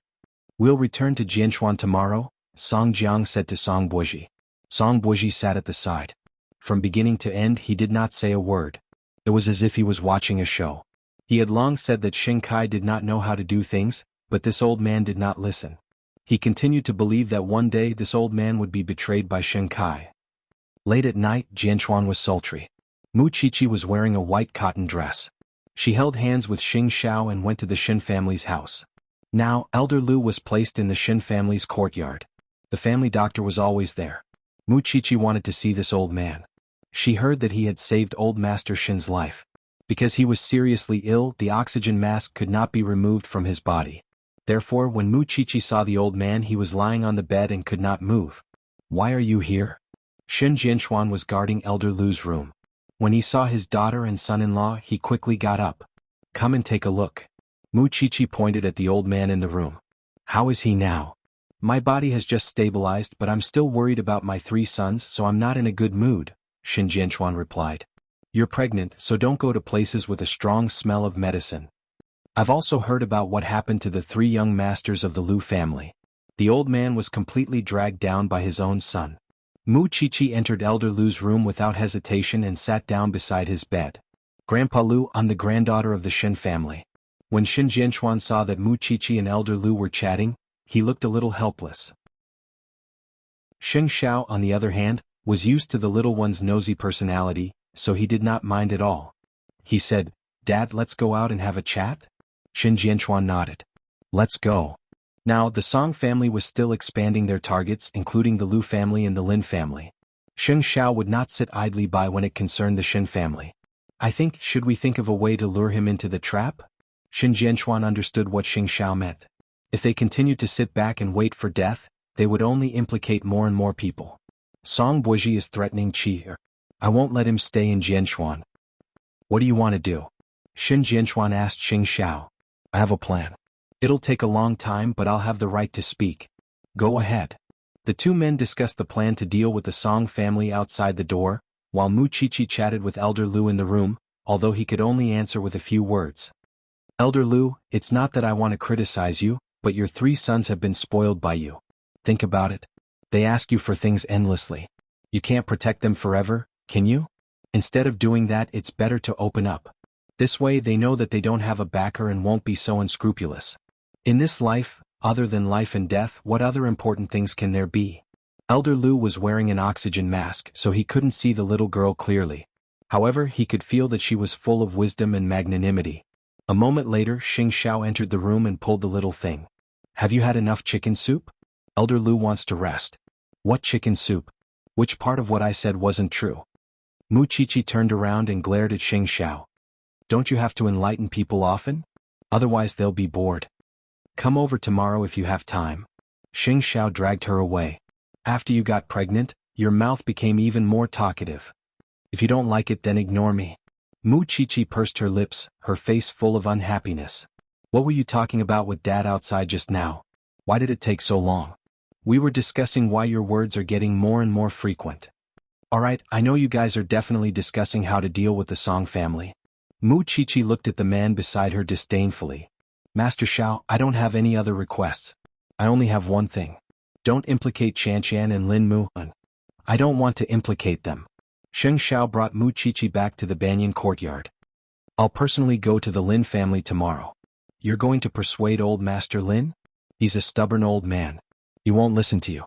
Speaker 1: We'll return to Jianchuan tomorrow, Song Jiang said to Song Buozhi. Song Buozhi sat at the side. From beginning to end he did not say a word. It was as if he was watching a show. He had long said that Shen Kai did not know how to do things, but this old man did not listen. He continued to believe that one day this old man would be betrayed by Shen Kai. Late at night, Jianchuan was sultry. Mu Qiqi was wearing a white cotton dress. She held hands with Xing Xiao and went to the Shen family's house. Now, Elder Lu was placed in the Shen family's courtyard. The family doctor was always there. Mu Qiqi wanted to see this old man. She heard that he had saved old Master Shen's life. Because he was seriously ill, the oxygen mask could not be removed from his body. Therefore, when Mu Qiqi saw the old man, he was lying on the bed and could not move. Why are you here? Shen Jianchuan was guarding Elder Lu's room. When he saw his daughter and son-in-law, he quickly got up. Come and take a look. Mu Qiqi pointed at the old man in the room. How is he now? My body has just stabilized, but I'm still worried about my 3 sons, so I'm not in a good mood, Shen Jianchuan replied. You're pregnant, so don't go to places with a strong smell of medicine. I've also heard about what happened to the 3 young masters of the Lu family. The old man was completely dragged down by his own son. Mu Qiqi entered Elder Lu's room without hesitation and sat down beside his bed. Grandpa Lu, I'm the granddaughter of the Shen family. When Shen Jianchuan saw that Mu Qiqi and Elder Lu were chatting, he looked a little helpless. Xing Xiao, on the other hand, was used to the little one's nosy personality, so he did not mind at all. He said, Dad, let's go out and have a chat? Shen Jianchuan nodded. Let's go. Now, the Song family was still expanding their targets, including the Lu family and the Lin family. Xing Xiao would not sit idly by when it concerned the Shen family. Should we think of a way to lure him into the trap? Shen Jianchuan understood what Xing Xiao meant. If they continued to sit back and wait for death, they would only implicate more and more people. Song Buozhi is threatening Qi. I won't let him stay in Jianchuan. What do you want to do? Shen Jianchuan asked Xing Xiao. I have a plan. It'll take a long time, but I'll have the right to speak. Go ahead. The 2 men discussed the plan to deal with the Song family outside the door, while Mu Qiqi chatted with Elder Lu in the room, although he could only answer with a few words. Elder Lu, it's not that I want to criticize you, but your 3 sons have been spoiled by you. Think about it. They ask you for things endlessly. You can't protect them forever, can you? Instead of doing that, it's better to open up. This way they know that they don't have a backer and won't be so unscrupulous. In this life, other than life and death, what other important things can there be? Elder Lu was wearing an oxygen mask, so he couldn't see the little girl clearly. However, he could feel that she was full of wisdom and magnanimity. A moment later, Xing Xiao entered the room and pulled the little thing. Have you had enough chicken soup? Elder Lu wants to rest. What chicken soup? Which part of what I said wasn't true? Mu Qiqi turned around and glared at Xing Xiao. Don't you have to enlighten people often? Otherwise they'll be bored. Come over tomorrow if you have time. Xing Xiao dragged her away. After you got pregnant, your mouth became even more talkative. If you don't like it, then ignore me. Mu Qiqi pursed her lips, her face full of unhappiness. What were you talking about with Dad outside just now? Why did it take so long? We were discussing why your words are getting more and more frequent. Alright, I know you guys are definitely discussing how to deal with the Song family. Mu Qiqi looked at the man beside her disdainfully. Master Xiao, I don't have any other requests. I only have one thing. Don't implicate Qian and Lin Mu. I don't want to implicate them. Xing Xiao brought Mu Qiqi back to the Banyan courtyard. I'll personally go to the Lin family tomorrow. You're going to persuade old Master Lin? He's a stubborn old man. He won't listen to you.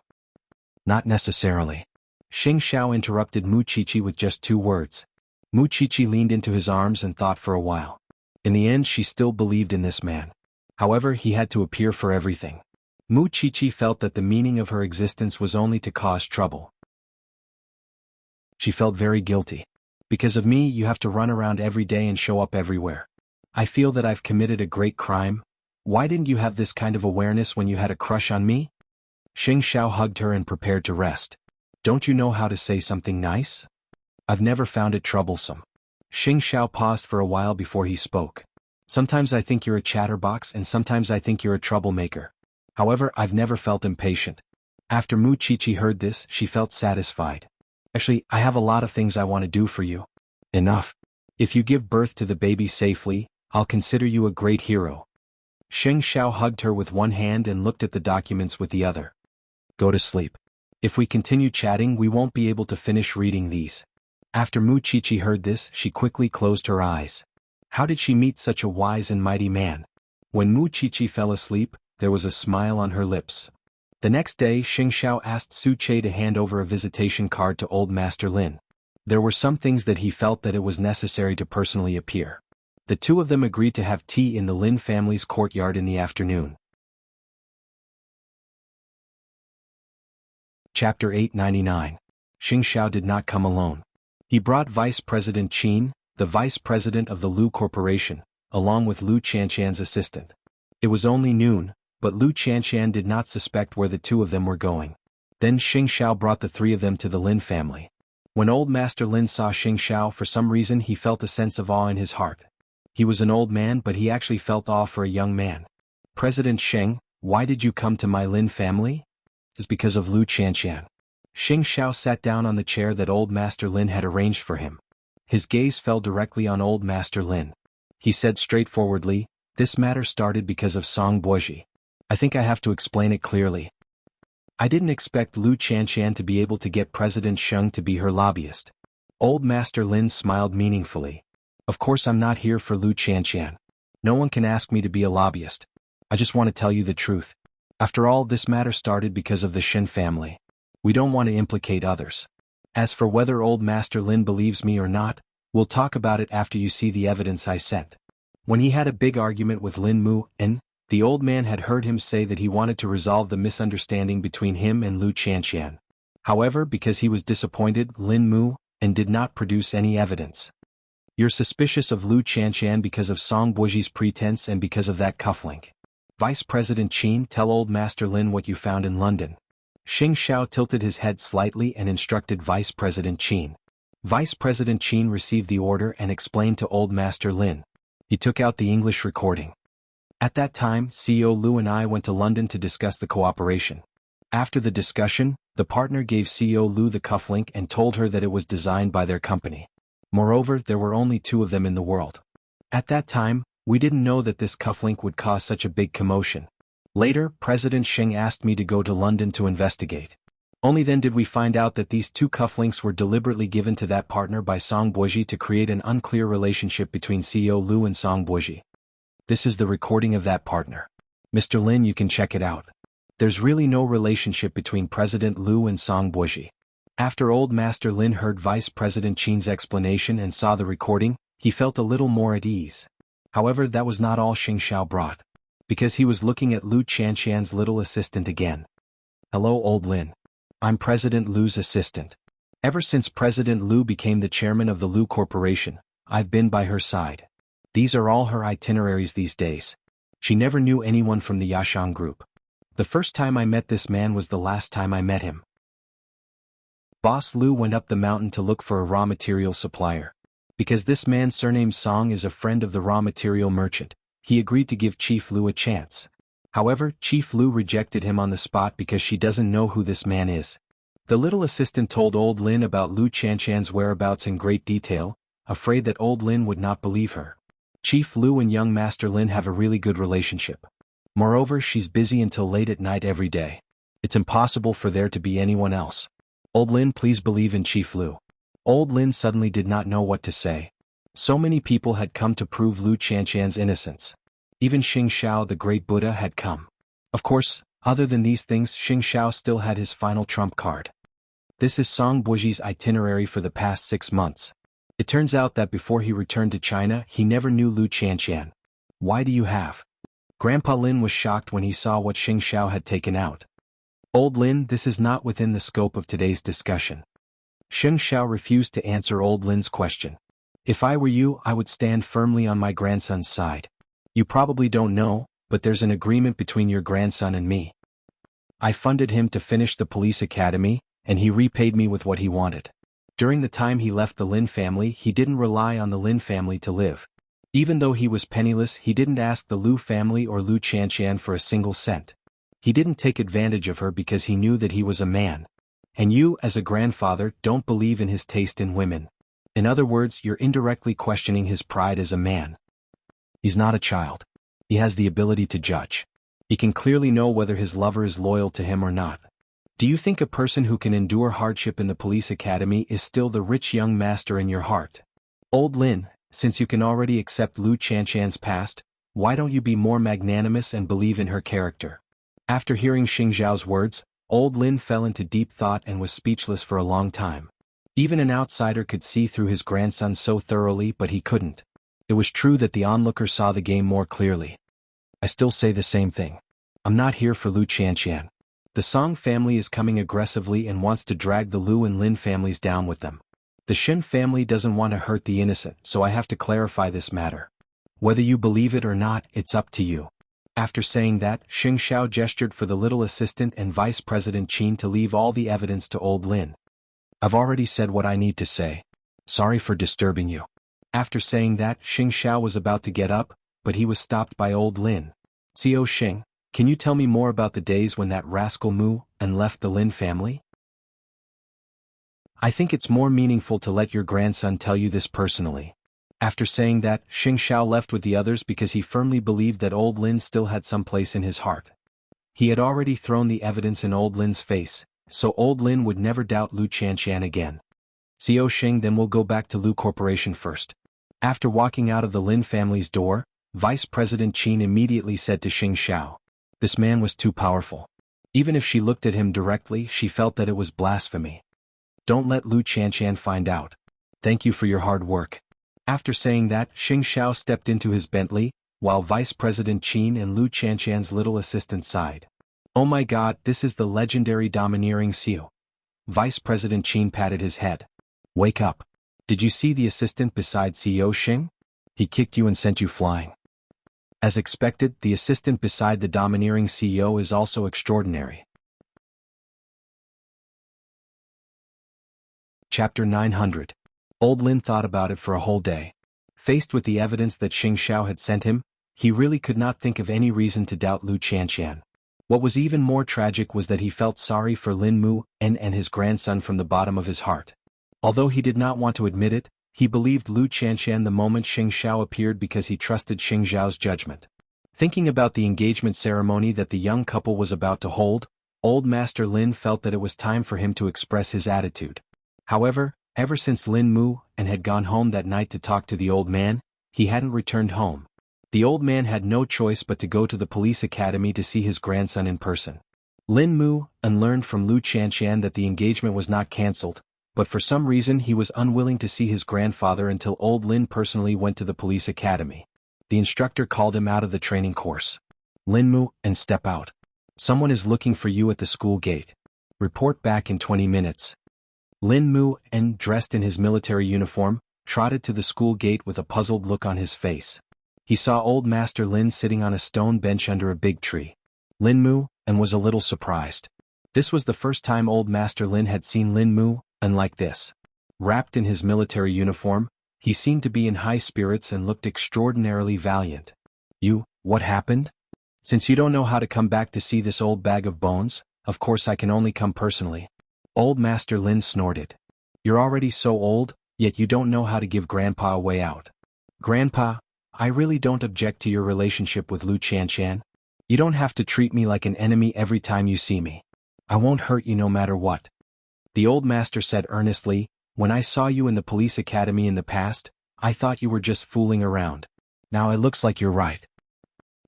Speaker 1: Not necessarily. Xing Xiao interrupted Mu Qiqi with just 2 words. Muchichi leaned into his arms and thought for a while. In the end she still believed in this man. However, he had to appear for everything. Muchichi felt that the meaning of her existence was only to cause trouble. She felt very guilty. Because of me you have to run around every day and show up everywhere. I feel that I've committed a great crime. Why didn't you have this kind of awareness when you had a crush on me? Xing Xiao hugged her and prepared to rest. Don't you know how to say something nice? I've never found it troublesome. Xing Xiao paused for a while before he spoke. Sometimes I think you're a chatterbox and sometimes I think you're a troublemaker. However, I've never felt impatient. After Muchichi heard this, she felt satisfied. Actually, I have a lot of things I want to do for you. Enough. If you give birth to the baby safely, I'll consider you a great hero. Xing Xiao hugged her with one hand and looked at the documents with the other. Go to sleep. If we continue chatting we won't be able to finish reading these. After Muchichi heard this, she quickly closed her eyes. How did she meet such a wise and mighty man? When Muchichi fell asleep, there was a smile on her lips. The next day Xing Xiao asked Su Che to hand over a visitation card to Old Master Lin. There were some things that he felt that it was necessary to personally appear. The two of them agreed to have tea in the Lin family's courtyard in the afternoon. Chapter 899. Xing Xiao did not come alone. He brought Vice President Qin, the Vice President of the Lu Corporation, along with Lu Qianqian's assistant. It was only noon, but Lu Qianqian did not suspect where the two of them were going. Then Xing Xiao brought the three of them to the Lin family. When Old Master Lin saw Xing Xiao, for some reason he felt a sense of awe in his heart. He was an old man, but he actually felt awe for a young man. President Sheng, why did you come to my Lin family? It's because of Lu Qianqian. Xing Xiao sat down on the chair that Old Master Lin had arranged for him. His gaze fell directly on Old Master Lin. He said straightforwardly, this matter started because of Song Buoji. I think I have to explain it clearly. I didn't expect Lu Qianqian to be able to get President Sheng to be her lobbyist. Old Master Lin smiled meaningfully. Of course I'm not here for Lu Qianqian. No one can ask me to be a lobbyist. I just want to tell you the truth. After all, this matter started because of the Shen family. We don't want to implicate others. As for whether Old Master Lin believes me or not, we'll talk about it after you see the evidence I sent. When he had a big argument with Lin Mu, the old man had heard him say that he wanted to resolve the misunderstanding between him and Lu Qianqian. However, because he was disappointed, Lin Mu did not produce any evidence. You're suspicious of Lu Qianqian because of Song Buoji's pretense and because of that cufflink. Vice President Qin, tell Old Master Lin what you found in London. Xing Xiao tilted his head slightly and instructed Vice President Qin. Vice President Qin received the order and explained to Old Master Lin. He took out the English recording. At that time, CEO Lu and I went to London to discuss the cooperation. After the discussion, the partner gave CEO Lu the cufflink and told her that it was designed by their company. Moreover, there were only two of them in the world. At that time, we didn't know that this cufflink would cause such a big commotion. Later, President Sheng asked me to go to London to investigate. Only then did we find out that these two cufflinks were deliberately given to that partner by Song Buoji to create an unclear relationship between CEO Lu and Song Buoji. This is the recording of that partner. Mr. Lin, you can check it out. There's really no relationship between President Lu and Song Buoji. After Old Master Lin heard Vice President Qin's explanation and saw the recording, he felt a little more at ease. However, that was not all Xing Xiao brought. Because he was looking at Lu Qianqian's little assistant again. Hello, Old Lin. I'm President Lu's assistant. Ever since President Lu became the chairman of the Lu Corporation, I've been by her side. These are all her itineraries these days. She never knew anyone from the Yashang group. The first time I met this man was the last time I met him. Boss Lu went up the mountain to look for a raw material supplier. Because this man surnamed Song is a friend of the raw material merchant, he agreed to give Chief Lu a chance. However, Chief Lu rejected him on the spot because she doesn't know who this man is. The little assistant told Old Lin about Lu Qianqian's whereabouts in great detail, afraid that Old Lin would not believe her. Chief Lu and young Master Lin have a really good relationship. Moreover, she's busy until late at night every day. It's impossible for there to be anyone else. Old Lin, please believe in Chief Lu. Old Lin suddenly did not know what to say. So many people had come to prove Lu Qianqian's innocence. Even Xing Xiao, the great Buddha, had come. Of course, other than these things, Xing Xiao still had his final trump card. This is Song Buoji's itinerary for the past 6 months. It turns out that before he returned to China, he never knew Lu Qianqian. Why do you have? Grandpa Lin was shocked when he saw what Xing Xiao had taken out. Old Lin, this is not within the scope of today's discussion. Xing Xiao refused to answer Old Lin's question. If I were you, I would stand firmly on my grandson's side. You probably don't know, but there's an agreement between your grandson and me. I funded him to finish the police academy, and he repaid me with what he wanted. During the time he left the Lin family, he didn't rely on the Lin family to live. Even though he was penniless, he didn't ask the Lu family or Lu Qianqian for a single cent. He didn't take advantage of her because he knew that he was a man. And you, as a grandfather, don't believe in his taste in women. In other words, you're indirectly questioning his pride as a man. He's not a child. He has the ability to judge. He can clearly know whether his lover is loyal to him or not. Do you think a person who can endure hardship in the police academy is still the rich young master in your heart? Old Lin, since you can already accept Lu Qianqian's past, why don't you be more magnanimous and believe in her character? After hearing Xing Xiao's words, Old Lin fell into deep thought and was speechless for a long time. Even an outsider could see through his grandson so thoroughly, but he couldn't. It was true that the onlooker saw the game more clearly. I still say the same thing. I'm not here for Lu Qianqian. The Song family is coming aggressively and wants to drag the Lu and Lin families down with them. The Shin family doesn't want to hurt the innocent, so I have to clarify this matter. Whether you believe it or not, it's up to you. After saying that, Xing Xiao gestured for the little assistant and Vice President Qin to leave all the evidence to Old Lin. I've already said what I need to say. Sorry for disturbing you. After saying that, Xing Xiao was about to get up, but he was stopped by Old Lin. Xiao Xing, can you tell me more about the days when that rascal Mu and left the Lin family? I think it's more meaningful to let your grandson tell you this personally. After saying that, Xing Xiao left with the others because he firmly believed that Old Lin still had some place in his heart. He had already thrown the evidence in Old Lin's face, so Old Lin would never doubt Lu Qianqian again. Xiao Xing, then we'll go back to Lu Corporation first. After walking out of the Lin family's door, Vice President Qin immediately said to Xing Xiao, this man was too powerful. Even if she looked at him directly, she felt that it was blasphemy. Don't let Lu Qianqian find out. Thank you for your hard work. After saying that, Xing Xiao stepped into his Bentley, while Vice President Qin and Lu Qianqian's little assistant sighed. Oh my God, this is the legendary domineering Xiao. Vice President Qin patted his head. Wake up. Did you see the assistant beside Xiao Xing? He kicked you and sent you flying. As expected, the assistant beside the domineering CEO is also extraordinary. Chapter 900. Old Lin thought about it for a whole day. Faced with the evidence that Xing Xiao had sent him, he really could not think of any reason to doubt Lu Qianqian. What was even more tragic was that he felt sorry for Lin Mu and his grandson from the bottom of his heart. Although he did not want to admit it, he believed Lu Qianqian the moment Xing Xiao appeared because he trusted Xing Xiao's judgment. Thinking about the engagement ceremony that the young couple was about to hold, Old Master Lin felt that it was time for him to express his attitude. However, ever since Lin Mu had gone home that night to talk to the old man, he hadn't returned home. The old man had no choice but to go to the police academy to see his grandson in person. Lin Mu learned from Lu Qianqian that the engagement was not cancelled, but for some reason he was unwilling to see his grandfather until Old Lin personally went to the police academy. The instructor called him out of the training course. Lin Mu, step out. Someone is looking for you at the school gate. Report back in 20 minutes. Lin Mu, dressed in his military uniform, trotted to the school gate with a puzzled look on his face. He saw Old Master Lin sitting on a stone bench under a big tree. Lin Mu, was a little surprised. This was the first time Old Master Lin had seen Lin Mu, like this. Wrapped in his military uniform, he seemed to be in high spirits and looked extraordinarily valiant. What happened? Since you don't know how to come back to see this old bag of bones, of course I can only come personally. Old Master Lin snorted. You're already so old, yet you don't know how to give Grandpa a way out. Grandpa, I really don't object to your relationship with Lu Qianqian. You don't have to treat me like an enemy every time you see me. I won't hurt you no matter what. The old master said earnestly, when I saw you in the police academy in the past, I thought you were just fooling around. Now it looks like you're right.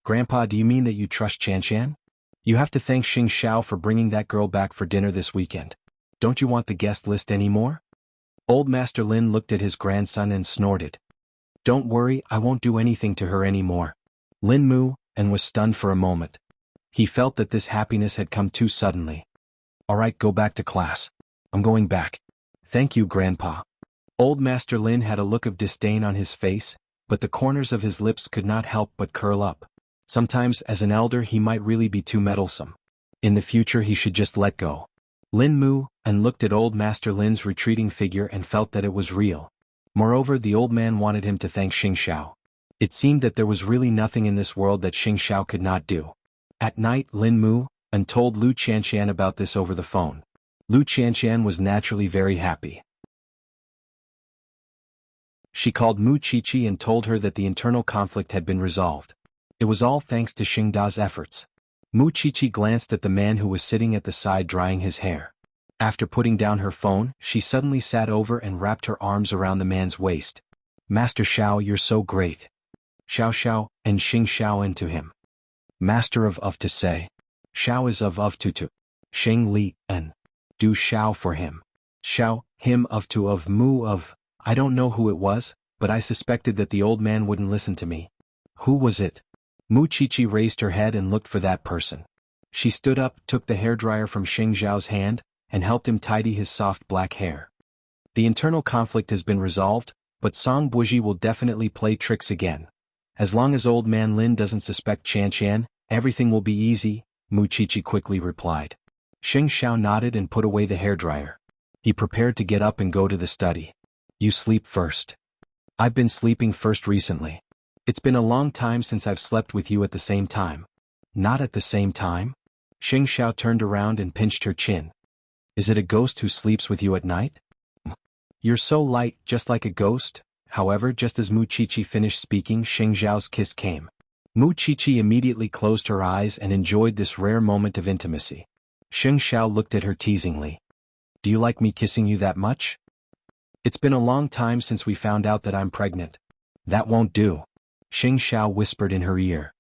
Speaker 1: Grandpa, do you mean that you trust Qianqian? You have to thank Xing Xiao for bringing that girl back for dinner this weekend. Don't you want the guest list anymore? Old Master Lin looked at his grandson and snorted. Don't worry, I won't do anything to her anymore. Lin moo, and was stunned for a moment. He felt that this happiness had come too suddenly. Alright, go back to class. I'm going back. Thank you, Grandpa. Old Master Lin had a look of disdain on his face, but the corners of his lips could not help but curl up. Sometimes as an elder he might really be too meddlesome. In the future he should just let go. Lin moo, and looked at Old Master Lin's retreating figure and felt that it was real. Moreover, the old man wanted him to thank Xing Xiao. It seemed that there was really nothing in this world that Xing Xiao could not do. At night, Lin moo, and told Lu Qianqian about this over the phone. Lu Qianqian was naturally very happy. She called Mu Qiqi and told her that the internal conflict had been resolved. It was all thanks to Xing Da's efforts. Mu Qiqi glanced at the man who was sitting at the side drying his hair. After putting down her phone, she suddenly sat over and wrapped her arms around the man's waist. Master Xiao, you're so great. Xiao Xiao, and Xing Xiao into him. Master of to say. Xiao is of to. Xing Li, and. Do Xiao for him. Xiao, him of mu of. I don't know who it was, but I suspected that the old man wouldn't listen to me. Who was it? Mu Qiqi raised her head and looked for that person. She stood up, took the hairdryer from Xing Xiao's hand, and helped him tidy his soft black hair. The internal conflict has been resolved, but Song Buji will definitely play tricks again. As long as old man Lin doesn't suspect Qianqian, everything will be easy, Mu Qiqi quickly replied. Xing Xiao nodded and put away the hairdryer. He prepared to get up and go to the study. You sleep first. I've been sleeping first recently. It's been a long time since I've slept with you at the same time. Not at the same time? Xing Xiao turned around and pinched her chin. Is it a ghost who sleeps with you at night? You're so light, just like a ghost. However, just as Mu Qiqi finished speaking, Xing Xiao's kiss came. Mu Qiqi immediately closed her eyes and enjoyed this rare moment of intimacy. Xing Xiao looked at her teasingly. Do you like me kissing you that much? It's been a long time since we found out that I'm pregnant. That won't do. Xing Xiao whispered in her ear.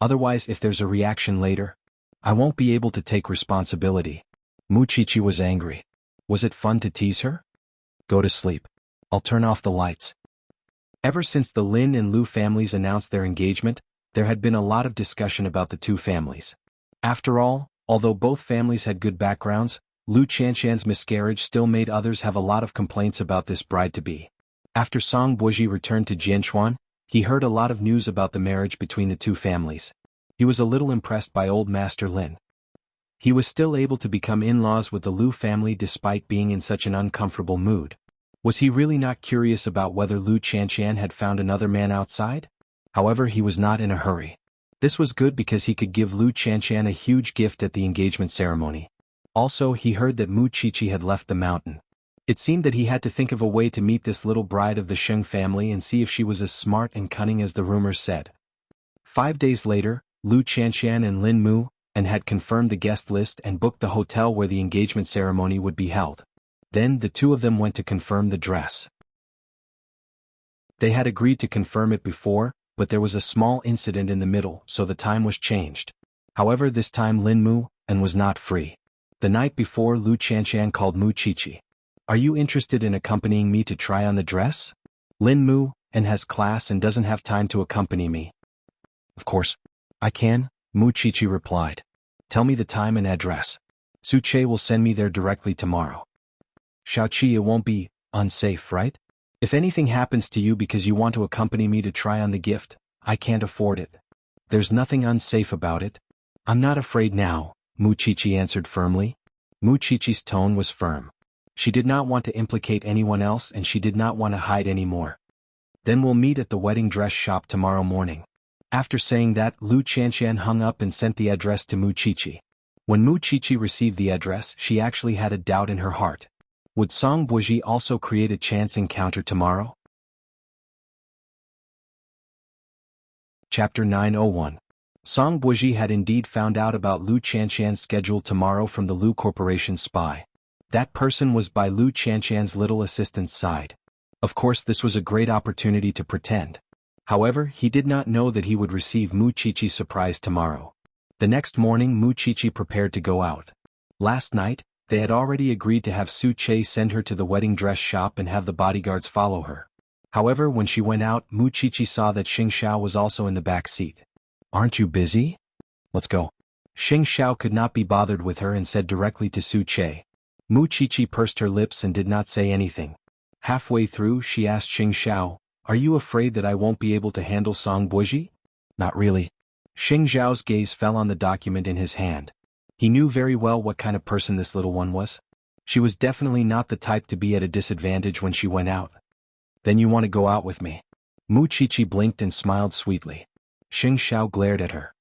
Speaker 1: Otherwise, if there's a reaction later, I won't be able to take responsibility. Mu Qiqi was angry. Was it fun to tease her? Go to sleep. I'll turn off the lights. Ever since the Lin and Lu families announced their engagement, there had been a lot of discussion about the two families. After all, although both families had good backgrounds, Lu Qianqian's miscarriage still made others have a lot of complaints about this bride-to-be. After Song Buji returned to Jianchuan, he heard a lot of news about the marriage between the two families. He was a little impressed by old Master Lin. He was still able to become in-laws with the Lu family despite being in such an uncomfortable mood. Was he really not curious about whether Lu Qianqian had found another man outside? However, he was not in a hurry. This was good because he could give Lu Qianqian a huge gift at the engagement ceremony. Also, he heard that Mu Qiqi had left the mountain. It seemed that he had to think of a way to meet this little bride of the Sheng family and see if she was as smart and cunning as the rumors said. 5 days later, Lu Qianqian and Lin Mu had confirmed the guest list and booked the hotel where the engagement ceremony would be held. Then the two of them went to confirm the dress. They had agreed to confirm it before, but there was a small incident in the middle, so the time was changed. However, this time Lin Mu was not free. The night before, Lu Qianqian called Mu Qiqi. Are you interested in accompanying me to try on the dress? Lin Mu has class and doesn't have time to accompany me. Of course. I can, Mu Qiqi replied. Tell me the time and address. Su Che will send me there directly tomorrow. Xiaoqi, it won't be unsafe, right? If anything happens to you because you want to accompany me to try on the gift, I can't afford it. There's nothing unsafe about it. I'm not afraid now, Mu Qiqi answered firmly. Mu Qiqi's tone was firm. She did not want to implicate anyone else and she did not want to hide anymore. Then we'll meet at the wedding dress shop tomorrow morning. After saying that, Lu Qianqian hung up and sent the address to Mu Qiqi. When Mu Qiqi received the address, she actually had a doubt in her heart. Would Song Buji also create a chance encounter tomorrow? Chapter 901. Song Buji had indeed found out about Lu Qianqian's schedule tomorrow from the Lu Corporation's spy. That person was by Lu Qianqian's little assistant's side. Of course, this was a great opportunity to pretend. However, he did not know that he would receive Mu Qiqi's surprise tomorrow. The next morning, Mu Qiqi prepared to go out. Last night, They had already agreed to have Su Che send her to the wedding dress shop and have the bodyguards follow her. However, when she went out, Mu Chichi saw that Xing Xiao was also in the back seat. "Aren't you busy? Let's go." Xing Xiao could not be bothered with her and said directly to Su Che. Mu Chichi pursed her lips and did not say anything. Halfway through, she asked Xing Xiao, "Are you afraid that I won't be able to handle Song Buji?" "Not really." Xing Xiao's gaze fell on the document in his hand. He knew very well what kind of person this little one was. She was definitely not the type to be at a disadvantage when she went out. "Then you want to go out with me?" Mu Chichi blinked and smiled sweetly. Xing Xiao glared at her.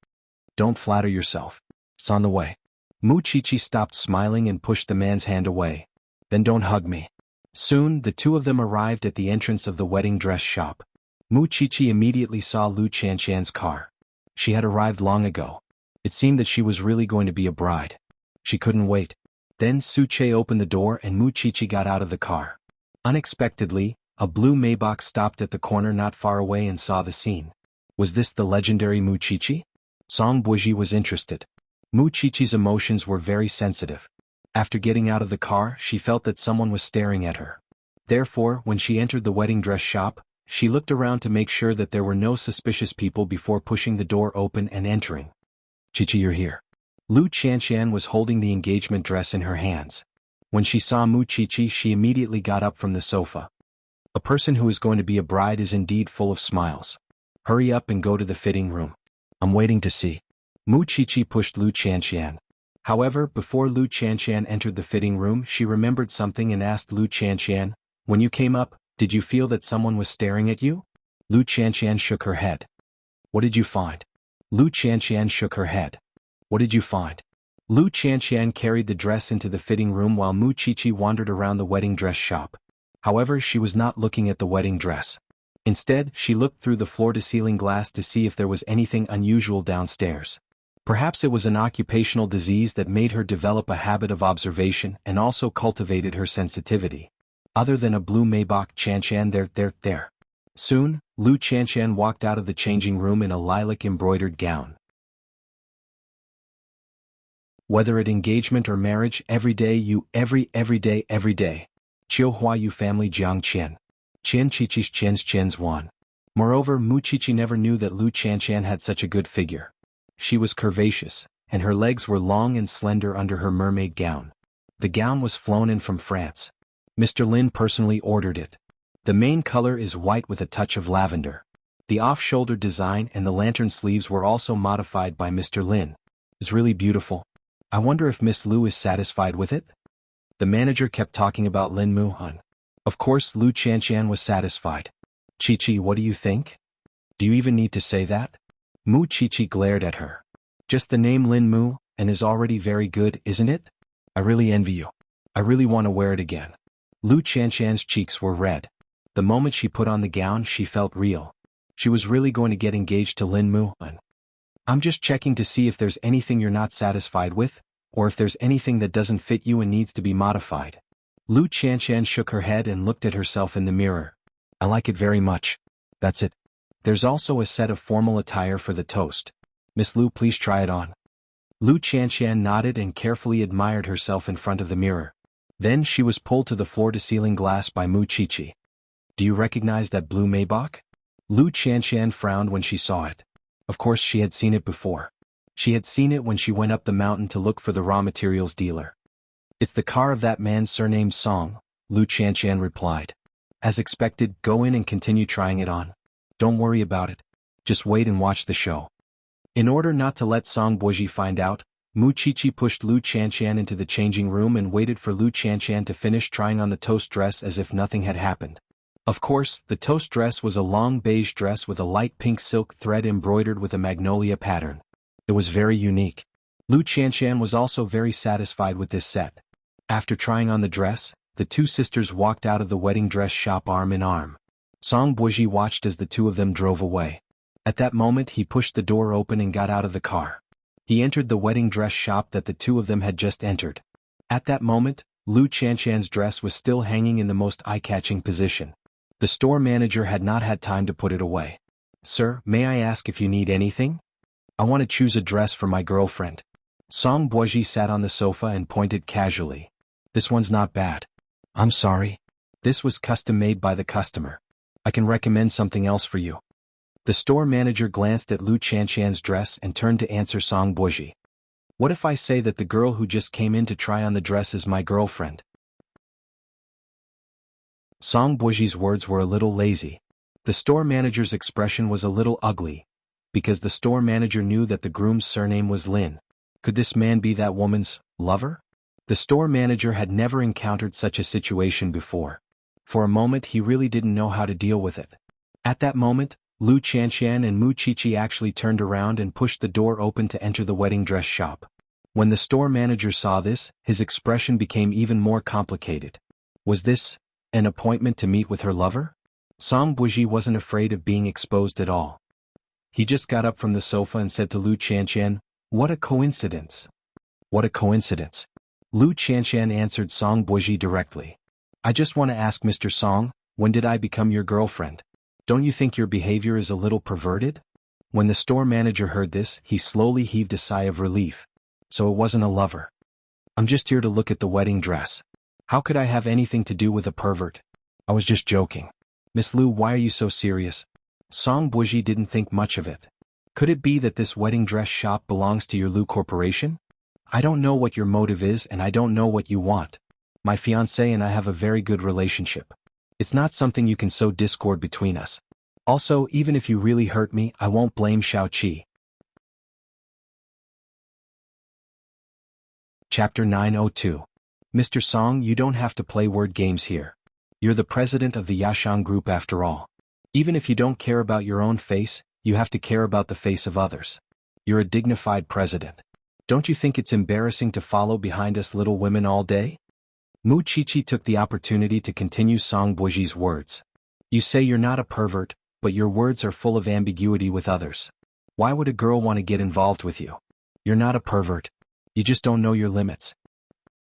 Speaker 1: "Don't flatter yourself. It's on the way." Mu Chichi stopped smiling and pushed the man's hand away. "Then don't hug me." Soon, the two of them arrived at the entrance of the wedding dress shop. Mu Chichi immediately saw Lu Qianqian's car. She had arrived long ago. It seemed that she was really going to be a bride. She couldn't wait. Then Su Che opened the door and Mu Chichi got out of the car. Unexpectedly, a blue Maybach stopped at the corner not far away and saw the scene. Was this the legendary Mu Chichi? Song Buji was interested. Mu Chichi's emotions were very sensitive. After getting out of the car, she felt that someone was staring at her. Therefore, when she entered the wedding dress shop, she looked around to make sure that there were no suspicious people before pushing the door open and entering. "Chichi, you're here." Lu Qianqian was holding the engagement dress in her hands. When she saw Mu Chichi, she immediately got up from the sofa. A person who is going to be a bride is indeed full of smiles. "Hurry up and go to the fitting room. I'm waiting to see." Mu Chichi pushed Lu Qianqian. However, before Lu Qianqian entered the fitting room, she remembered something and asked Lu Qianqian, "When you came up, did you feel that someone was staring at you?" Lu Qianqian shook her head. "What did you find?" Lu Qianqian shook her head. "What did you find?" Lu Qianqian carried the dress into the fitting room while Mu Chichi wandered around the wedding dress shop. However, she was not looking at the wedding dress. Instead, she looked through the floor-to-ceiling glass to see if there was anything unusual downstairs. Perhaps it was an occupational disease that made her develop a habit of observation and also cultivated her sensitivity. Other than a blue Maybach, Qianqian there. Soon, Lu Qianqian walked out of the changing room in a lilac-embroidered gown. Whether at engagement or marriage, every day. Chiu Hua Yu family Jiang Qian. Qian Chichi's Qian's Wan. Moreover, Mu Chichi never knew that Lu Qianqian had such a good figure. She was curvaceous, and her legs were long and slender under her mermaid gown. The gown was flown in from France. Mr. Lin personally ordered it. The main color is white with a touch of lavender. The off-shoulder design and the lantern sleeves were also modified by Mr. Lin. It's really beautiful. I wonder if Miss Lu is satisfied with it? The manager kept talking about Lin Muhan. Of course, Lu Qianqian was satisfied. "Chichi, what do you think? Do you even need to say that?" Mu Chichi glared at her. "Just the name Lin Mu, and is already very good, isn't it? I really envy you. I really want to wear it again." Lu Qianqian's cheeks were red. The moment she put on the gown, she felt real. She was really going to get engaged to Lin Muhan. "I'm just checking to see if there's anything you're not satisfied with, or if there's anything that doesn't fit you and needs to be modified." Lu Qianqian shook her head and looked at herself in the mirror. "I like it very much. That's it. There's also a set of formal attire for the toast. Miss Lu, please try it on." Lu Qianqian nodded and carefully admired herself in front of the mirror. Then she was pulled to the floor-to-ceiling glass by Mu Chichi. "Do you recognize that blue Maybach?" Lu Qianqian frowned when she saw it. Of course she had seen it before. She had seen it when she went up the mountain to look for the raw materials dealer. "It's the car of that man surnamed Song," Lu Qianqian replied. "As expected, go in and continue trying it on. Don't worry about it. Just wait and watch the show." In order not to let Song Buji find out, Mu Chichi pushed Lu Qianqian into the changing room and waited for Lu Qianqian to finish trying on the toast dress as if nothing had happened. Of course, the toast dress was a long beige dress with a light pink silk thread embroidered with a magnolia pattern. It was very unique. Lu Qianqian was also very satisfied with this set. After trying on the dress, the two sisters walked out of the wedding dress shop arm in arm. Song Buji watched as the two of them drove away. At that moment he pushed the door open and got out of the car. He entered the wedding dress shop that the two of them had just entered. At that moment, Lu Qianqian's dress was still hanging in the most eye-catching position. The store manager had not had time to put it away. "Sir, may I ask if you need anything? I want to choose a dress for my girlfriend." Song Buji sat on the sofa and pointed casually. This one's not bad. I'm sorry. This was custom made by the customer. I can recommend something else for you. The store manager glanced at Lu Chanshan's dress and turned to answer Song Buji. What if I say that the girl who just came in to try on the dress is my girlfriend? Song Buji's words were a little lazy. The store manager's expression was a little ugly, because the store manager knew that the groom's surname was Lin. Could this man be that woman's lover? The store manager had never encountered such a situation before. For a moment he really didn't know how to deal with it. At that moment, Lu Chanshan and Mu Qiqi actually turned around and pushed the door open to enter the wedding dress shop. When the store manager saw this, his expression became even more complicated. Was this an appointment to meet with her lover? Song Buji wasn't afraid of being exposed at all. He just got up from the sofa and said to Lu Chanshan, "What a coincidence." "What a coincidence." Lu Chanshan answered Song Buji directly. "I just want to ask Mr. Song, when did I become your girlfriend? Don't you think your behavior is a little perverted?" When the store manager heard this, he slowly heaved a sigh of relief. So it wasn't a lover. "I'm just here to look at the wedding dress. How could I have anything to do with a pervert? I was just joking." "Miss Lu, why are you so serious?" Song Buji didn't think much of it. Could it be that this wedding dress shop belongs to your Lu Corporation? "I don't know what your motive is and I don't know what you want. My fiancé and I have a very good relationship. It's not something you can sow discord between us. Also, even if you really hurt me, I won't blame Xiaoqi." Chapter 902. Mr. Song, you don't have to play word games here. You're the president of the Yashang Group after all. Even if you don't care about your own face, you have to care about the face of others. You're a dignified president. Don't you think it's embarrassing to follow behind us little women all day? Mu Qiqi took the opportunity to continue Song Buji's words. You say you're not a pervert, but your words are full of ambiguity with others. Why would a girl want to get involved with you? You're not a pervert. You just don't know your limits.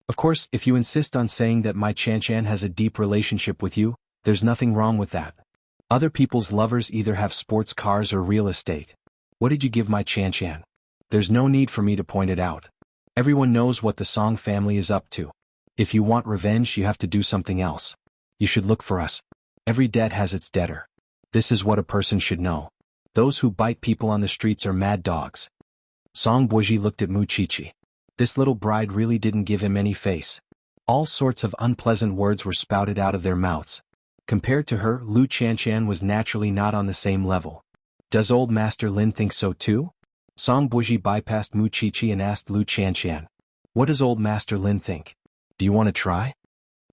Speaker 1: Of course, if you insist on saying that my Chanshan has a deep relationship with you, there's nothing wrong with that. Other people's lovers either have sports cars or real estate. What did you give my Chanshan? There's no need for me to point it out. Everyone knows what the Song family is up to. If you want revenge, you have to do something else. You should look for us. Every debt has its debtor. This is what a person should know. Those who bite people on the streets are mad dogs. Song Buji looked at Mu Qiqi. This little bride really didn't give him any face. All sorts of unpleasant words were spouted out of their mouths. Compared to her, Lu Chanshan was naturally not on the same level. Does old Master Lin think so too? Song Buji bypassed Mu Qiqi and asked Lu Chanshan. What does old Master Lin think? Do you want to try?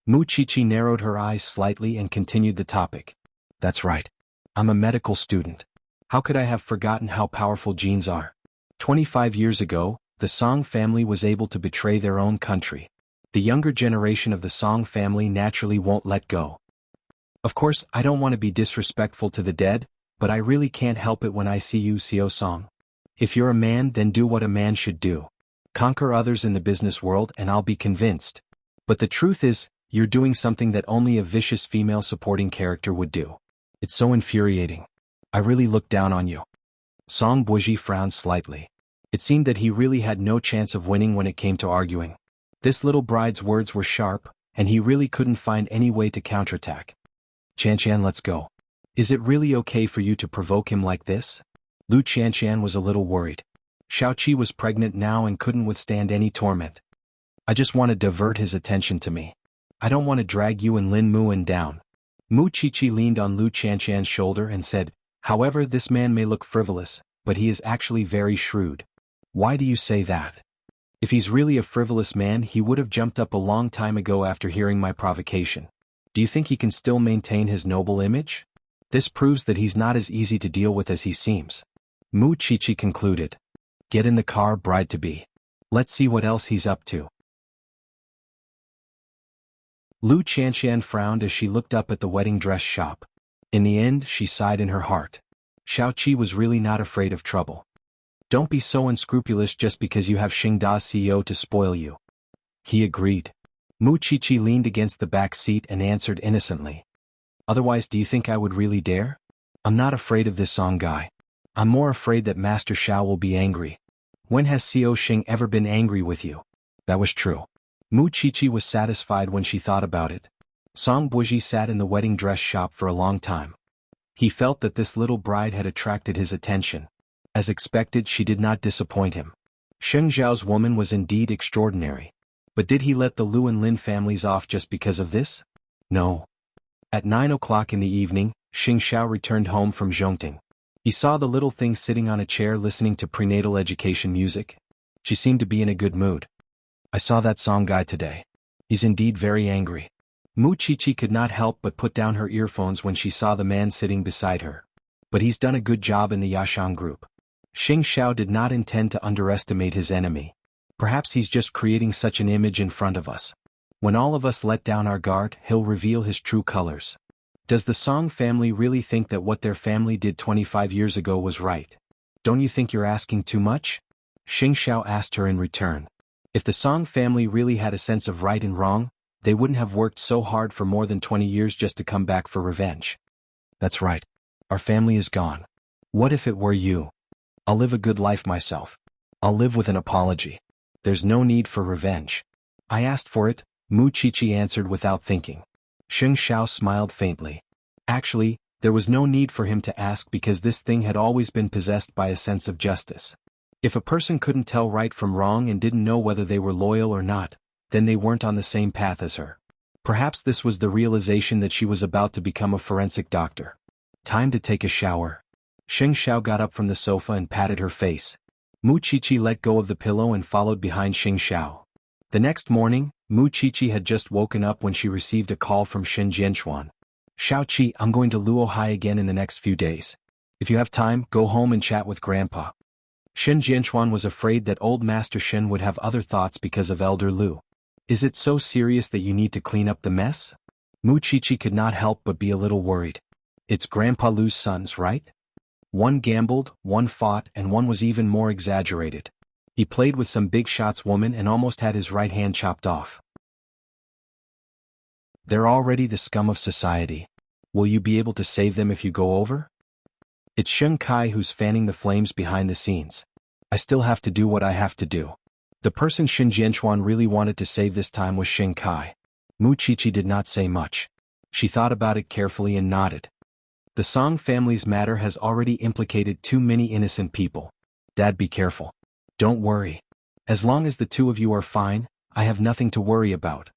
Speaker 1: Mu Qiqi narrowed her eyes slightly and continued the topic. That's right. I'm a medical student. How could I have forgotten how powerful genes are? 25 years ago, the Song family was able to betray their own country. The younger generation of the Song family naturally won't let go. Of course, I don't want to be disrespectful to the dead, but I really can't help it when I see you, Xiao Song. If you're a man, then do what a man should do. Conquer others in the business world and I'll be convinced. But the truth is, you're doing something that only a vicious female supporting character would do. It's so infuriating. I really look down on you. Song Buji frowned slightly. It seemed that he really had no chance of winning when it came to arguing. This little bride's words were sharp, and he really couldn't find any way to counterattack. Chanshan, let's go. Is it really okay for you to provoke him like this? Lu Chanshan was a little worried. Xiaoqi was pregnant now and couldn't withstand any torment. I just want to divert his attention to me. I don't want to drag you and Lin Muan down. Mu Qiqi leaned on Lu Chanshan's shoulder and said, however, this man may look frivolous, but he is actually very shrewd. Why do you say that? If he's really a frivolous man, he would have jumped up a long time ago after hearing my provocation. Do you think he can still maintain his noble image? This proves that he's not as easy to deal with as he seems. Mu Qiqi concluded. Get in the car, bride-to-be. Let's see what else he's up to. Lu Chanshan frowned as she looked up at the wedding dress shop. In the end, she sighed in her heart. Xiaoqi was really not afraid of trouble. Don't be so unscrupulous just because you have Xingda's CEO to spoil you. He agreed. Mu Qiqi leaned against the back seat and answered innocently. Otherwise, do you think I would really dare? I'm not afraid of this Song guy. I'm more afraid that Master Xiao will be angry. When has CEO Xing ever been angry with you? That was true. Mu Chichi was satisfied when she thought about it. Song Buji sat in the wedding dress shop for a long time. He felt that this little bride had attracted his attention. As expected, she did not disappoint him. Sheng Zhao's woman was indeed extraordinary. But did he let the Lu and Lin families off just because of this? No. At 9 o'clock in the evening, Xing Xiao returned home from Zhongting. He saw the little thing sitting on a chair listening to prenatal education music. She seemed to be in a good mood. I saw that song guy today. He's indeed very angry. Mu Chichi could not help but put down her earphones when she saw the man sitting beside her. But he's done a good job in the Yashang group. Xing Xiao did not intend to underestimate his enemy. Perhaps he's just creating such an image in front of us. When all of us let down our guard, he'll reveal his true colors. Does the Song family really think that what their family did 25 years ago was right? Don't you think you're asking too much? Xing Xiao asked her in return. If the Song family really had a sense of right and wrong, they wouldn't have worked so hard for more than 20 years just to come back for revenge. That's right. Our family is gone. What if it were you? I'll live a good life myself. I'll live with an apology. There's no need for revenge. I asked for it, Mu Chichi answered without thinking. Xing Xiao smiled faintly. Actually, there was no need for him to ask because this thing had always been possessed by a sense of justice. If a person couldn't tell right from wrong and didn't know whether they were loyal or not, then they weren't on the same path as her. Perhaps this was the realization that she was about to become a forensic doctor. Time to take a shower. Xing Xiao got up from the sofa and patted her face. Mu Chichi let go of the pillow and followed behind Xing Xiao. The next morning, Mu Chichi had just woken up when she received a call from Shen Jianchuan. Xiao Qi, I'm going to Luohai again in the next few days. If you have time, go home and chat with Grandpa. Shen Jianchuan was afraid that old Master Shen would have other thoughts because of Elder Lu. Is it so serious that you need to clean up the mess? Mu Chichi could not help but be a little worried. It's Grandpa Lu's sons, right? One gambled, one fought, and one was even more exaggerated. He played with some big shots woman and almost had his right hand chopped off. They're already the scum of society. Will you be able to save them if you go over? It's Sheng Kai who's fanning the flames behind the scenes. I still have to do what I have to do. The person Shen Jianchuan really wanted to save this time was Sheng Kai. Mu Chichi did not say much. She thought about it carefully and nodded. The Song family's matter has already implicated too many innocent people. Dad, be careful. Don't worry. As long as the two of you are fine, I have nothing to worry about.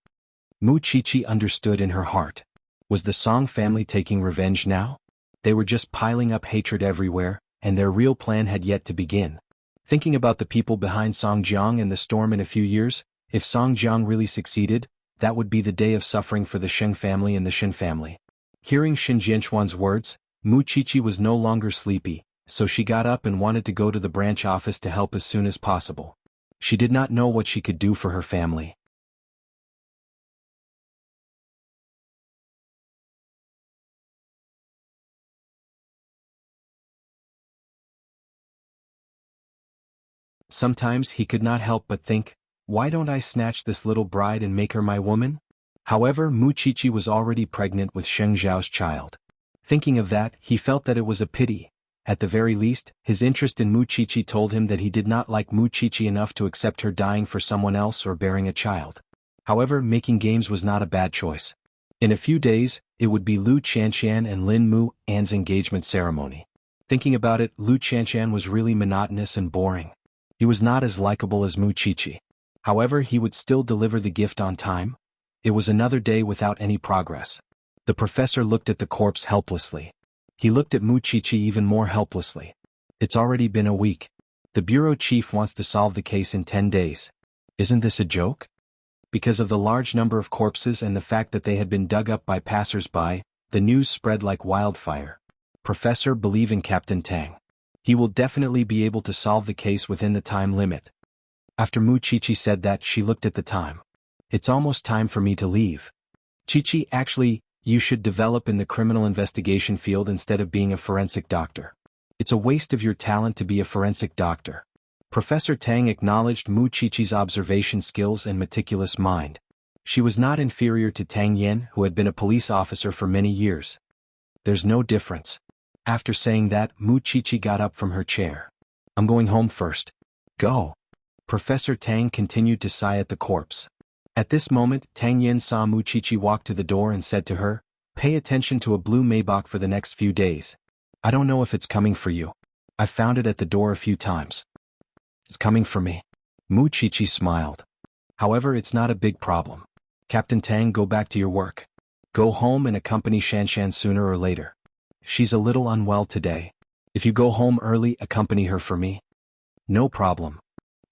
Speaker 1: Mu Chichi understood in her heart. Was the Song family taking revenge now? They were just piling up hatred everywhere, and their real plan had yet to begin. Thinking about the people behind Song Jiang and the storm in a few years, if Song Jiang really succeeded, that would be the day of suffering for the Sheng family and the Shen family. Hearing Shen Jianchuan's words, Mu Chichi was no longer sleepy, so she got up and wanted to go to the branch office to help as soon as possible. She did not know what she could do for her family. Sometimes he could not help but think, why don't I snatch this little bride and make her my woman? However, Mu Chichi was already pregnant with Sheng Zhao's child. Thinking of that, he felt that it was a pity. At the very least, his interest in Mu Chichi told him that he did not like Mu Chichi enough to accept her dying for someone else or bearing a child. However, making games was not a bad choice. In a few days, it would be Lu Qianqian and Lin Mu An's engagement ceremony. Thinking about it, Lu Qianqian was really monotonous and boring. He was not as likable as Mu Chichi. However, he would still deliver the gift on time. It was another day without any progress. The professor looked at the corpse helplessly. He looked at Mu Chichi even more helplessly. It's already been a week. The bureau chief wants to solve the case in 10 days. Isn't this a joke? Because of the large number of corpses and the fact that they had been dug up by passers-by, the news spread like wildfire. Professor, believe in Captain Tang. He will definitely be able to solve the case within the time limit. After Mu Chichi said that, she looked at the time. It's almost time for me to leave. Chichi, actually, you should develop in the criminal investigation field instead of being a forensic doctor. It's a waste of your talent to be a forensic doctor. Professor Tang acknowledged Mu Chichi's observation skills and meticulous mind. She was not inferior to Tang Yen, who had been a police officer for many years. There's no difference. After saying that, Mu Chichi got up from her chair. I'm going home first. Go. Professor Tang continued to sigh at the corpse. At this moment, Tang Yin saw Muchichi walk to the door and said to her, "Pay attention to a blue Maybach for the next few days. I don't know if it's coming for you. I found it at the door a few times." "It's coming for me." Muchichi smiled. "However, it's not a big problem. Captain Tang, go back to your work. Go home and accompany Shanshan sooner or later. She's a little unwell today. If you go home early, accompany her for me." "No problem."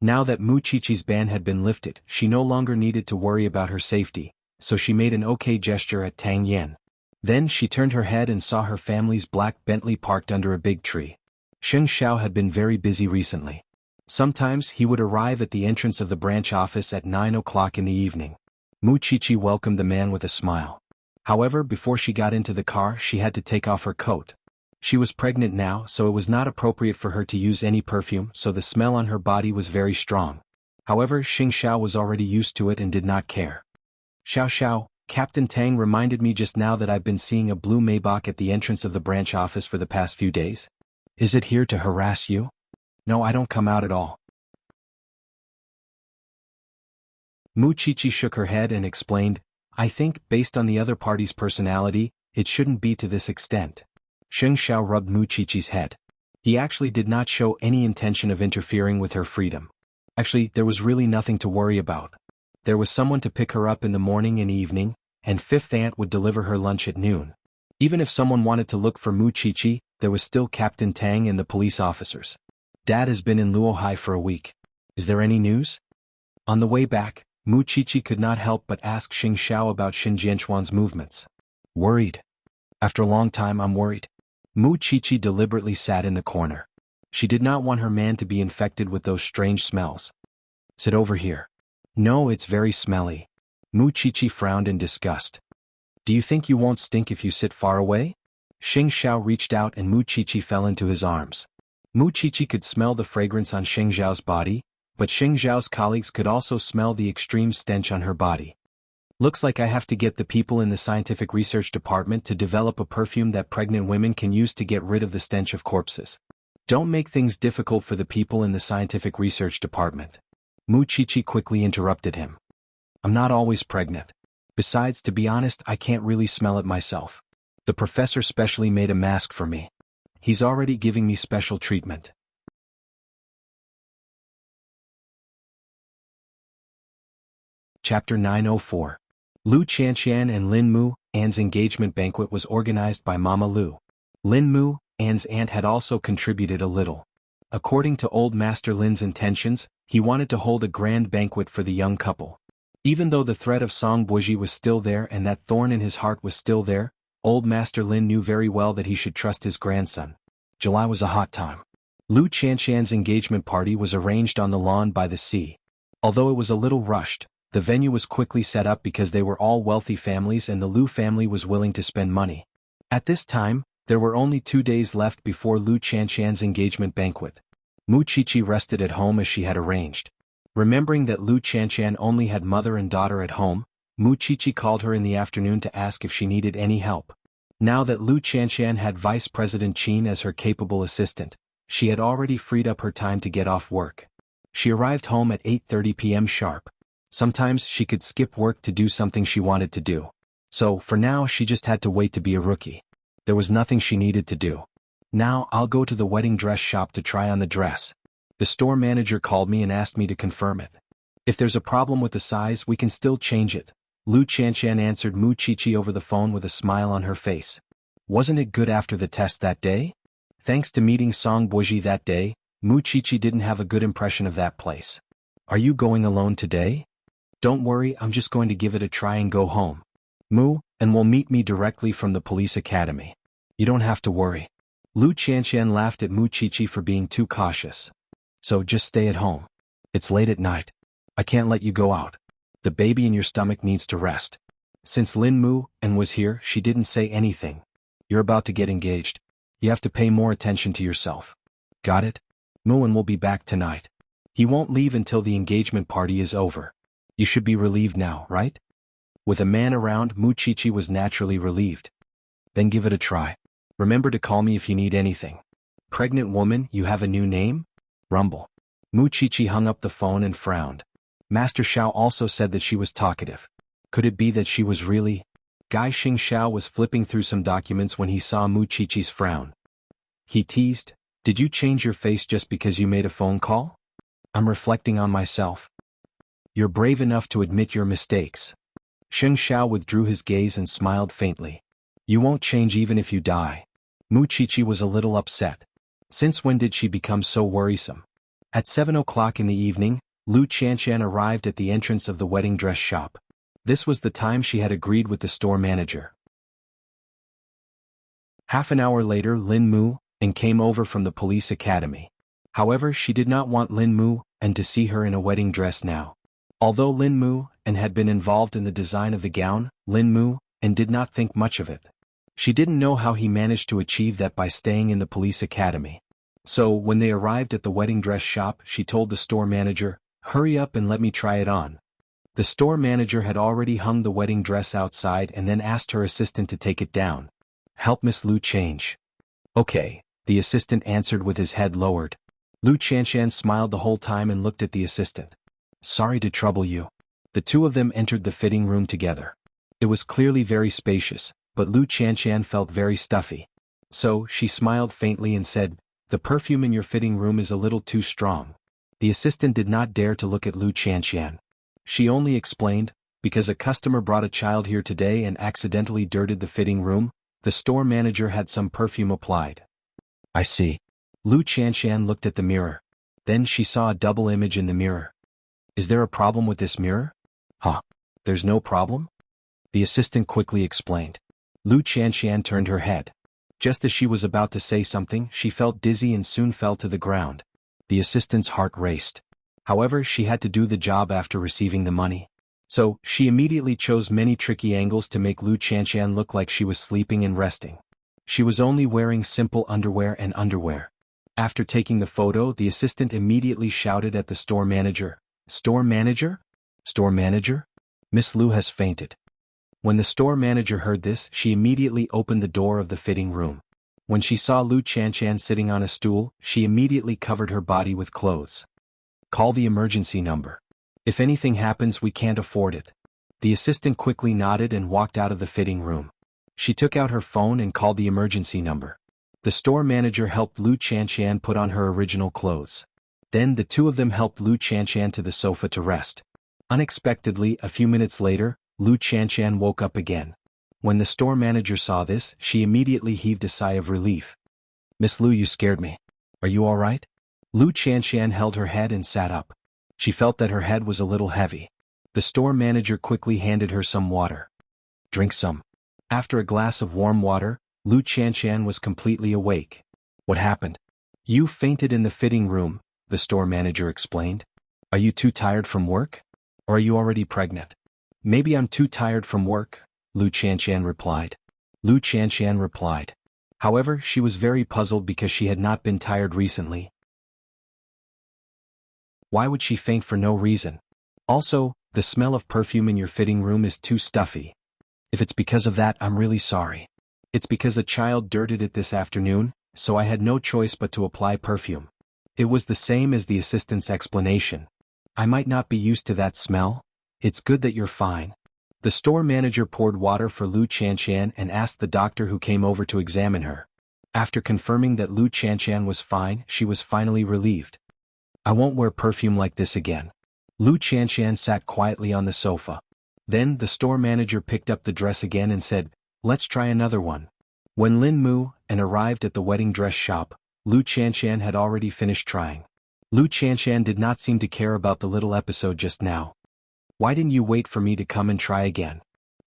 Speaker 1: Now that Muchichi's ban had been lifted, she no longer needed to worry about her safety, so she made an okay gesture at Tang Yin. Then she turned her head and saw her family's black Bentley parked under a big tree. Sheng Xiao had been very busy recently. Sometimes he would arrive at the entrance of the branch office at 9 o'clock in the evening. Muchichi welcomed the man with a smile. However, before she got into the car, she had to take off her coat. She was pregnant now, so it was not appropriate for her to use any perfume, so the smell on her body was very strong. However, Sheng Xiao was already used to it and did not care. "Xiao Xiao, Captain Tang reminded me just now that I've been seeing a blue Maybach at the entrance of the branch office for the past few days. Is it here to harass you?" "No, I don't come out at all." Muchichi shook her head and explained, "I think, based on the other party's personality, it shouldn't be to this extent." Sheng Xiao rubbed Muchichi's head. He actually did not show any intention of interfering with her freedom. Actually, there was really nothing to worry about. There was someone to pick her up in the morning and evening, and Fifth Aunt would deliver her lunch at noon. Even if someone wanted to look for Muchichi, there was still Captain Tang and the police officers. "Dad has been in Luohai for a week. Is there any news?" On the way back, Muchichi could not help but ask Sheng Xiao about Xin Jianchuan's movements. "Worried. After a long time, I'm worried." Muchichi deliberately sat in the corner. She did not want her man to be infected with those strange smells. "Sit over here." "No, it's very smelly." Muchichi frowned in disgust. "Do you think you won't stink if you sit far away?" Sheng Xiao reached out and Muchichi fell into his arms. Muchichi could smell the fragrance on Sheng Xiao's body, but Sheng Xiao's colleagues could also smell the extreme stench on her body. "Looks like I have to get the people in the scientific research department to develop a perfume that pregnant women can use to get rid of the stench of corpses. Don't make things difficult for the people in the scientific research department." Muchichi quickly interrupted him. "I'm not always pregnant. Besides, to be honest, I can't really smell it myself. The professor specially made a mask for me. He's already giving me special treatment." Chapter 904. Lu Qianqian and Lin Mu, Anne's engagement banquet was organized by Mama Lu. Lin Mu, Anne's aunt, had also contributed a little. According to Old Master Lin's intentions, he wanted to hold a grand banquet for the young couple. Even though the threat of Song Buji was still there and that thorn in his heart was still there, Old Master Lin knew very well that he should trust his grandson. July was a hot time. Lu Qianqian's engagement party was arranged on the lawn by the sea. Although it was a little rushed, the venue was quickly set up because they were all wealthy families and the Lu family was willing to spend money. At this time, there were only 2 days left before Lu Qianqian's engagement banquet. Muchichi rested at home as she had arranged. Remembering that Lu Qianqian only had mother and daughter at home, Muchichi called her in the afternoon to ask if she needed any help. Now that Lu Qianqian had Vice President Qin as her capable assistant, she had already freed up her time to get off work. She arrived home at 8:30 p.m. sharp. Sometimes she could skip work to do something she wanted to do. So, for now, she just had to wait to be a rookie. There was nothing she needed to do. "Now, I'll go to the wedding dress shop to try on the dress. The store manager called me and asked me to confirm it. If there's a problem with the size, we can still change it." Lu Qianqian answered Muchichi over the phone with a smile on her face. "Wasn't it good after the test that day?" Thanks to meeting Song Buji that day, Muchichi didn't have a good impression of that place. "Are you going alone today?" "Don't worry, I'm just going to give it a try and go home. Mu, and will meet me directly from the police academy. You don't have to worry." Lu Qianqian laughed at Muchichi for being too cautious. "So just stay at home. It's late at night. I can't let you go out. The baby in your stomach needs to rest." Since Lin Mu and was here, she didn't say anything. "You're about to get engaged. You have to pay more attention to yourself. Got it? Muin will be back tonight. He won't leave until the engagement party is over. You should be relieved now, right?" With a man around, Muchichi was naturally relieved. "Then give it a try. Remember to call me if you need anything." "Pregnant woman, you have a new name?" "Rumble." Muchichi hung up the phone and frowned. Master Xiao also said that she was talkative. Could it be that she was really? Guy Xing Xiao was flipping through some documents when he saw Mu Qiqi's frown. He teased, "Did you change your face just because you made a phone call?" "I'm reflecting on myself." "You're brave enough to admit your mistakes." Xing Xiao withdrew his gaze and smiled faintly. "You won't change even if you die." Mu Qiqi was a little upset. Since when did she become so worrisome? At 7 o'clock in the evening, Lu Qianqian arrived at the entrance of the wedding dress shop. This was the time she had agreed with the store manager. Half an hour later Lin Mu and came over from the police academy. However, she did not want Lin Mu and to see her in a wedding dress now. Although Lin Mu and had been involved in the design of the gown, Lin Mu and did not think much of it. She didn't know how he managed to achieve that by staying in the police academy. So, when they arrived at the wedding dress shop, she told the store manager, "Hurry up and let me try it on." The store manager had already hung the wedding dress outside and then asked her assistant to take it down. "Help Miss Lu change." "Okay," the assistant answered with his head lowered. Lu Qianqian smiled the whole time and looked at the assistant. "Sorry to trouble you." The two of them entered the fitting room together. It was clearly very spacious, but Lu Qianqian felt very stuffy. So, she smiled faintly and said, "The perfume in your fitting room is a little too strong." The assistant did not dare to look at Lu Qianqian. She only explained, "Because a customer brought a child here today and accidentally dirted the fitting room, the store manager had some perfume applied." "I see." Lu Qianqian looked at the mirror. Then she saw a double image in the mirror. "Is there a problem with this mirror?" "Huh? There's no problem?" The assistant quickly explained. Lu Qianqian turned her head. Just as she was about to say something, she felt dizzy and soon fell to the ground. The assistant's heart raced. However, she had to do the job after receiving the money. So, she immediately chose many tricky angles to make Lu Qianqian look like she was sleeping and resting. She was only wearing simple underwear and underwear. After taking the photo, the assistant immediately shouted at the store manager, "Store manager? Store manager? Miss Lu has fainted." When the store manager heard this, she immediately opened the door of the fitting room. When she saw Lu Qianqian sitting on a stool, she immediately covered her body with clothes. "Call the emergency number. If anything happens, we can't afford it." The assistant quickly nodded and walked out of the fitting room. She took out her phone and called the emergency number. The store manager helped Lu Qianqian put on her original clothes. Then the two of them helped Lu Qianqian to the sofa to rest. Unexpectedly, a few minutes later, Lu Qianqian woke up again. When the store manager saw this, she immediately heaved a sigh of relief. "Miss Lu, you scared me. Are you all right?" Lu Qianqian held her head and sat up. She felt that her head was a little heavy. The store manager quickly handed her some water. "Drink some." After a glass of warm water, Lu Qianqian was completely awake. "What happened?" "You fainted in the fitting room," the store manager explained. "Are you too tired from work? Or are you already pregnant?" "Maybe I'm too tired from work," Lu Qianqian replied. However, she was very puzzled because she had not been tired recently. Why would she faint for no reason? Also, the smell of perfume in your fitting room is too stuffy. If it's because of that, I'm really sorry. It's because a child dirted it this afternoon, so I had no choice but to apply perfume. It was the same as the assistant's explanation. I might not be used to that smell. It's good that you're fine. The store manager poured water for Lu Qianqian and asked the doctor who came over to examine her. After confirming that Lu Qianqian was fine, she was finally relieved. "I won't wear perfume like this again." Lu Qianqian sat quietly on the sofa. Then the store manager picked up the dress again and said, "Let's try another one." When Lin Mu and arrived at the wedding dress shop, Lu Qianqian had already finished trying. Lu Qianqian did not seem to care about the little episode just now. "Why didn't you wait for me to come and try again?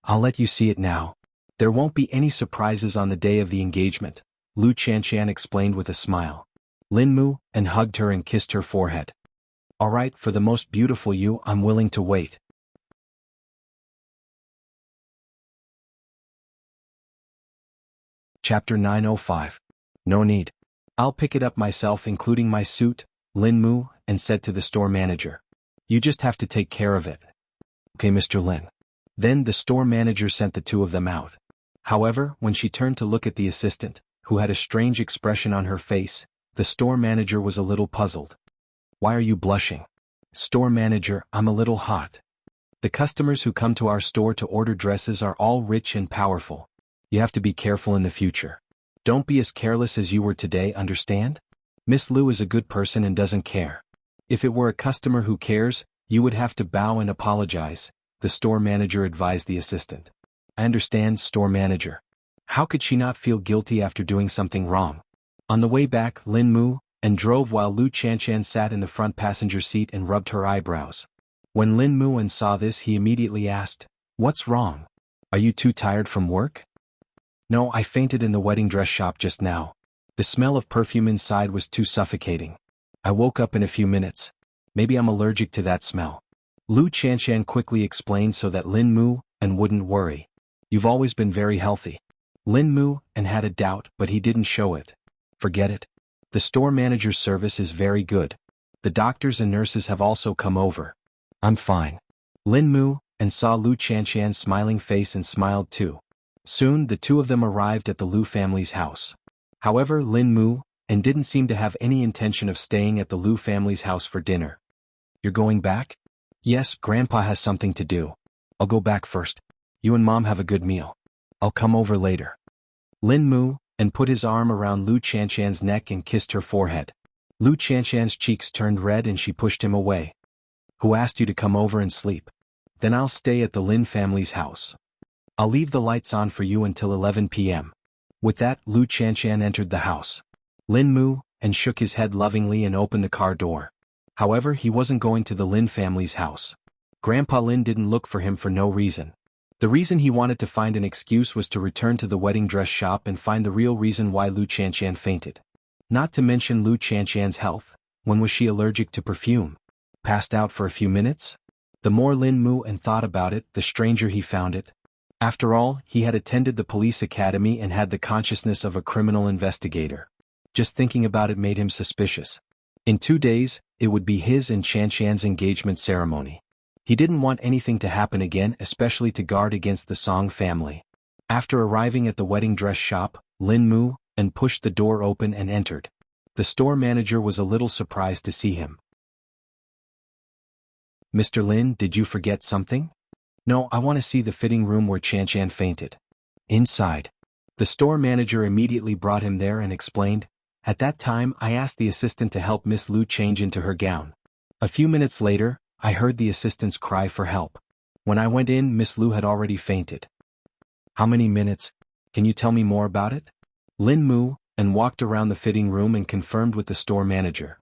Speaker 1: I'll let you see it now. There won't be any surprises on the day of the engagement," Lu Qianqian explained with a smile. Lin Mu and hugged her and kissed her forehead. "All right, for the most beautiful you, I'm willing to wait." Chapter 905. No need. "I'll pick it up myself, including my suit," Lin Mu and said to the store manager. "You just have to take care of it." "Okay, Mr. Lin." Then the store manager sent the two of them out. However, when she turned to look at the assistant, who had a strange expression on her face, the store manager was a little puzzled. "Why are you blushing?" Store manager, I'm a little hot. The customers who come to our store to order dresses are all rich and powerful. You have to be careful in the future. Don't be as careless as you were today, understand? Miss Lu is a good person and doesn't care. If it were a customer who cares, you would have to bow and apologize, the store manager advised the assistant. I understand, store manager. How could she not feel guilty after doing something wrong? On the way back, Lin Mu and drove while Lu Chanchan sat in the front passenger seat and rubbed her eyebrows. When Lin Mu and saw this, he immediately asked, "What's wrong? Are you too tired from work?" "No, I fainted in the wedding dress shop just now. The smell of perfume inside was too suffocating. I woke up in a few minutes. Maybe I'm allergic to that smell." Lu Chanchan quickly explained so that Lin Mu and wouldn't worry. "You've always been very healthy." Lin Mu and had a doubt, but he didn't show it. "Forget it. The store manager's service is very good. The doctors and nurses have also come over. I'm fine." Lin Mu and saw Lu Chanchan's smiling face and smiled too. Soon the two of them arrived at the Lu family's house. However, Lin Mu and didn't seem to have any intention of staying at the Lu family's house for dinner. "You're going back?" "Yes, Grandpa has something to do. I'll go back first. You and Mom have a good meal. I'll come over later." Lin Mu and put his arm around Lu Chanchan's neck and kissed her forehead. Lu Chanchan's cheeks turned red and she pushed him away. "Who asked you to come over and sleep? Then I'll stay at the Lin family's house. I'll leave the lights on for you until 11 p.m. With that, Lu Chanchan entered the house. Lin Mu and shook his head lovingly and opened the car door. However, he wasn't going to the Lin family's house. Grandpa Lin didn't look for him for no reason. The reason he wanted to find an excuse was to return to the wedding dress shop and find the real reason why Lu Chanchan fainted. Not to mention Lu Chanchan's health. When was she allergic to perfume? Passed out for a few minutes? The more Lin Mu and thought about it, the stranger he found it. After all, he had attended the police academy and had the consciousness of a criminal investigator. Just thinking about it made him suspicious. In 2 days, it would be his and Chanchan's engagement ceremony. He didn't want anything to happen again, especially to guard against the Song family. After arriving at the wedding dress shop, Lin Mu and pushed the door open and entered. The store manager was a little surprised to see him. "Mr. Lin, did you forget something?" "No, I want to see the fitting room where Chanchan fainted." "Inside." The store manager immediately brought him there and explained, "At that time I asked the assistant to help Miss Lu change into her gown. A few minutes later, I heard the assistant's cry for help. When I went in, Miss Lu had already fainted." "How many minutes? Can you tell me more about it?" Lin Mu and walked around the fitting room and confirmed with the store manager.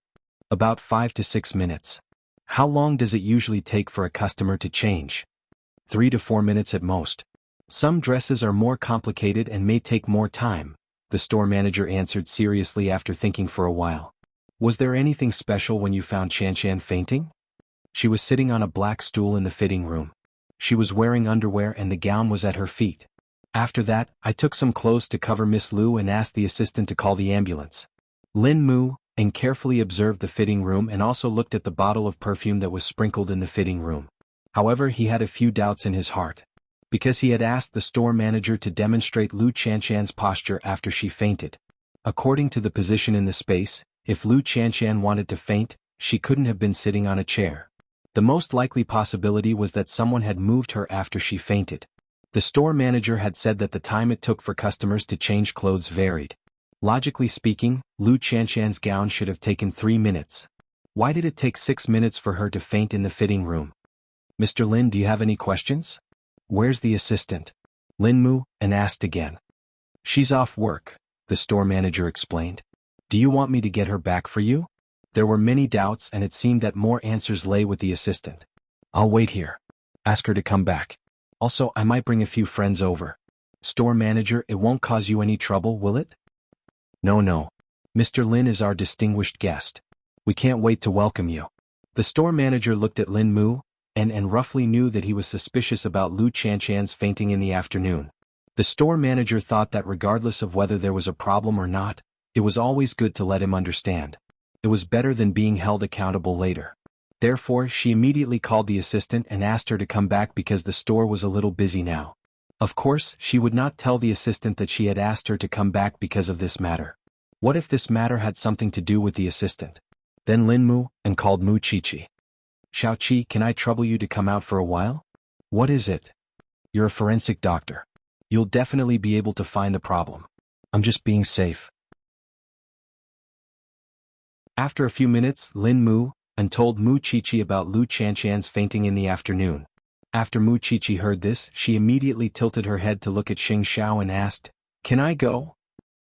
Speaker 1: "About 5 to 6 minutes. How long does it usually take for a customer to change?" 3 to 4 minutes at most. "Some dresses are more complicated and may take more time," the store manager answered seriously after thinking for a while. "Was there anything special when you found Chanchan fainting?" "She was sitting on a black stool in the fitting room. She was wearing underwear and the gown was at her feet. After that, I took some clothes to cover Miss Lu and asked the assistant to call the ambulance." Lin Mu and carefully observed the fitting room and also looked at the bottle of perfume that was sprinkled in the fitting room. However, he had a few doubts in his heart. Because he had asked the store manager to demonstrate Lu Chanchan's posture after she fainted. According to the position in the space, if Lu Chanchan wanted to faint, she couldn't have been sitting on a chair. The most likely possibility was that someone had moved her after she fainted. The store manager had said that the time it took for customers to change clothes varied. Logically speaking, Lu Chanchan's gown should have taken 3 minutes. Why did it take 6 minutes for her to faint in the fitting room? "Mr. Lin, do you have any questions?" "Where's the assistant?" Lin Mu and asked again. "She's off work," the store manager explained. "Do you want me to get her back for you?" There were many doubts and it seemed that more answers lay with the assistant. "I'll wait here. Ask her to come back. Also, I might bring a few friends over." "Store manager, it won't cause you any trouble, will it?" No. Mr. Lin is our distinguished guest. We can't wait to welcome you." The store manager looked at Lin Mu and roughly knew that he was suspicious about Lu Chanchan's fainting in the afternoon. The store manager thought that regardless of whether there was a problem or not, it was always good to let him understand. It was better than being held accountable later. Therefore, she immediately called the assistant and asked her to come back because the store was a little busy now. Of course, she would not tell the assistant that she had asked her to come back because of this matter. What if this matter had something to do with the assistant? Then Lin Mu and called Mu Chichi. Xiaoqi, can I trouble you to come out for a while? What is it? You're a forensic doctor. You'll definitely be able to find the problem. I'm just being safe. After a few minutes, Lin Mu and told Mu Qiqi about Lu Qianqian's fainting in the afternoon. After Mu Qiqi heard this, she immediately tilted her head to look at Xing Xiao and asked, "Can I go?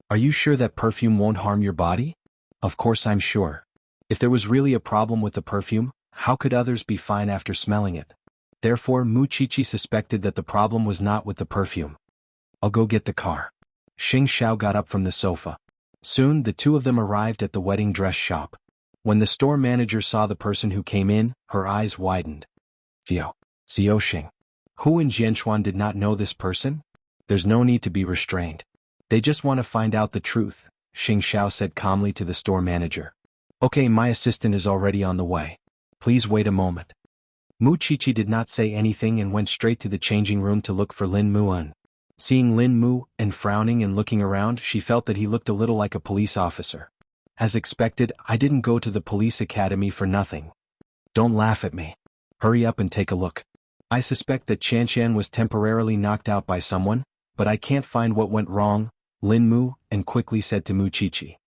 Speaker 1: Are you sure that perfume won't harm your body?" "Of course I'm sure. If there was really a problem with the perfume, how could others be fine after smelling it?" Therefore Mu Qiqi suspected that the problem was not with the perfume. "I'll go get the car." Xing Xiao got up from the sofa. Soon the two of them arrived at the wedding dress shop. When the store manager saw the person who came in, her eyes widened. Xiaoxing. Hu and Jianchuan did not know this person? There's no need to be restrained. They just want to find out the truth, Xing Xiao said calmly to the store manager. "Okay, my assistant is already on the way. Please wait a moment." Mu Qiqi did not say anything and went straight to the changing room to look for Lin Muan. Seeing Lin Mu and frowning and looking around, she felt that he looked a little like a police officer. As expected, I didn't go to the police academy for nothing. Don't laugh at me. Hurry up and take a look. I suspect that Qianqian was temporarily knocked out by someone, but I can't find what went wrong, Lin Mu and quickly said to Mu Qiqi.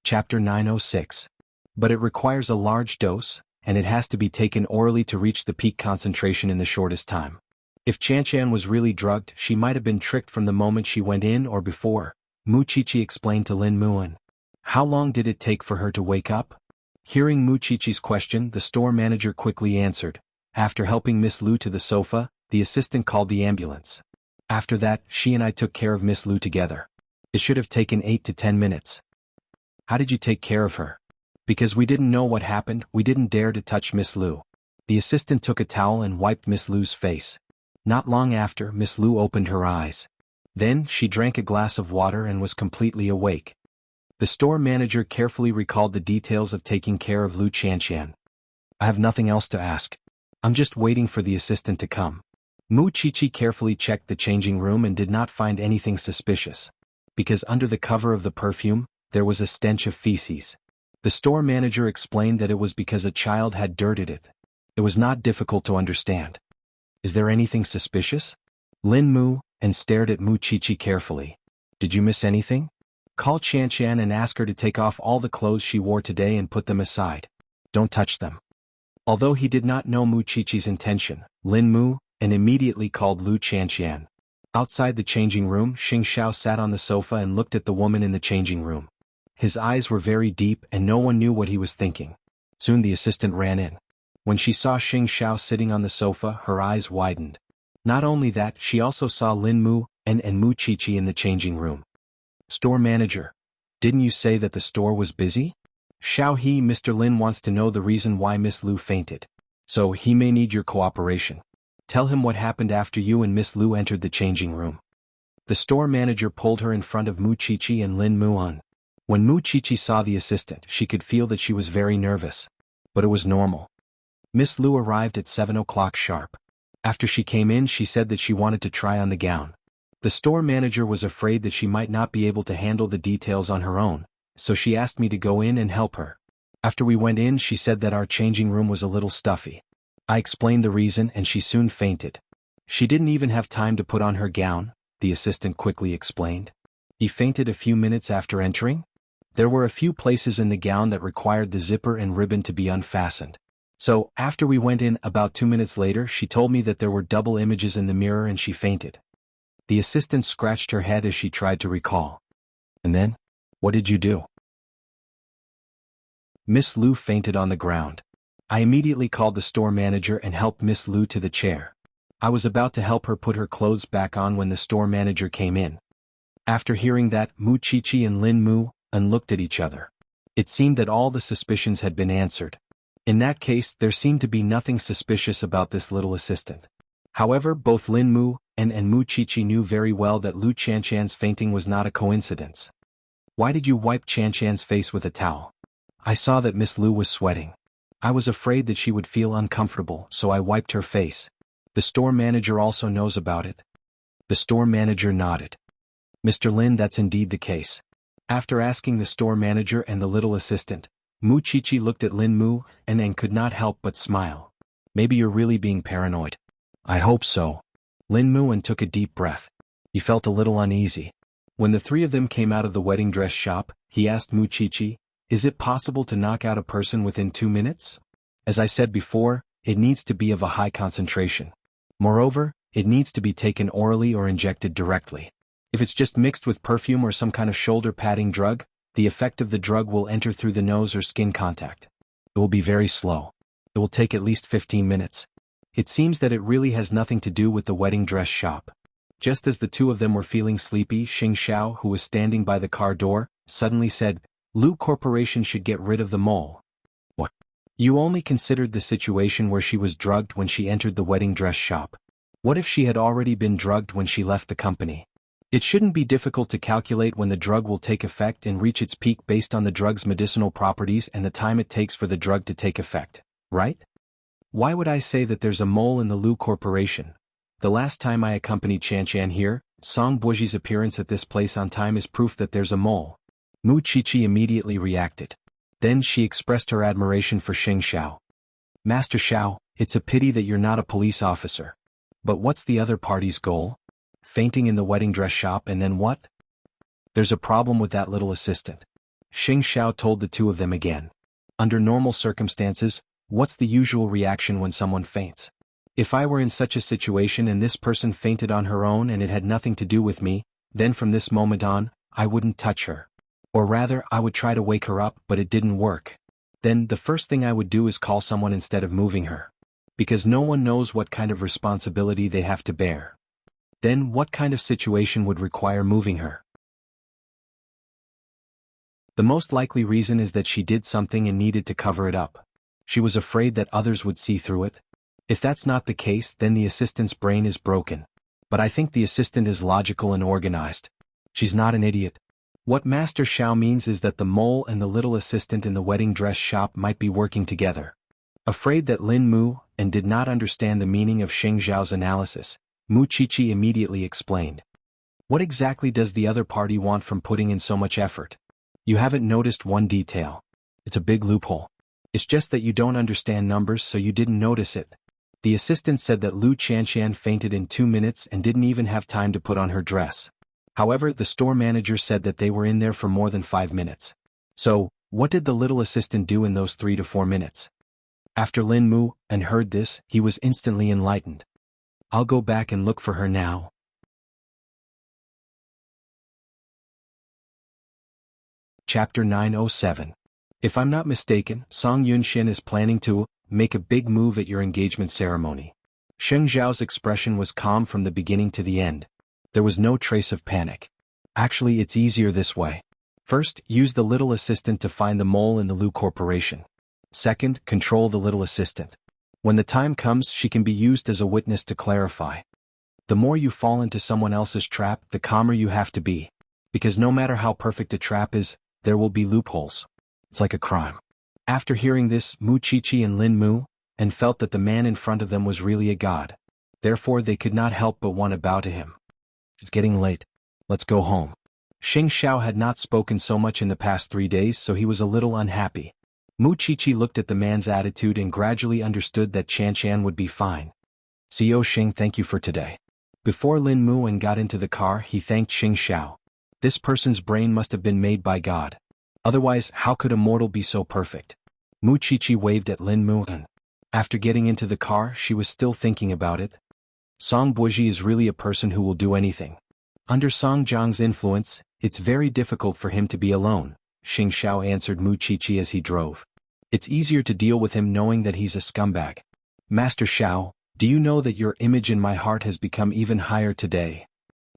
Speaker 1: Chapter 906. But it requires a large dose, and it has to be taken orally to reach the peak concentration in the shortest time. If Qianqian was really drugged, she might have been tricked from the moment she went in or before, Mu Qiqi explained to Lin Muan. How long did it take for her to wake up? Hearing Mu Qiqi's question, the store manager quickly answered. After helping Miss Lu to the sofa, the assistant called the ambulance. After that, she and I took care of Miss Lu together. It should have taken 8 to 10 minutes. How did you take care of her? Because we didn't know what happened, we didn't dare to touch Miss Lu. The assistant took a towel and wiped Miss Lu's face. Not long after, Miss Lu opened her eyes. Then, she drank a glass of water and was completely awake. The store manager carefully recalled the details of taking care of Lu Qianqian. I have nothing else to ask. I'm just waiting for the assistant to come. Mu Qiqi carefully checked the changing room and did not find anything suspicious. Because under the cover of the perfume, there was a stench of feces. The store manager explained that it was because a child had dirted it. It was not difficult to understand. Is there anything suspicious? Lin Mu and stared at Mu Qiqi carefully. Did you miss anything? Call Qianqian and ask her to take off all the clothes she wore today and put them aside. Don't touch them. Although he did not know Mu Qiqi's intention, Lin Mu and immediately called Lu Qianqian. Outside the changing room, Xing Xiao sat on the sofa and looked at the woman in the changing room. His eyes were very deep and no one knew what he was thinking. Soon the assistant ran in. When she saw Xing Xiao sitting on the sofa, her eyes widened. Not only that, she also saw Lin Mu and Mu Qiqi in the changing room. Store manager, didn't you say that the store was busy? Xiao He, Mr. Lin wants to know the reason why Miss Lu fainted. So he may need your cooperation. Tell him what happened after you and Miss Lu entered the changing room. The store manager pulled her in front of Mu Qiqi and Lin Muan. When Mu Qiqi saw the assistant, she could feel that she was very nervous. But it was normal. Miss Lu arrived at 7 o'clock sharp. After she came in, she said that she wanted to try on the gown. The store manager was afraid that she might not be able to handle the details on her own, so she asked me to go in and help her. After we went in, she said that our changing room was a little stuffy. I explained the reason and she soon fainted. She didn't even have time to put on her gown, the assistant quickly explained. He fainted a few minutes after entering? There were a few places in the gown that required the zipper and ribbon to be unfastened. So, after we went in, about 2 minutes later, she told me that there were double images in the mirror and she fainted. The assistant scratched her head as she tried to recall. And then? What did you do? Miss Lu fainted on the ground. I immediately called the store manager and helped Miss Lu to the chair. I was about to help her put her clothes back on when the store manager came in. After hearing that, Mu Qiqi and Lin Mu looked at each other. It seemed that all the suspicions had been answered. In that case, there seemed to be nothing suspicious about this little assistant. However, both Lin Mu and Mu Qiqi knew very well that Lu Qianqian's fainting was not a coincidence. Why did you wipe Qianqian's face with a towel? I saw that Miss Lu was sweating. I was afraid that she would feel uncomfortable, so I wiped her face. The store manager also knows about it. The store manager nodded. Mr. Lin, that's indeed the case. After asking the store manager and the little assistant, Mu Chichi looked at Lin Mu and could not help but smile. Maybe you're really being paranoid. I hope so. Lin Mu took a deep breath. He felt a little uneasy. When the three of them came out of the wedding dress shop, he asked Mu Chichi, is it possible to knock out a person within 2 minutes? As I said before, it needs to be of a high concentration. Moreover, it needs to be taken orally or injected directly. If it's just mixed with perfume or some kind of shoulder padding drug, the effect of the drug will enter through the nose or skin contact. It will be very slow. It will take at least 15 minutes. It seems that it really has nothing to do with the wedding dress shop. Just as the two of them were feeling sleepy, Xing Xiao, who was standing by the car door, suddenly said, Lu Corporation should get rid of the mole. What? You only considered the situation where she was drugged when she entered the wedding dress shop. What if she had already been drugged when she left the company? It shouldn't be difficult to calculate when the drug will take effect and reach its peak based on the drug's medicinal properties and the time it takes for the drug to take effect, right? Why would I say that there's a mole in the Lu Corporation? The last time I accompanied Chan here, Song Buoji's appearance at this place on time is proof that there's a mole. Mu Chichi immediately reacted. Then she expressed her admiration for Xing Xiao. Master Xiao, it's a pity that you're not a police officer. But what's the other party's goal? Fainting in the wedding dress shop and then what? There's a problem with that little assistant. Xing Xiao told the two of them again. Under normal circumstances, what's the usual reaction when someone faints? If I were in such a situation and this person fainted on her own and it had nothing to do with me, then from this moment on, I wouldn't touch her. Or rather, I would try to wake her up, but it didn't work. Then the first thing I would do is call someone instead of moving her. Because no one knows what kind of responsibility they have to bear. Then what kind of situation would require moving her? The most likely reason is that she did something and needed to cover it up. She was afraid that others would see through it. If that's not the case, then the assistant's brain is broken. But I think the assistant is logical and organized. She's not an idiot. What Master Xiao means is that the mole and the little assistant in the wedding dress shop might be working together. Afraid that Lin Mu and did not understand the meaning of Xing Xiao's analysis, Mu Chichi immediately explained. What exactly does the other party want from putting in so much effort? You haven't noticed one detail. It's a big loophole. It's just that you don't understand numbers so you didn't notice it. The assistant said that Lu Chanshan fainted in 2 minutes and didn't even have time to put on her dress. However, the store manager said that they were in there for more than 5 minutes. So, what did the little assistant do in those 3 to 4 minutes? After Lin Mu heard this, he was instantly enlightened. I'll go back and look for her now. Chapter 907. If I'm not mistaken, Song Yunshin is planning to make a big move at your engagement ceremony. Xing Zhao's expression was calm from the beginning to the end. There was no trace of panic. Actually, it's easier this way. First, use the little assistant to find the mole in the Lu Corporation. Second, control the little assistant. When the time comes, she can be used as a witness to clarify. The more you fall into someone else's trap, the calmer you have to be. Because no matter how perfect a trap is, there will be loopholes. It's like a crime. After hearing this, Mu Chichi and Lin Mu felt that the man in front of them was really a god. Therefore they could not help but want to bow to him. It's getting late. Let's go home. Xing Xiao had not spoken so much in the past 3 days, so he was a little unhappy. Mu Chichi looked at the man's attitude and gradually understood that Chan would be fine. Co Xing, thank you for today. Before Lin Mu got into the car, he thanked Xing Xiao. This person's brain must have been made by God. Otherwise, how could a mortal be so perfect? Mu Chichi waved at Lin Mu. After getting into the car, she was still thinking about it. Song Buoji is really a person who will do anything. Under Song Jiang's influence, it's very difficult for him to be alone, Xing Xiao answered Mu Chichi as he drove. It's easier to deal with him knowing that he's a scumbag. Master Xiao, do you know that your image in my heart has become even higher today?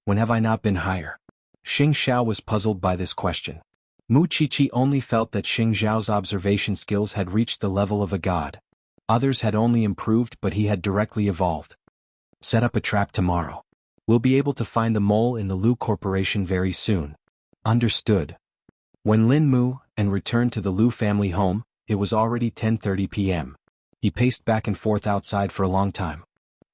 Speaker 1: When have I not been higher? Xing Xiao was puzzled by this question. Mu Chichi only felt that Xing Xiao's observation skills had reached the level of a god. Others had only improved, but he had directly evolved. Set up a trap tomorrow. We'll be able to find the mole in the Lu Corporation very soon. Understood. When Lin Mu returned to the Lu family home, it was already 10:30 p.m. He paced back and forth outside for a long time.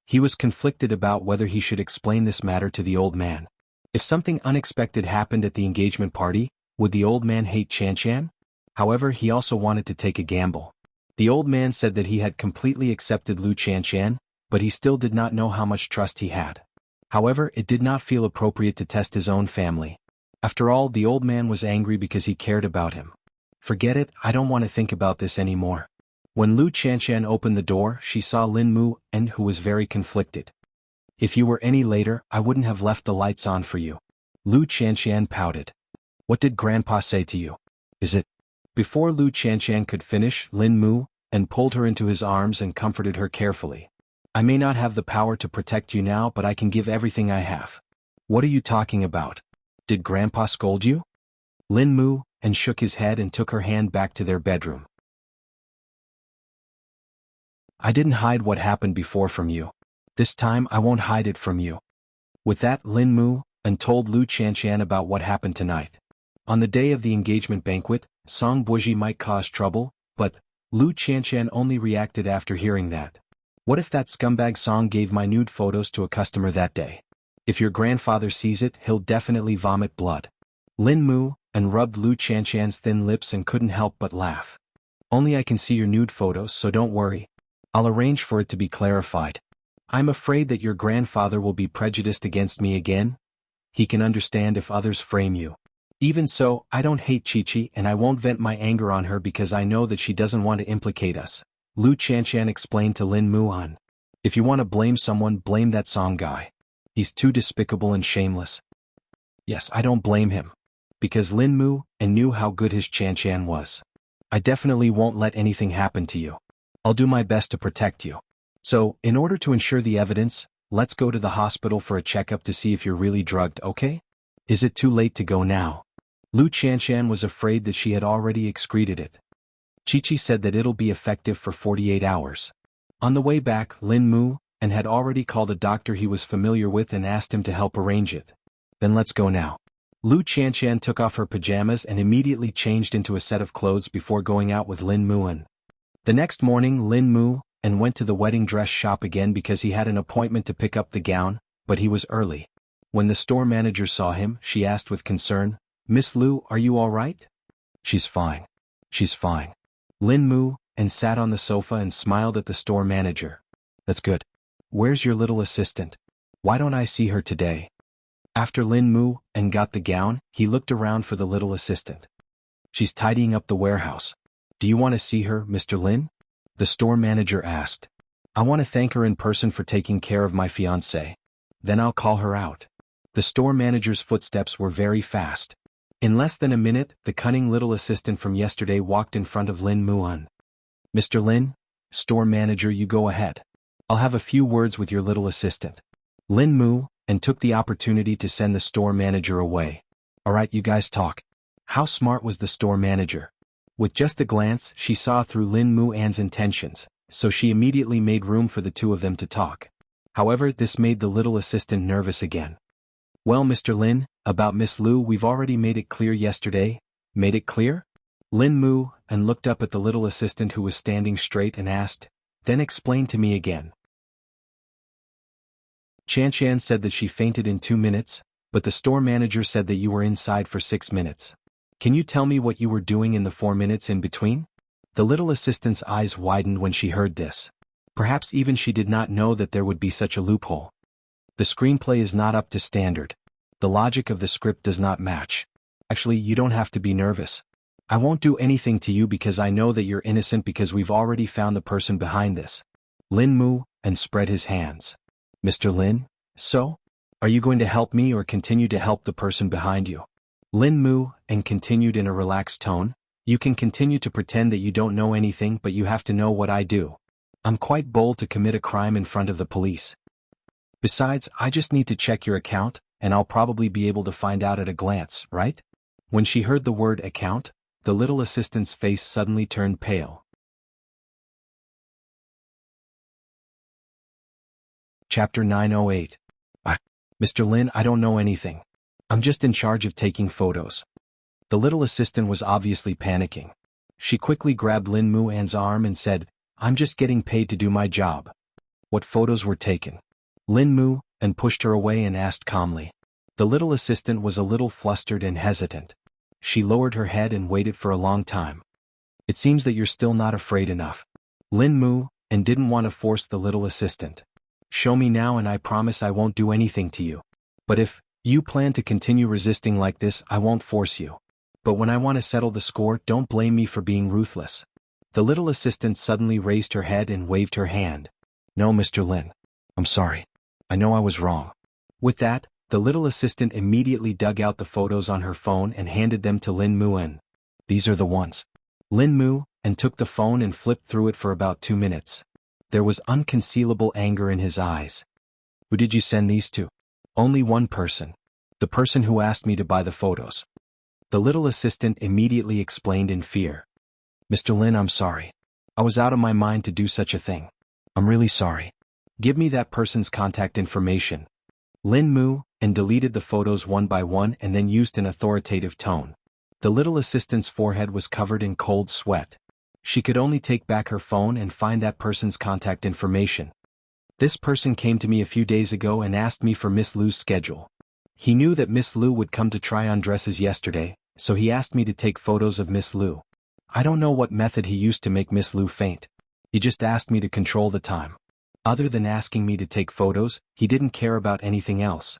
Speaker 1: He was conflicted about whether he should explain this matter to the old man. If something unexpected happened at the engagement party, Would the old man hate Chan Chan? However, he also wanted to take a gamble. The old man said that he had completely accepted Lu Chan Chan, but he still did not know how much trust he had. However, it did not feel appropriate to test his own family. After all, the old man was angry because he cared about him. Forget it, I don't want to think about this anymore. When Lu Chan Chan opened the door, she saw Lin Mu, and who was very conflicted. If you were any later, I wouldn't have left the lights on for you. Lu Chan Chan pouted. What did Grandpa say to you? Is it? Before Lu Chan Chan could finish, Lin Mu, and pulled her into his arms and comforted her carefully. I may not have the power to protect you now, but I can give everything I have. What are you talking about? Did Grandpa scold you? Lin Mu, and shook his head and took her hand back to their bedroom. I didn't hide what happened before from you. This time I won't hide it from you. With that, Lin Mu, and told Lu Chan Chan about what happened tonight. On the day of the engagement banquet, Song Buji might cause trouble, but Lu Chan Chan only reacted after hearing that. What if that scumbag Song gave my nude photos to a customer that day? If your grandfather sees it, he'll definitely vomit blood. Lin Mu, and rubbed Lu Chan Chan's thin lips and couldn't help but laugh. Only I can see your nude photos, so don't worry. I'll arrange for it to be clarified. I'm afraid that your grandfather will be prejudiced against me again. He can understand if others frame you. Even so, I don't hate Chi-Chi and I won't vent my anger on her because I know that she doesn't want to implicate us, Lu Chan Chan explained to Lin Mu. If you want to blame someone, blame that Song guy. He's too despicable and shameless. Yes, I don't blame him. Because Lin Mu, and knew how good his Chan Chan was. I definitely won't let anything happen to you. I'll do my best to protect you. So, in order to ensure the evidence, let's go to the hospital for a checkup to see if you're really drugged, okay? Is it too late to go now? Lu Chan Chan was afraid that she had already excreted it. Chi-Chi said that it'll be effective for 48 hours. On the way back, Lin Mu, and had already called a doctor he was familiar with and asked him to help arrange it. Then let's go now. Lu Chan Chan took off her pajamas and immediately changed into a set of clothes before going out with Lin Mu. The next morning, Lin Mu, and went to the wedding dress shop again because he had an appointment to pick up the gown, but he was early. When the store manager saw him, she asked with concern, Miss Lu, are you all right? She's fine. She's fine. Lin Mu, and sat on the sofa and smiled at the store manager. That's good. Where's your little assistant? Why don't I see her today? After Lin Mu, and got the gown, he looked around for the little assistant. She's tidying up the warehouse. Do you want to see her, Mr. Lin? The store manager asked. I want to thank her in person for taking care of my fiancé. Then I'll call her out. The store manager's footsteps were very fast. In less than a minute, the cunning little assistant from yesterday walked in front of Lin Mu. Mr. Lin, store manager, you go ahead. I'll have a few words with your little assistant. Lin Mu, and took the opportunity to send the store manager away. Alright, you guys talk. How smart was the store manager? With just a glance, she saw through Lin Mu-an's intentions, so she immediately made room for the two of them to talk. However, this made the little assistant nervous again. Well, Mr. Lin, about Miss Lu, we've already made it clear yesterday. Made it clear? Lin Mu, and looked up at the little assistant who was standing straight and asked, then explain to me again. Chan Chan said that she fainted in 2 minutes, but the store manager said that you were inside for 6 minutes. Can you tell me what you were doing in the 4 minutes in between? The little assistant's eyes widened when she heard this. Perhaps even she did not know that there would be such a loophole. The screenplay is not up to standard. The logic of the script does not match. Actually, you don't have to be nervous. I won't do anything to you because I know that you're innocent because we've already found the person behind this. Lin Mu, and spread his hands. Mr. Lin, so? Are you going to help me or continue to help the person behind you? Lin Mu, and continued in a relaxed tone, you can continue to pretend that you don't know anything, but you have to know what I do. I'm quite bold to commit a crime in front of the police. Besides, I just need to check your account, and I'll probably be able to find out at a glance, right? When she heard the word account, the little assistant's face suddenly turned pale. Chapter 908. Mr. Lin, I don't know anything. I'm just in charge of taking photos. The little assistant was obviously panicking. She quickly grabbed Lin Mu-an's arm and said, I'm just getting paid to do my job. What photos were taken? Lin Mu, and pushed her away and asked calmly. The little assistant was a little flustered and hesitant. She lowered her head and waited for a long time. It seems that you're still not afraid enough. Lin Mu, and didn't want to force the little assistant. Show me now and I promise I won't do anything to you. But if you plan to continue resisting like this, I won't force you. But when I want to settle the score, don't blame me for being ruthless. The little assistant suddenly raised her head and waved her hand. No, Mr. Lin. I'm sorry. I know I was wrong. With that, the little assistant immediately dug out the photos on her phone and handed them to Lin Mu and, these are the ones. Lin Mu, and took the phone and flipped through it for about 2 minutes. There was unconcealable anger in his eyes. Who did you send these to? Only one person. The person who asked me to buy the photos. The little assistant immediately explained in fear. Mr. Lin, I'm sorry. I was out of my mind to do such a thing. I'm really sorry. Give me that person's contact information. Lin Mu, and deleted the photos one by one and then used an authoritative tone. The little assistant's forehead was covered in cold sweat. She could only take back her phone and find that person's contact information. This person came to me a few days ago and asked me for Miss Lu's schedule. He knew that Miss Lu would come to try on dresses yesterday, so he asked me to take photos of Miss Lu. I don't know what method he used to make Miss Lu faint. He just asked me to control the time. Other than asking me to take photos, he didn't care about anything else.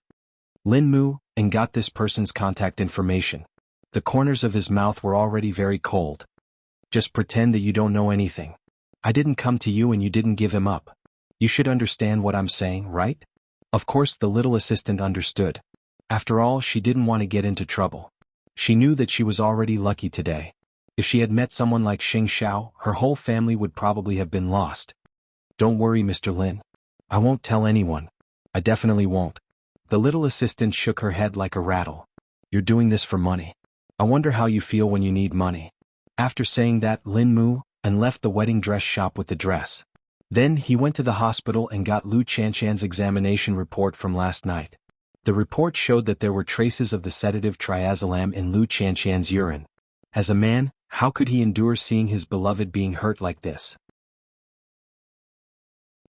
Speaker 1: Lin Mu, and got this person's contact information. The corners of his mouth were already very cold. Just pretend that you don't know anything. I didn't come to you and you didn't give him up. You should understand what I'm saying, right? Of course the little assistant understood. After all, she didn't want to get into trouble. She knew that she was already lucky today. If she had met someone like Xing Xiao, her whole family would probably have been lost. Don't worry, Mr. Lin. I won't tell anyone. I definitely won't. The little assistant shook her head like a rattle. You're doing this for money. I wonder how you feel when you need money. After saying that, Lin Mu, and left the wedding dress shop with the dress. Then he went to the hospital and got Lu Chanshan's examination report from last night. The report showed that there were traces of the sedative triazolam in Lu Chanshan's urine. As a man, how could he endure seeing his beloved being hurt like this?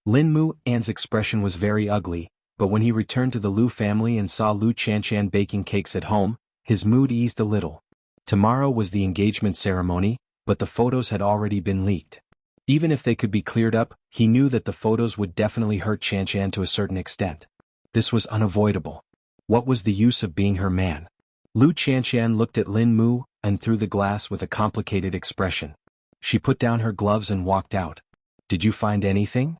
Speaker 1: Lin Mu An's expression was very ugly, but when he returned to the Lu family and saw Lu Chanshan baking cakes at home, his mood eased a little. Tomorrow was the engagement ceremony, but the photos had already been leaked. Even if they could be cleared up, he knew that the photos would definitely hurt Chanshan to a certain extent. This was unavoidable. What was the use of being her man? Lu Chanshan looked at Lin Mu, and through the glass with a complicated expression. She put down her gloves and walked out. Did you find anything?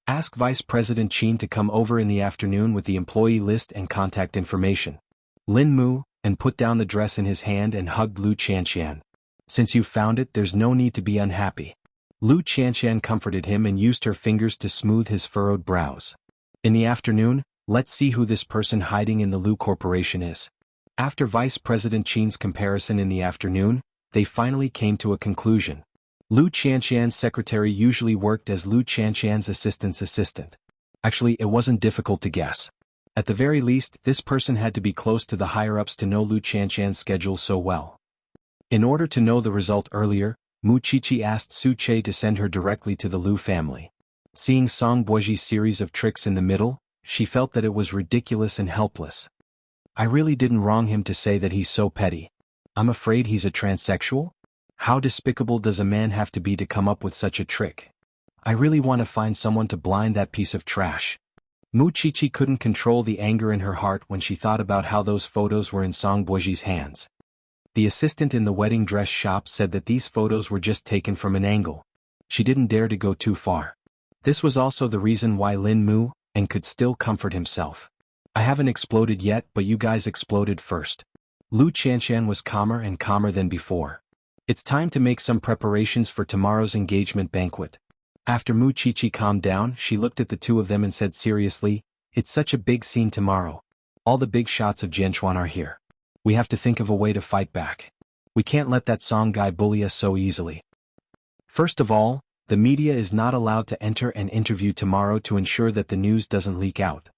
Speaker 1: Ask Vice President Qin to come over in the afternoon with the employee list and contact information. Lin Mu, and put down the dress in his hand and hugged Lu Chanshan. Since you found it, there's no need to be unhappy. Lu Chanshan comforted him and used her fingers to smooth his furrowed brows. In the afternoon, let's see who this person hiding in the Lu Corporation is. After Vice President Qin's comparison in the afternoon, they finally came to a conclusion. Lu Chanshan's secretary usually worked as Lu Chanshan's assistant's assistant. Actually, it wasn't difficult to guess. At the very least, this person had to be close to the higher-ups to know Lu Chanshan's schedule so well. In order to know the result earlier, Mu Qiqi asked Su Che to send her directly to the Lu family. Seeing Song Boji's series of tricks in the middle, she felt that it was ridiculous and helpless. I really didn't wrong him to say that he's so petty. I'm afraid he's a transsexual? How despicable does a man have to be to come up with such a trick? I really want to find someone to blind that piece of trash. Mu Qiqi couldn't control the anger in her heart when she thought about how those photos were in Song Boji's hands. The assistant in the wedding dress shop said that these photos were just taken from an angle. She didn't dare to go too far. This was also the reason why Lin Mu, and could still comfort himself. I haven't exploded yet, but you guys exploded first. Lu Chanshan was calmer and calmer than before. It's time to make some preparations for tomorrow's engagement banquet. After Mu Qiqi calmed down, she looked at the two of them and said seriously, it's such a big scene tomorrow. All the big shots of Jianchuan are here. We have to think of a way to fight back. We can't let that Song guy bully us so easily. First of all, the media is not allowed to enter an interview tomorrow to ensure that the news doesn't leak out.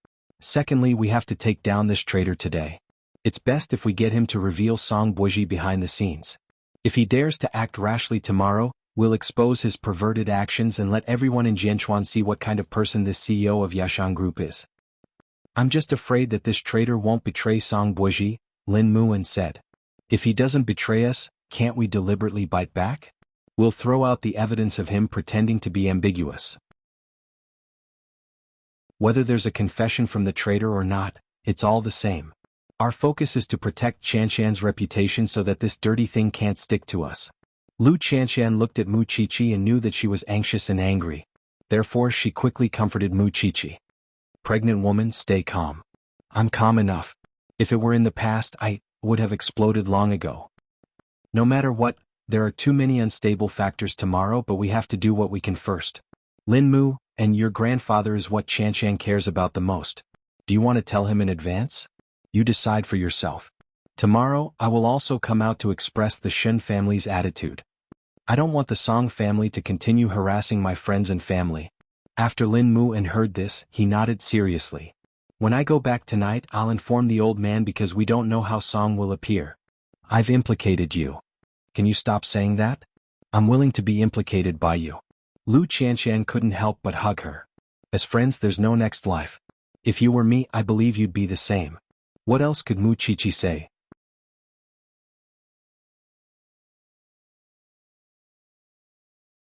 Speaker 1: Secondly, we have to take down this traitor today. It's best if we get him to reveal Song Boji behind the scenes. If he dares to act rashly tomorrow, we'll expose his perverted actions and let everyone in Jianchuan see what kind of person this CEO of Yashang Group is. I'm just afraid that this traitor won't betray Song Boji, Lin Muan said. If he doesn't betray us, can't we deliberately bite back? We'll throw out the evidence of him pretending to be ambiguous. Whether there's a confession from the traitor or not, it's all the same. Our focus is to protect Chanshan's reputation so that this dirty thing can't stick to us. Lu Chanshan looked at Muqiqi and knew that she was anxious and angry. Therefore she quickly comforted Muqiqi. Pregnant woman, stay calm. I'm calm enough. If it were in the past, I would have exploded long ago. No matter what, there are too many unstable factors tomorrow, but we have to do what we can first. Lin Mu, and your grandfather is what Chanshan cares about the most. Do you want to tell him in advance? You decide for yourself. Tomorrow, I will also come out to express the Shun family's attitude. I don't want the Song family to continue harassing my friends and family. After Lin Mu heard this, he nodded seriously. When I go back tonight, I'll inform the old man because we don't know how Song will appear. I've implicated you. Can you stop saying that? I'm willing to be implicated by you. Lu Chanshan couldn't help but hug her. As friends, there's no next life. If you were me, I believe you'd be the same. What else could Muqiqi say?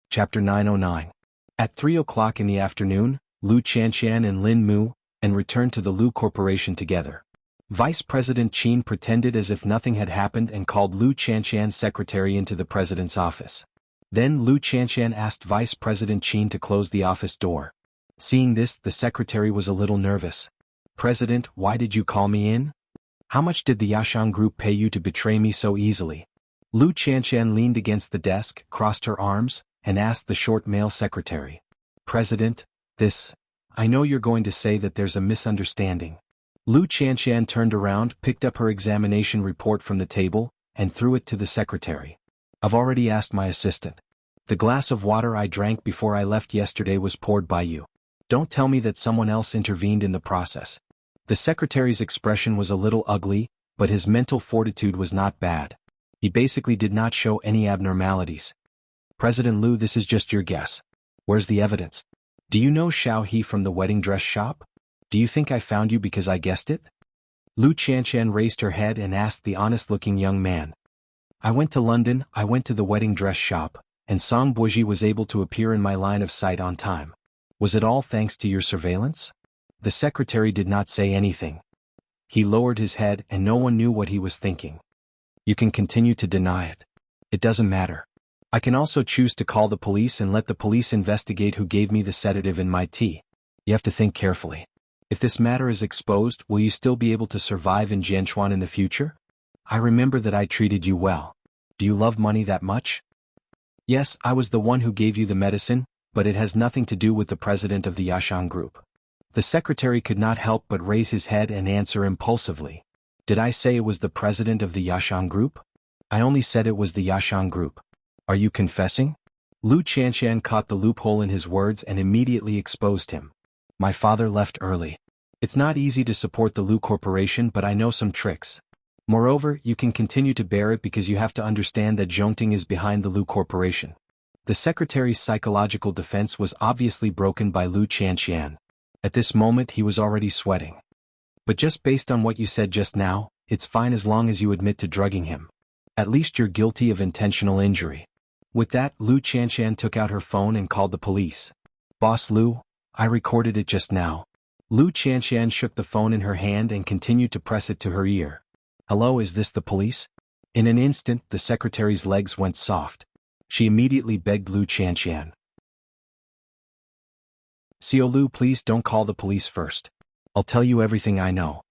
Speaker 1: Chapter 909. At 3 o'clock in the afternoon, Lu Chanshan and Lin Mu returned to the Lu Corporation together. Vice President Qin pretended as if nothing had happened and called Lu Chanshan's secretary into the president's office. Then Lu Chanshan asked Vice President Qin to close the office door. Seeing this, the secretary was a little nervous. President, why did you call me in? How much did the Yashang Group pay you to betray me so easily? Lu Chanshan leaned against the desk, crossed her arms, and asked the short male secretary. President, I know you're going to say that there's a misunderstanding. Lu Chanshan turned around, picked up her examination report from the table, and threw it to the secretary. I've already asked my assistant. The glass of water I drank before I left yesterday was poured by you. Don't tell me that someone else intervened in the process. The secretary's expression was a little ugly, but his mental fortitude was not bad. He basically did not show any abnormalities. President Lu, this is just your guess. Where's the evidence? Do you know Xiao He from the wedding dress shop? Do you think I found you because I guessed it? Lu Chanshan raised her head and asked the honest-looking young man. I went to London, I went to the wedding dress shop, and Song Buji was able to appear in my line of sight on time. Was it all thanks to your surveillance? The secretary did not say anything. He lowered his head and no one knew what he was thinking. You can continue to deny it. It doesn't matter. I can also choose to call the police and let the police investigate who gave me the sedative in my tea. You have to think carefully. If this matter is exposed, will you still be able to survive in Jianchuan in the future? I remember that I treated you well. Do you love money that much? Yes, I was the one who gave you the medicine, but it has nothing to do with the president of the Yashang Group. The secretary could not help but raise his head and answer impulsively. Did I say it was the president of the Yashang Group? I only said it was the Yashang Group. Are you confessing? Lu Chanshan caught the loophole in his words and immediately exposed him. My father left early. It's not easy to support the Lu Corporation, but I know some tricks. Moreover, you can continue to bear it because you have to understand that Zhongting is behind the Lu Corporation. The secretary's psychological defense was obviously broken by Lu Chanshan. At this moment he was already sweating. But just based on what you said just now, it's fine as long as you admit to drugging him. At least you're guilty of intentional injury. With that, Lu Chanshan took out her phone and called the police. Boss Lu, I recorded it just now. Lu Chanshan shook the phone in her hand and continued to press it to her ear. Hello, is this the police? In an instant, the secretary's legs went soft. She immediately begged Lu Chanshan. Xiao Lu, please don't call the police first. I'll tell you everything I know.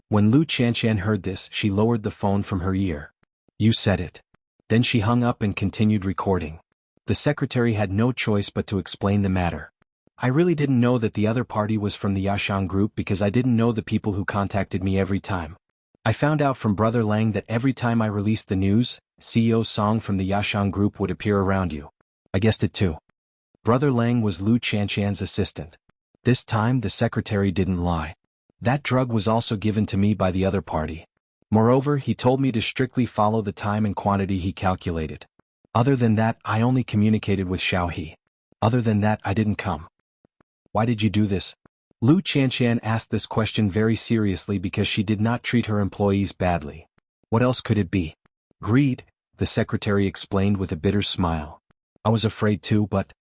Speaker 1: When Lu Chanshan heard this, she lowered the phone from her ear. You said it. Then she hung up and continued recording. The secretary had no choice but to explain the matter. I really didn't know that the other party was from the Yashang Group because I didn't know the people who contacted me every time. I found out from Brother Lang that every time I released the news, CEO Song from the Yashang Group would appear around you. I guessed it too. Brother Lang was Lu Chanshan's assistant. This time the secretary didn't lie. That drug was also given to me by the other party. Moreover, he told me to strictly follow the time and quantity he calculated. Other than that, I only communicated with Xiao He. Other than that, I didn't come. Why did you do this? Lu Chanshan asked this question very seriously because she did not treat her employees badly. What else could it be? Greed, the secretary explained with a bitter smile. I was afraid too, but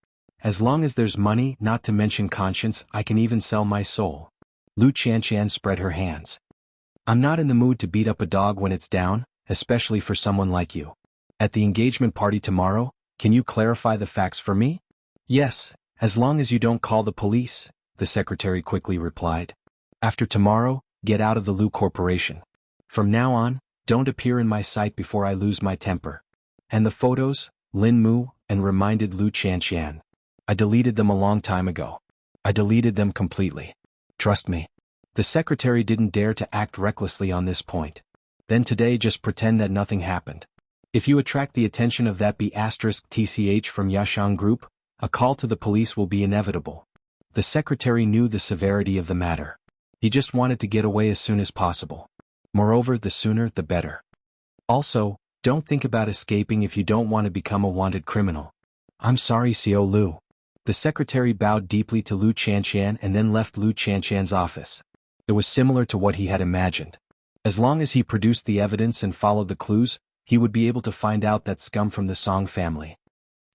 Speaker 1: as long as there's money, not to mention conscience, I can even sell my soul. Lu Qianshan spread her hands. I'm not in the mood to beat up a dog when it's down, especially for someone like you. At the engagement party tomorrow, can you clarify the facts for me? Yes, as long as you don't call the police, the secretary quickly replied. After tomorrow, get out of the Lu Corporation. From now on, don't appear in my sight before I lose my temper. And the photos, Lin Mu, and reminded Lu Qianshan. I deleted them a long time ago. I deleted them completely. Trust me. The secretary didn't dare to act recklessly on this point. Then today just pretend that nothing happened. If you attract the attention of that B*TCH from Yashang Group, a call to the police will be inevitable. The secretary knew the severity of the matter. He just wanted to get away as soon as possible. Moreover, the sooner the better. Also, don't think about escaping if you don't want to become a wanted criminal. I'm sorry, Xiao Lu. The secretary bowed deeply to Lu Qianshan and then left Lu Qianshan's office. It was similar to what he had imagined. As long as he produced the evidence and followed the clues, he would be able to find out that scum from the Song family.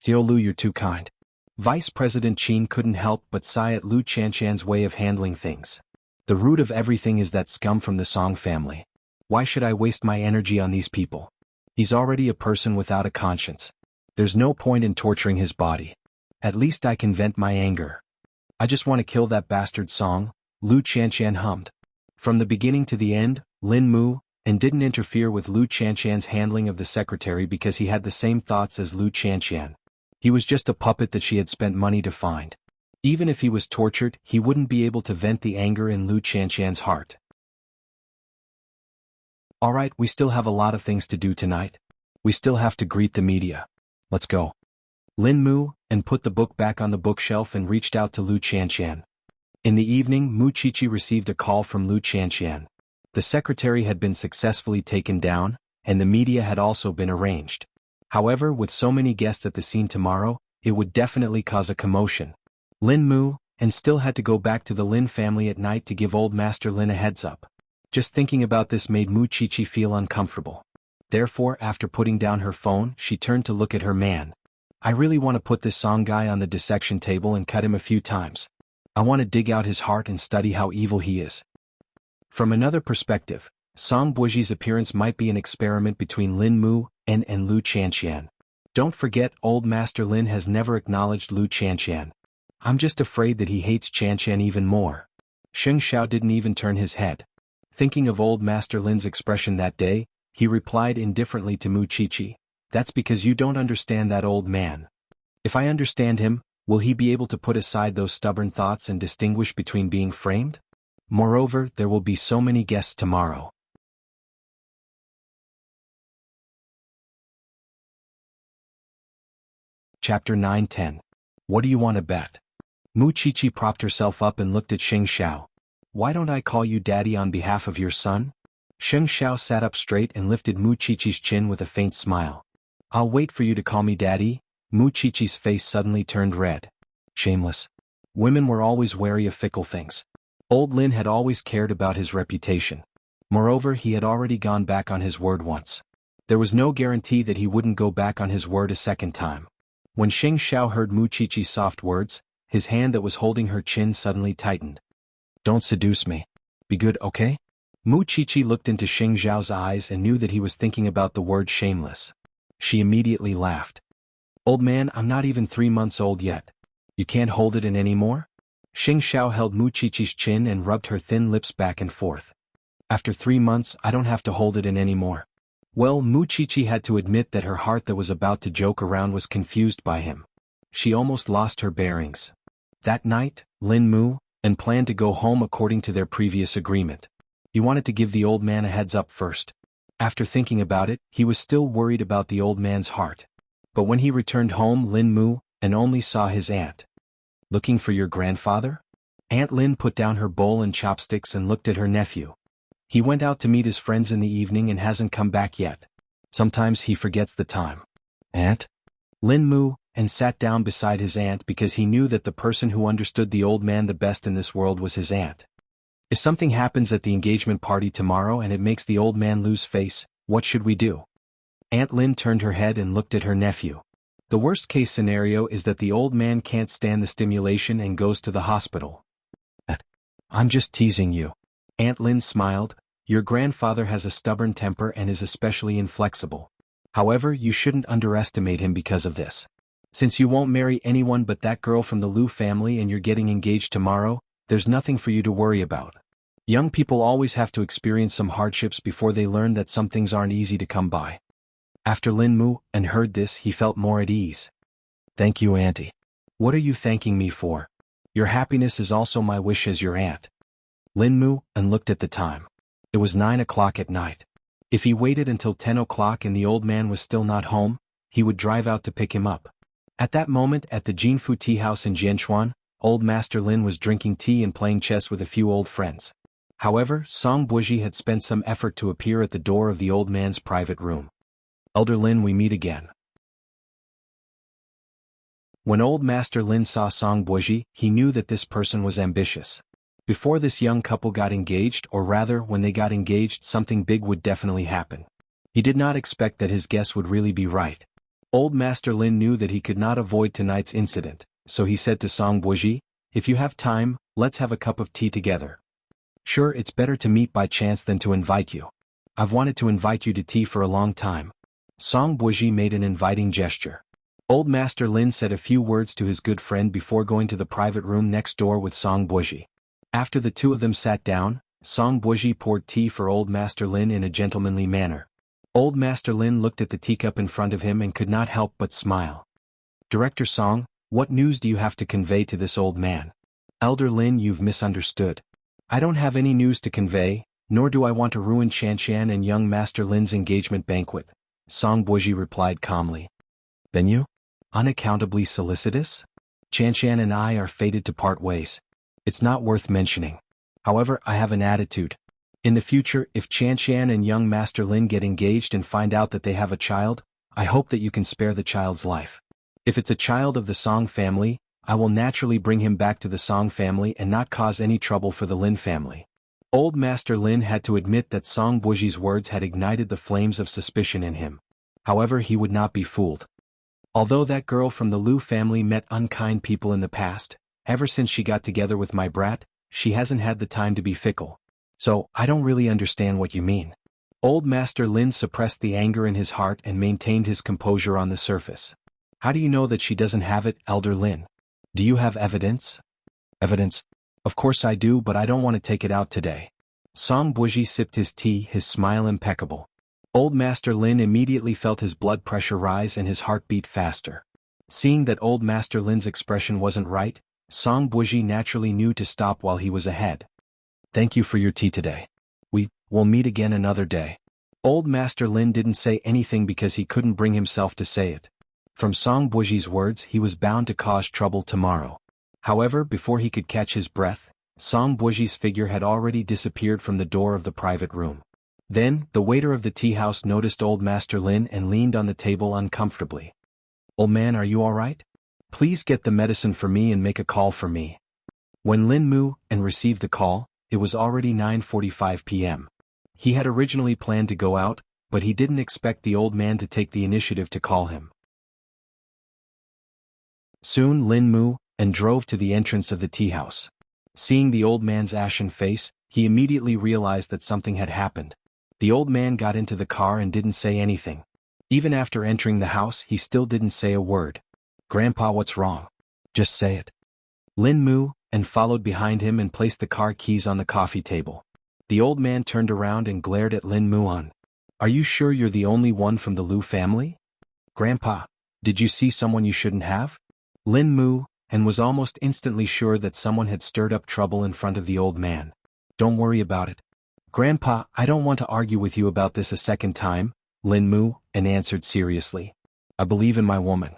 Speaker 1: Xiao Lu, you're too kind. Vice President Qin couldn't help but sigh at Lu Qianshan's way of handling things. The root of everything is that scum from the Song family. Why should I waste my energy on these people? He's already a person without a conscience. There's no point in torturing his body. At least I can vent my anger. I just want to kill that bastard Song, Lu Qianshan hummed. From the beginning to the end, Lin Mu, and didn't interfere with Lu Qianshan's handling of the secretary because he had the same thoughts as Lu Qianshan. He was just a puppet that she had spent money to find. Even if he was tortured, he wouldn't be able to vent the anger in Lu Qianshan's heart. Alright, we still have a lot of things to do tonight. We still have to greet the media. Let's go. Lin Mu, and put the book back on the bookshelf and reached out to Lu Qianshan. In the evening, Mu Qiqi received a call from Lu Qianshan. The secretary had been successfully taken down, and the media had also been arranged. However, with so many guests at the scene tomorrow, it would definitely cause a commotion. Lin Mu, and still had to go back to the Lin family at night to give old Master Lin a heads up. Just thinking about this made Mu Qiqi feel uncomfortable. Therefore, after putting down her phone, she turned to look at her man. I really want to put this Song guy on the dissection table and cut him a few times. I want to dig out his heart and study how evil he is. From another perspective, Song Buiji's appearance might be an experiment between Lin Mu and Lu Qianshan. Don't forget, old Master Lin has never acknowledged Lu Qianshan. I'm just afraid that he hates Qianshan even more. Sheng Xiao didn't even turn his head. Thinking of old Master Lin's expression that day, he replied indifferently to Mu Qiqi, "That's because you don't understand that old man. If I understand him, will he be able to put aside those stubborn thoughts and distinguish between being framed? Moreover, there will be so many guests tomorrow." Chapter 9-10. What do you want to bet? Mu Qiqi propped herself up and looked at Sheng Xiao. Why don't I call you daddy on behalf of your son? Sheng Xiao sat up straight and lifted Mu Qiqi's chin with a faint smile. I'll wait for you to call me daddy. Mu Qiqi's face suddenly turned red. Shameless. Women were always wary of fickle things. Old Lin had always cared about his reputation. Moreover, he had already gone back on his word once. There was no guarantee that he wouldn't go back on his word a second time. When Sheng Xiao heard Mu Qiqi's soft words, his hand that was holding her chin suddenly tightened. Don't seduce me. Be good, okay? Mu Qiqi looked into Sheng Xiao's eyes and knew that he was thinking about the word shameless. She immediately laughed. Old man, I'm not even 3 months old yet. You can't hold it in anymore? Sheng Xiao held Mu Qiqi's chin and rubbed her thin lips back and forth. After 3 months, I don't have to hold it in anymore. Well, Mu Qiqi had to admit that her heart that was about to joke around was confused by him. She almost lost her bearings. That night, Lin Mu, and planned to go home according to their previous agreement. He wanted to give the old man a heads up first. After thinking about it, he was still worried about the old man's heart. But when he returned home, Lin Mu, and only saw his aunt. Looking for your grandfather? Aunt Lin put down her bowl and chopsticks and looked at her nephew. He went out to meet his friends in the evening and hasn't come back yet. Sometimes he forgets the time. Aunt? Lin Mu, and sat down beside his aunt because he knew that the person who understood the old man the best in this world was his aunt. If something happens at the engagement party tomorrow and it makes the old man lose face, what should we do? Aunt Lin turned her head and looked at her nephew. The worst-case scenario is that the old man can't stand the stimulation and goes to the hospital. I'm just teasing you. Aunt Lin smiled. Your grandfather has a stubborn temper and is especially inflexible. However, you shouldn't underestimate him because of this. Since you won't marry anyone but that girl from the Liu family and you're getting engaged tomorrow, there's nothing for you to worry about. Young people always have to experience some hardships before they learn that some things aren't easy to come by. After Lin Mu and heard this, he felt more at ease. Thank you, Auntie. What are you thanking me for? Your happiness is also my wish as your aunt. Lin Mu and looked at the time. It was 9 o'clock at night. If he waited until 10 o'clock and the old man was still not home, he would drive out to pick him up. At that moment at the Jinfu tea house in Jianchuan, old Master Lin was drinking tea and playing chess with a few old friends. However, Song Buji had spent some effort to appear at the door of the old man's private room. Elder Lin, we meet again. When old Master Lin saw Song Buji, he knew that this person was ambitious. Before this young couple got engaged, or rather when they got engaged, something big would definitely happen. He did not expect that his guess would really be right. Old Master Lin knew that he could not avoid tonight's incident, so he said to Song Buji, if you have time, let's have a cup of tea together. Sure, it's better to meet by chance than to invite you. I've wanted to invite you to tea for a long time. Song Buji made an inviting gesture. Old Master Lin said a few words to his good friend before going to the private room next door with Song Buji. After the two of them sat down, Song Buji poured tea for Old Master Lin in a gentlemanly manner. Old Master Lin looked at the teacup in front of him and could not help but smile. Director Song, what news do you have to convey to this old man? Elder Lin, you've misunderstood. I don't have any news to convey, nor do I want to ruin Chanshan and young Master Lin's engagement banquet, Song Buji replied calmly. Then you? Unaccountably solicitous? Chanshan and I are fated to part ways. It's not worth mentioning. However, I have an attitude. In the future, if Chanshan and young Master Lin get engaged and find out that they have a child, I hope that you can spare the child's life. If it's a child of the Song family, I will naturally bring him back to the Song family and not cause any trouble for the Lin family. Old Master Lin had to admit that Song Buji's words had ignited the flames of suspicion in him. However, he would not be fooled. Although that girl from the Liu family met unkind people in the past, ever since she got together with my brat, she hasn't had the time to be fickle. So, I don't really understand what you mean. Old Master Lin suppressed the anger in his heart and maintained his composure on the surface. How do you know that she doesn't have it, Elder Lin? Do you have evidence? Evidence? Of course I do, but I don't want to take it out today. Song Buji sipped his tea, his smile impeccable. Old Master Lin immediately felt his blood pressure rise and his heart beat faster. Seeing that Old Master Lin's expression wasn't right, Song Buji naturally knew to stop while he was ahead. Thank you for your tea today. We'll meet again another day. Old Master Lin didn't say anything because he couldn't bring himself to say it. From Song Buji's words, he was bound to cause trouble tomorrow. However, before he could catch his breath, Song Buji's figure had already disappeared from the door of the private room. Then, the waiter of the tea house noticed Old Master Lin and leaned on the table uncomfortably. Old man, are you all right? Please get the medicine for me and make a call for me. When Lin Mu and received the call, it was already 9:45 p.m. He had originally planned to go out, but he didn't expect the old man to take the initiative to call him. Soon Lin Mu and drove to the entrance of the tea house. Seeing the old man's ashen face, he immediately realized that something had happened. The old man got into the car and didn't say anything. Even after entering the house, he still didn't say a word. Grandpa, what's wrong? Just say it. Lin Mu and followed behind him and placed the car keys on the coffee table. The old man turned around and glared at Lin Mu. Are you sure you're the only one from the Liu family? Grandpa, did you see someone you shouldn't have? Lin Mu and was almost instantly sure that someone had stirred up trouble in front of the old man. Don't worry about it. Grandpa, I don't want to argue with you about this a second time, Lin Mu and answered seriously. I believe in my woman.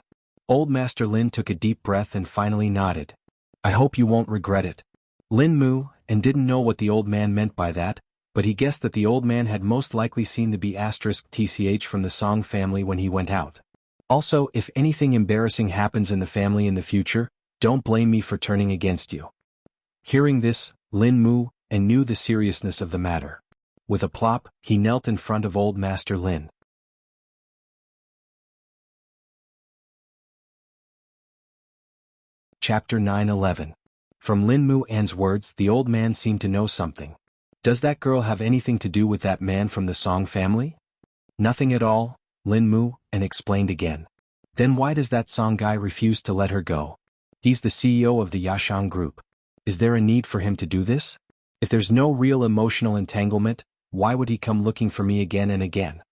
Speaker 1: Old Master Lin took a deep breath and finally nodded. I hope you won't regret it. Lin Mu and didn't know what the old man meant by that, but he guessed that the old man had most likely seen the B*TCH from the Song family when he went out. Also, if anything embarrassing happens in the family in the future, don't blame me for turning against you. Hearing this, Lin Mu and knew the seriousness of the matter. With a plop, he knelt in front of Old Master Lin. Chapter 9:11. From Lin Mu An's words, the old man seemed to know something. Does that girl have anything to do with that man from the Song family? Nothing at all, Lin Mu An explained again. Then why does that Song guy refuse to let her go? He's the CEO of the Yashang group. Is there a need for him to do this? If there's no real emotional entanglement, why would he come looking for me again and again?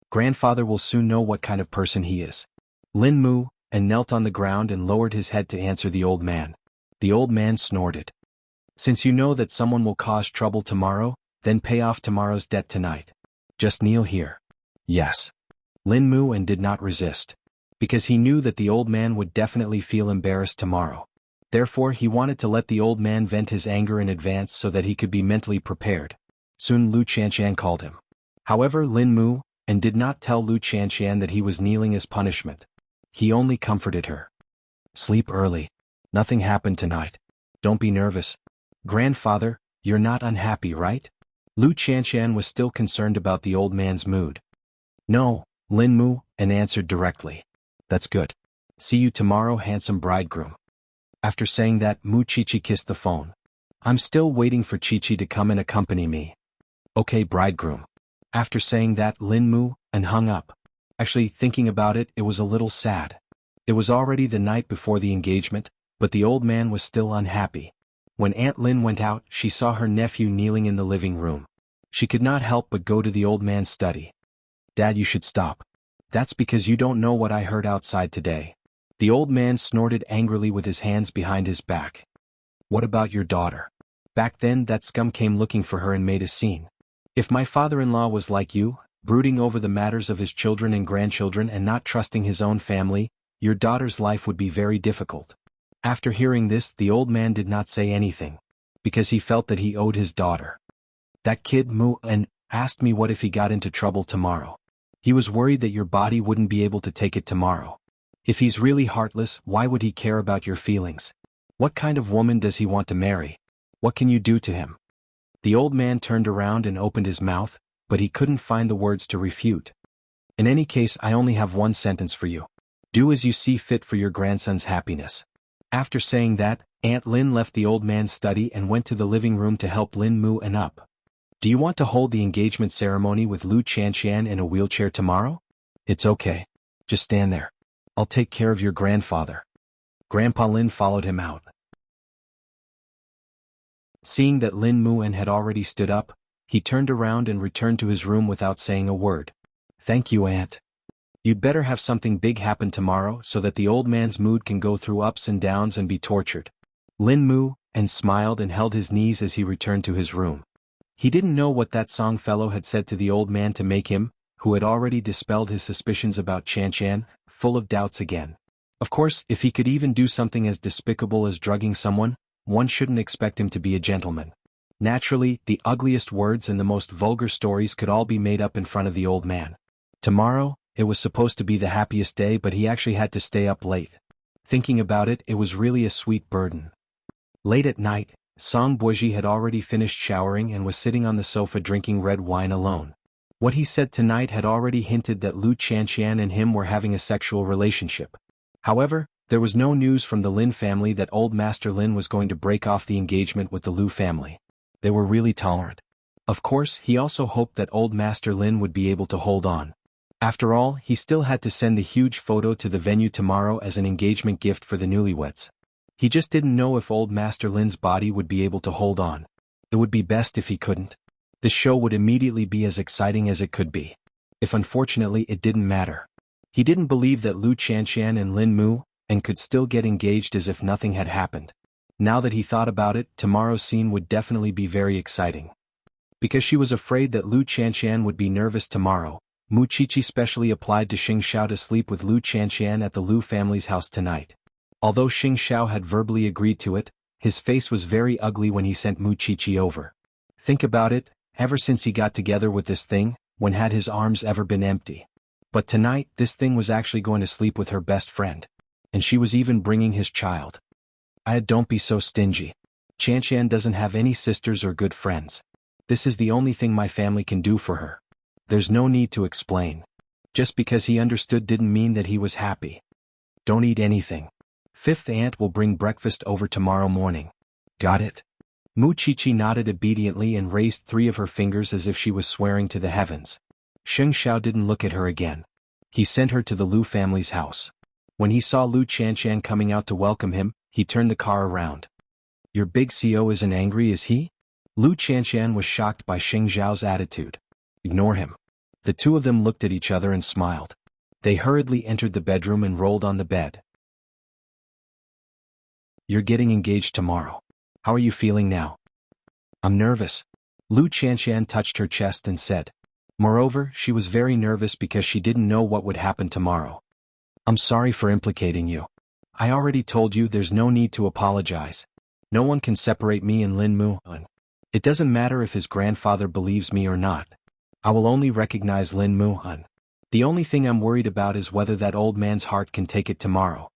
Speaker 1: Grandfather will soon know what kind of person he is. Lin Mu An knelt on the ground and lowered his head to answer the old man. The old man snorted. Since you know that someone will cause trouble tomorrow, then pay off tomorrow's debt tonight. Just kneel here. Yes. Lin Mu An did not resist. Because he knew that the old man would definitely feel embarrassed tomorrow. Therefore he wanted to let the old man vent his anger in advance so that he could be mentally prepared. Soon Lu Qianqian called him. However, Lin Mu An did not tell Lu Qianqian that he was kneeling as punishment. He only comforted her. Sleep early. Nothing happened tonight. Don't be nervous. Grandfather, you're not unhappy, right? Lu Qianqian was still concerned about the old man's mood. No, Lin Mu An answered directly. That's good. See you tomorrow, handsome bridegroom. After saying that, Mu Qiqi kissed the phone. I'm still waiting for Qiqi to come and accompany me. Okay, bridegroom. After saying that, Lin Mu An hung up. Actually, thinking about it, it was a little sad. It was already the night before the engagement, but the old man was still unhappy. When Aunt Lin went out, she saw her nephew kneeling in the living room. She could not help but go to the old man's study. Dad, you should stop. That's because you don't know what I heard outside today. The old man snorted angrily with his hands behind his back. What about your daughter? Back then, that scum came looking for her and made a scene. If my father-in-law was like you, brooding over the matters of his children and grandchildren and not trusting his own family, your daughter's life would be very difficult. After hearing this, the old man did not say anything, because he felt that he owed his daughter. That kid Mu An asked me what if he got into trouble tomorrow. He was worried that your body wouldn't be able to take it tomorrow. If he's really heartless, why would he care about your feelings? What kind of woman does he want to marry? What can you do to him? The old man turned around and opened his mouth, but he couldn't find the words to refute. In any case, I only have one sentence for you. Do as you see fit for your grandson's happiness. After saying that, Aunt Lin left the old man's study and went to the living room to help Lin Mu An up. Do you want to hold the engagement ceremony with Lu Qianqian in a wheelchair tomorrow? It's okay. Just stand there. I'll take care of your grandfather. Grandpa Lin followed him out. Seeing that Lin Mu An had already stood up, he turned around and returned to his room without saying a word. Thank you, Aunt. You'd better have something big happen tomorrow so that the old man's mood can go through ups and downs and be tortured. Lin Mu An smiled and held his knees as he returned to his room. He didn't know what that Song fellow had said to the old man to make him, who had already dispelled his suspicions about Qianqian, full of doubts again. Of course, if he could even do something as despicable as drugging someone, one shouldn't expect him to be a gentleman. Naturally, the ugliest words and the most vulgar stories could all be made up in front of the old man. Tomorrow, it was supposed to be the happiest day, but he actually had to stay up late. Thinking about it, it was really a sweet burden. Late at night, Song Buozhi had already finished showering and was sitting on the sofa drinking red wine alone. What he said tonight had already hinted that Lu Qianqian and him were having a sexual relationship. However, there was no news from the Lin family that old Master Lin was going to break off the engagement with the Lu family. They were really tolerant. Of course, he also hoped that old Master Lin would be able to hold on. After all, he still had to send the huge photo to the venue tomorrow as an engagement gift for the newlyweds. He just didn't know if old Master Lin's body would be able to hold on. It would be best if he couldn't. The show would immediately be as exciting as it could be. If unfortunately it didn't matter. He didn't believe that Lu Qianqian and Lin Mu An could still get engaged as if nothing had happened. Now that he thought about it, tomorrow's scene would definitely be very exciting. Because she was afraid that Lu Qianqian would be nervous tomorrow, Mu Qiqi specially applied to Xing Xiao to sleep with Lu Qianqian at the Lu family's house tonight. Although Xing Xiao had verbally agreed to it, his face was very ugly when he sent Mu Qiqi over. Think about it, ever since he got together with this thing, when had his arms ever been empty? But tonight, this thing was actually going to sleep with her best friend. And she was even bringing his child. Don't be so stingy. Qianqian doesn't have any sisters or good friends. This is the only thing my family can do for her. There's no need to explain. Just because he understood didn't mean that he was happy. Don't eat anything. Fifth aunt will bring breakfast over tomorrow morning. Got it? Muchichi nodded obediently and raised 3 of her fingers as if she was swearing to the heavens. Sheng Xiao didn't look at her again. He sent her to the Lu family's house. When he saw Lu Chanshan coming out to welcome him, he turned the car around. Your big CO isn't angry, is he? Lu Chanshan was shocked by Sheng Xiao's attitude. Ignore him. The 2 of them looked at each other and smiled. They hurriedly entered the bedroom and rolled on the bed. You're getting engaged tomorrow. How are you feeling now? I'm nervous. Lu Chanshan touched her chest and said. Moreover, she was very nervous because she didn't know what would happen tomorrow. I'm sorry for implicating you. I already told you there's no need to apologize. No one can separate me and Lin Mu-hun. It doesn't matter if his grandfather believes me or not. I will only recognize Lin Mu-hun. The only thing I'm worried about is whether that old man's heart can take it tomorrow.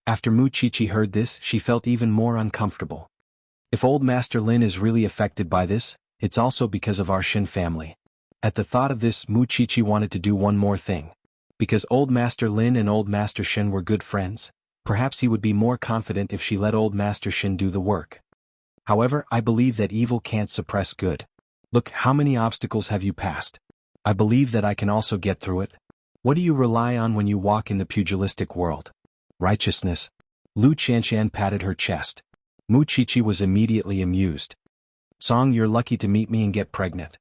Speaker 1: After Muchichi heard this, she felt even more uncomfortable. If old Master Lin is really affected by this, it's also because of our Shin family. At the thought of this, Muchichi wanted to do one more thing. Because old Master Lin and old Master Shin were good friends, perhaps he would be more confident if she let old Master Shin do the work. However, I believe that evil can't suppress good. Look, how many obstacles have you passed? I believe that I can also get through it. What do you rely on when you walk in the pugilistic world? Righteousness. Lu Chanshan patted her chest. Muchichi was immediately amused. Song, you're lucky to meet me and get pregnant.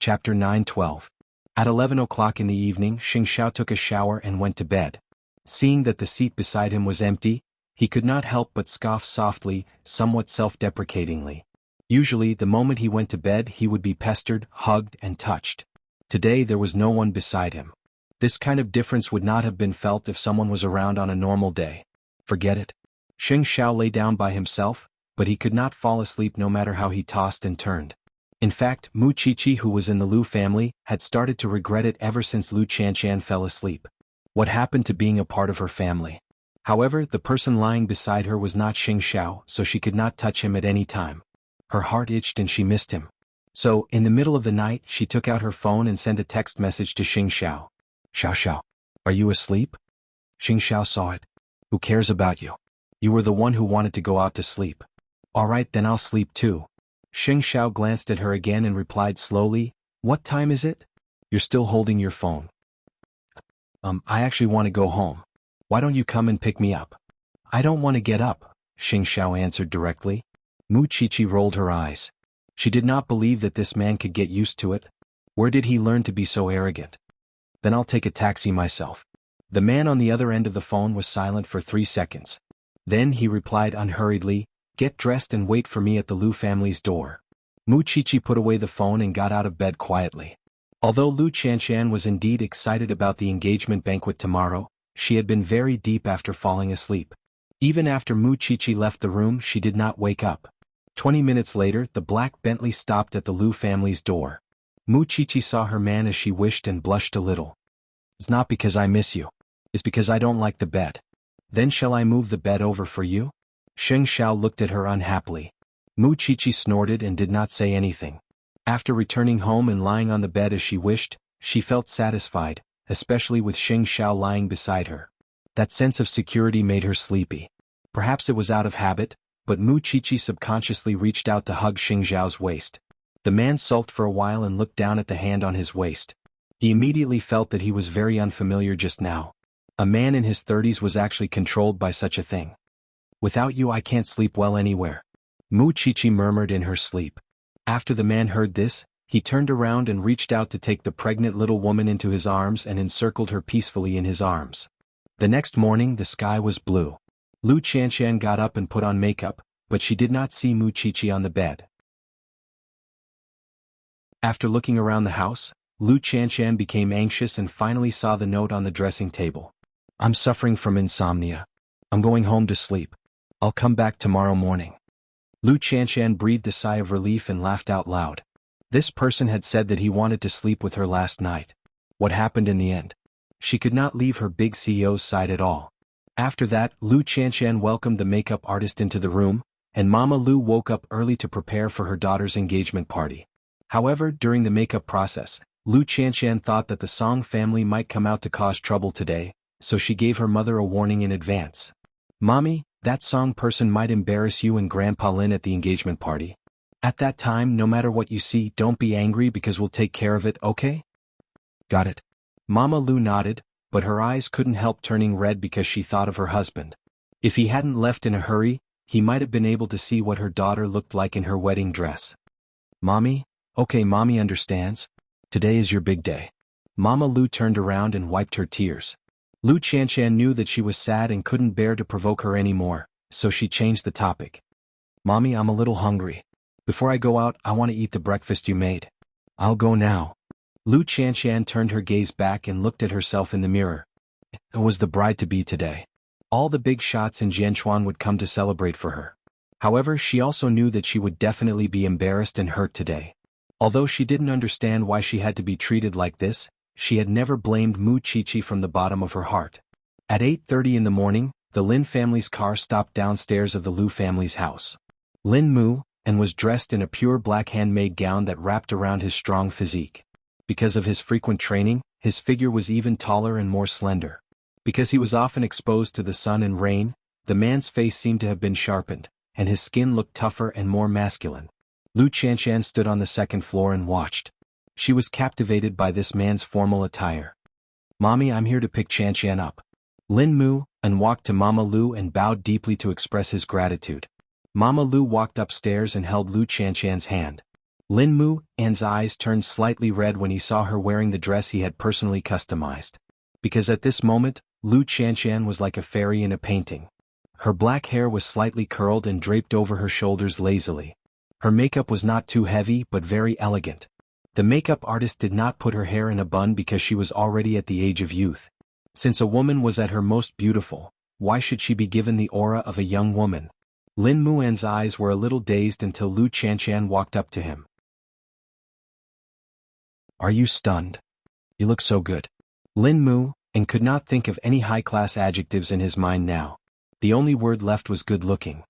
Speaker 1: Chapter 9:12. At 11 o'clock in the evening, Sheng Xiao took a shower and went to bed. Seeing that the seat beside him was empty, he could not help but scoff softly, somewhat self-deprecatingly. Usually, the moment he went to bed, he would be pestered, hugged, and touched. Today there was no one beside him. This kind of difference would not have been felt if someone was around on a normal day. Forget it. Sheng Xiao lay down by himself, but he could not fall asleep no matter how he tossed and turned. In fact, Muchichi, who was in the Lu family, had started to regret it ever since Lu Chanshan fell asleep. What happened to being a part of her family? However, the person lying beside her was not Sheng Xiao, so she could not touch him at any time. Her heart itched and she missed him. So, in the middle of the night, she took out her phone and sent a text message to Sheng Xiao. Xiao, are you asleep? Sheng Xiao saw it. Who cares about you? You were the one who wanted to go out to sleep. All right, then I'll sleep too. Sheng Xiao glanced at her again and replied slowly, What time is it? You're still holding your phone. I actually want to go home. Why don't you come and pick me up? I don't want to get up, Sheng Xiao answered directly. Muchichi rolled her eyes. She did not believe that this man could get used to it. Where did he learn to be so arrogant? Then I'll take a taxi myself. The man on the other end of the phone was silent for 3 seconds. Then he replied unhurriedly, Get dressed and wait for me at the Lu family's door. Muchichi put away the phone and got out of bed quietly. Although Lu Chanshan was indeed excited about the engagement banquet tomorrow, she had been very deep after falling asleep. Even after Muchichi left the room, she did not wake up. 20 minutes later, the black Bentley stopped at the Lu family's door. Muchichi saw her man as she wished and blushed a little. It's not because I miss you. It's because I don't like the bed. Then shall I move the bed over for you? Sheng Xiao looked at her unhappily. Muchichi snorted and did not say anything. After returning home and lying on the bed as she wished, she felt satisfied, especially with Sheng Xiao lying beside her. That sense of security made her sleepy. Perhaps it was out of habit, but Muchichi subconsciously reached out to hug Sheng Xiao's waist. The man sulked for a while and looked down at the hand on his waist. He immediately felt that he was very unfamiliar just now. A man in his 30s was actually controlled by such a thing. Without you I can't sleep well anywhere. Muchichi murmured in her sleep. After the man heard this, he turned around and reached out to take the pregnant little woman into his arms and encircled her peacefully in his arms. The next morning the sky was blue. Lu Chanshan got up and put on makeup, but she did not see Muchichi on the bed. After looking around the house, Lu Chanshan became anxious and finally saw the note on the dressing table. I'm suffering from insomnia. I'm going home to sleep. I'll come back tomorrow morning. Lu Chanshan breathed a sigh of relief and laughed out loud. This person had said that he wanted to sleep with her last night. What happened in the end? She could not leave her big CEO's side at all. After that, Lu Chanshan welcomed the makeup artist into the room, and Mama Lu woke up early to prepare for her daughter's engagement party. However, during the makeup process, Lu Chanshan thought that the Song family might come out to cause trouble today, so she gave her mother a warning in advance. Mommy, that Song person might embarrass you and Grandpa Lin at the engagement party. At that time, no matter what you see, don't be angry because we'll take care of it, okay? Got it. Mama Lu nodded, but her eyes couldn't help turning red because she thought of her husband. If he hadn't left in a hurry, he might have been able to see what her daughter looked like in her wedding dress. Mommy? Okay, Mommy understands. Today is your big day. Mama Lu turned around and wiped her tears. Lu Chanshan knew that she was sad and couldn't bear to provoke her anymore, so she changed the topic. Mommy, I'm a little hungry. Before I go out, I want to eat the breakfast you made. I'll go now. Lu Chanshan turned her gaze back and looked at herself in the mirror. It was the bride-to-be today. All the big shots in Jianchuan would come to celebrate for her. However, she also knew that she would definitely be embarrassed and hurt today. Although she didn't understand why she had to be treated like this, she had never blamed Mu Qiqi from the bottom of her heart. At 8:30 in the morning, the Lin family's car stopped downstairs of the Lu family's house. Lin Mu, and was dressed in a pure black handmade gown that wrapped around his strong physique. Because of his frequent training, his figure was even taller and more slender. Because he was often exposed to the sun and rain, the man's face seemed to have been sharpened, and his skin looked tougher and more masculine. Lu Chanshan stood on the second floor and watched. She was captivated by this man's formal attire. Mommy, I'm here to pick Chanshan up. Lin Mu, and walked to Mama Lu and bowed deeply to express his gratitude. Mama Lu walked upstairs and held Lu Chanshan's hand. Lin Mu An's eyes turned slightly red when he saw her wearing the dress he had personally customized. Because at this moment, Lu Chanshan was like a fairy in a painting. Her black hair was slightly curled and draped over her shoulders lazily. Her makeup was not too heavy but very elegant. The makeup artist did not put her hair in a bun because she was already at the age of youth. Since a woman was at her most beautiful, why should she be given the aura of a young woman? Lin Muan's eyes were a little dazed until Lu Chanshan walked up to him. Are you stunned? You look so good. Lin Mu, and could not think of any high-class adjectives in his mind now. The only word left was good-looking.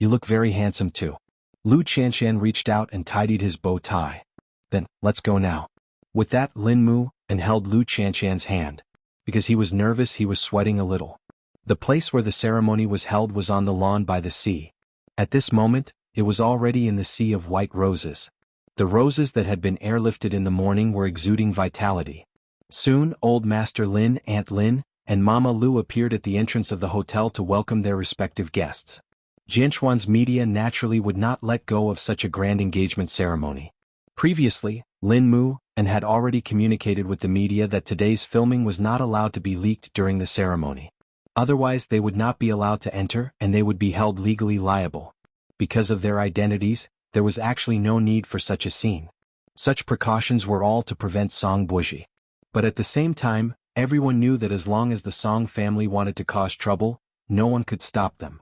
Speaker 1: You look very handsome too. Lu Chanshan reached out and tidied his bow tie. Then, let's go now. With that, Lin Mu, and held Lu Chanshan's hand. Because he was nervous, he was sweating a little. The place where the ceremony was held was on the lawn by the sea. At this moment, it was already in the sea of white roses. The roses that had been airlifted in the morning were exuding vitality. Soon, Old Master Lin, Aunt Lin, and Mama Lu appeared at the entrance of the hotel to welcome their respective guests. Jianchuan's media naturally would not let go of such a grand engagement ceremony. Previously, Lin Mu, and had already communicated with the media that today's filming was not allowed to be leaked during the ceremony. Otherwise they would not be allowed to enter and they would be held legally liable. Because of their identities, there was actually no need for such a scene. Such precautions were all to prevent Song Buji. But at the same time, everyone knew that as long as the Song family wanted to cause trouble, no one could stop them.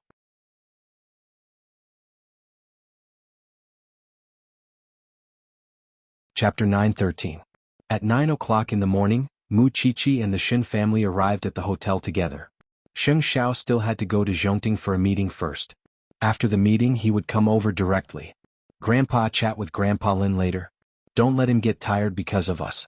Speaker 1: Chapter 9:13. At 9 o'clock in the morning, Mu Qiqi and the Shin family arrived at the hotel together. Sheng Xiao still had to go to Zhongting for a meeting first. After the meeting he would come over directly. Grandpa chat with Grandpa Lin later. Don't let him get tired because of us.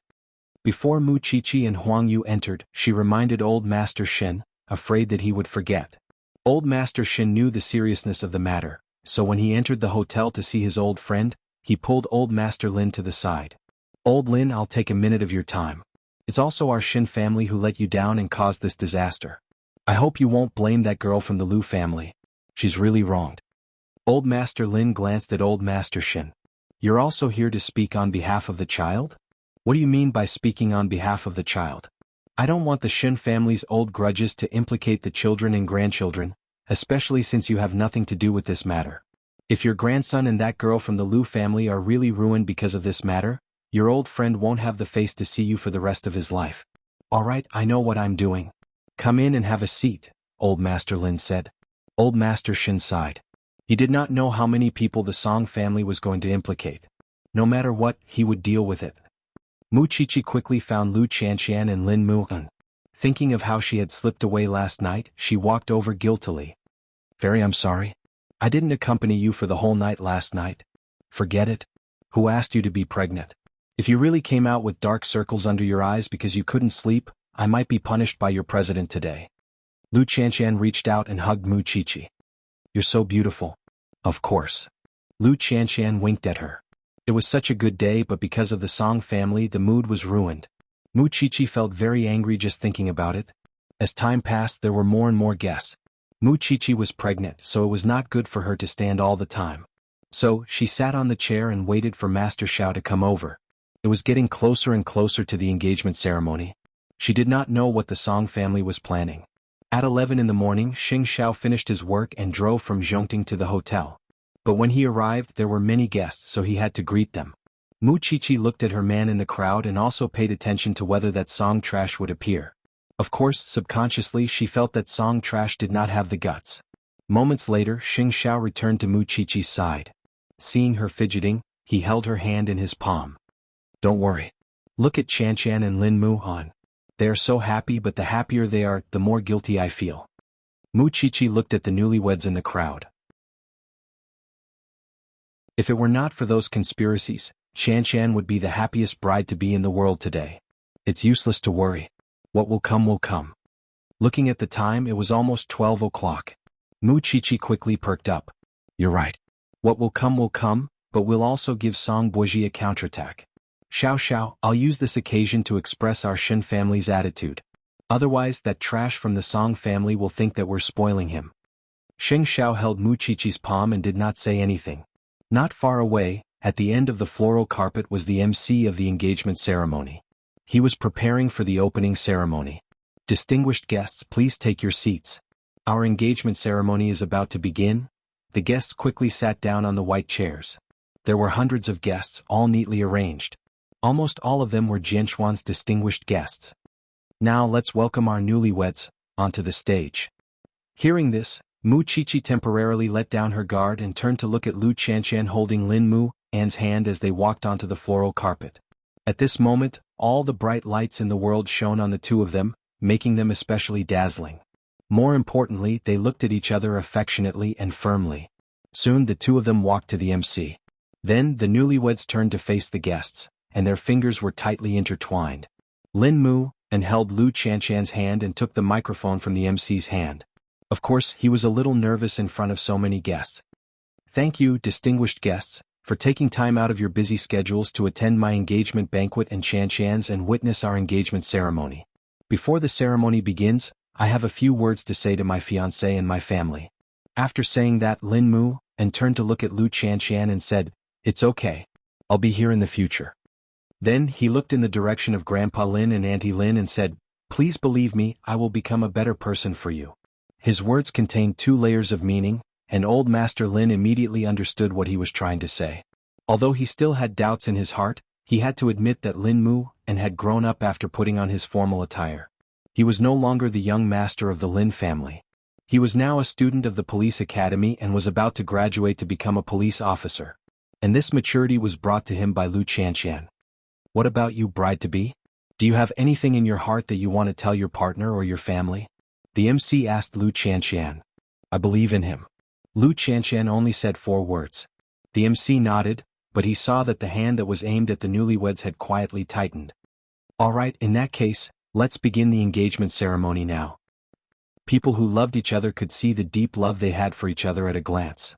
Speaker 1: Before Mu Qiqi and Huang Yu entered, she reminded Old Master Shin, afraid that he would forget. Old Master Shin knew the seriousness of the matter, so when he entered the hotel to see his old friend, he pulled Old Master Lin to the side. Old Lin, I'll take a minute of your time. It's also our Shin family who let you down and caused this disaster. I hope you won't blame that girl from the Lu family. She's really wronged. Old Master Lin glanced at Old Master Shin. You're also here to speak on behalf of the child? What do you mean by speaking on behalf of the child? I don't want the Shin family's old grudges to implicate the children and grandchildren, especially since you have nothing to do with this matter. If your grandson and that girl from the Lu family are really ruined because of this matter, your old friend won't have the face to see you for the rest of his life. Alright, I know what I'm doing. Come in and have a seat, Old Master Lin said. Old Master Shin sighed. He did not know how many people the Song family was going to implicate. No matter what, he would deal with it. Mu Qiqi quickly found Lu Chanshan and Lin Mu'an. Thinking of how she had slipped away last night, she walked over guiltily. Fairy, I'm sorry. I didn't accompany you for the whole night last night. Forget it. Who asked you to be pregnant? If you really came out with dark circles under your eyes because you couldn't sleep, I might be punished by your president today. Lu Chanshan reached out and hugged Mu Chichi. You're so beautiful. Of course. Lu Chanshan winked at her. It was such a good day, but because of the Song family the mood was ruined. Mu Chichi felt very angry just thinking about it. As time passed there were more and more guests. Mu Chichi was pregnant, so it was not good for her to stand all the time. So, she sat on the chair and waited for Master Xiao to come over. It was getting closer and closer to the engagement ceremony. She did not know what the Song family was planning. At 11 in the morning, Xing Xiao finished his work and drove from Zhongting to the hotel. But when he arrived there were many guests, so he had to greet them. Mu Chichi looked at her man in the crowd and also paid attention to whether that Song trash would appear. Of course, subconsciously she felt that Song trash did not have the guts. Moments later, Xing Xiao returned to Mu Chichi's side. Seeing her fidgeting, he held her hand in his palm. Don't worry. Look at Chanshan and Lin Mu Han. They are so happy, but the happier they are, the more guilty I feel. Mu Chichi looked at the newlyweds in the crowd. If it were not for those conspiracies, Chanshan would be the happiest bride-to-be in the world today. It's useless to worry. What will come will come. Looking at the time, it was almost 12 o'clock. Mu Chichi quickly perked up. You're right. What will come, but we'll also give Song Boji a counterattack. Xiao, I'll use this occasion to express our Shen family's attitude. Otherwise that trash from the Song family will think that we're spoiling him. Xing Xiao held Mu Chichi's palm and did not say anything. Not far away, at the end of the floral carpet was the MC of the engagement ceremony. He was preparing for the opening ceremony. Distinguished guests, please take your seats. Our engagement ceremony is about to begin. The guests quickly sat down on the white chairs. There were hundreds of guests, all neatly arranged. Almost all of them were Jianchuan's distinguished guests. Now let's welcome our newlyweds onto the stage. Hearing this, Mu Chichi temporarily let down her guard and turned to look at Lu Chanshan holding Lin Mu An's hand as they walked onto the floral carpet. At this moment, all the bright lights in the world shone on the two of them, making them especially dazzling. More importantly, they looked at each other affectionately and firmly. Soon the two of them walked to the MC. Then the newlyweds turned to face the guests, and their fingers were tightly intertwined. Lin Mu An held Lu Chanshan's hand and took the microphone from the MC's hand. Of course, he was a little nervous in front of so many guests. Thank you, distinguished guests, for taking time out of your busy schedules to attend my engagement banquet and Chanshan's and witness our engagement ceremony. Before the ceremony begins, I have a few words to say to my fiancé and my family. After saying that, Lin Mu An turned to look at Lu Chanshan and said, "It's okay. I'll be here in the future." Then he looked in the direction of Grandpa Lin and Auntie Lin and said, "Please believe me, I will become a better person for you." His words contained two layers of meaning, and old Master Lin immediately understood what he was trying to say. Although he still had doubts in his heart, he had to admit that Lin Mu An had grown up after putting on his formal attire. He was no longer the young master of the Lin family. He was now a student of the police academy and was about to graduate to become a police officer. And this maturity was brought to him by Lu Chanshan. What about you, bride-to-be? Do you have anything in your heart that you want to tell your partner or your family? The MC asked Lu Chanshan. I believe in him. Lu Chanshan only said 4 words. The MC nodded, but he saw that the hand that was aimed at the newlyweds had quietly tightened. All right, in that case, let's begin the engagement ceremony now. People who loved each other could see the deep love they had for each other at a glance.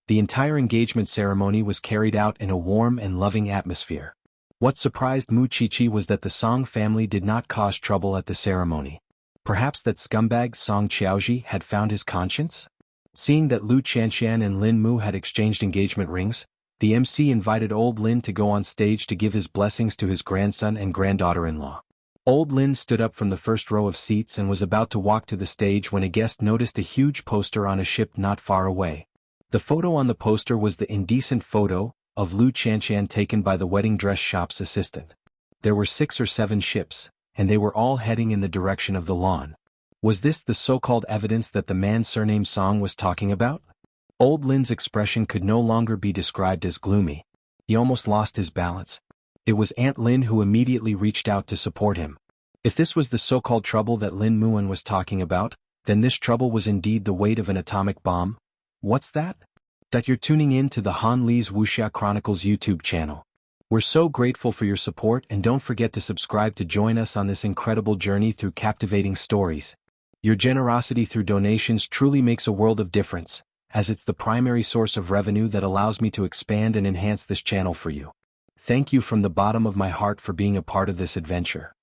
Speaker 1: The entire engagement ceremony was carried out in a warm and loving atmosphere. What surprised Mu Chichi was that the Song family did not cause trouble at the ceremony. Perhaps that scumbag Song Qiaoji had found his conscience? Seeing that Lu Chanshan and Lin Mu had exchanged engagement rings, the MC invited old Lin to go on stage to give his blessings to his grandson and granddaughter-in-law. Old Lin stood up from the first row of seats and was about to walk to the stage when a guest noticed a huge poster on a ship not far away. The photo on the poster was the indecent photo of Lu Chanshan taken by the wedding dress shop's assistant. There were 6 or 7 ships, and they were all heading in the direction of the lawn. Was this the so-called evidence that the man surnamed Song was talking about? Old Lin's expression could no longer be described as gloomy. He almost lost his balance. It was Aunt Lin who immediately reached out to support him. If this was the so-called trouble that Lin Mu An was talking about, then this trouble was indeed the weight of an atomic bomb. What's that? that you're tuning in to the Han Lee's Wuxia Chronicles YouTube channel. We're so grateful for your support, and don't forget to subscribe to join us on this incredible journey through captivating stories. Your generosity through donations truly makes a world of difference, as it's the primary source of revenue that allows me to expand and enhance this channel for you. Thank you from the bottom of my heart for being a part of this adventure.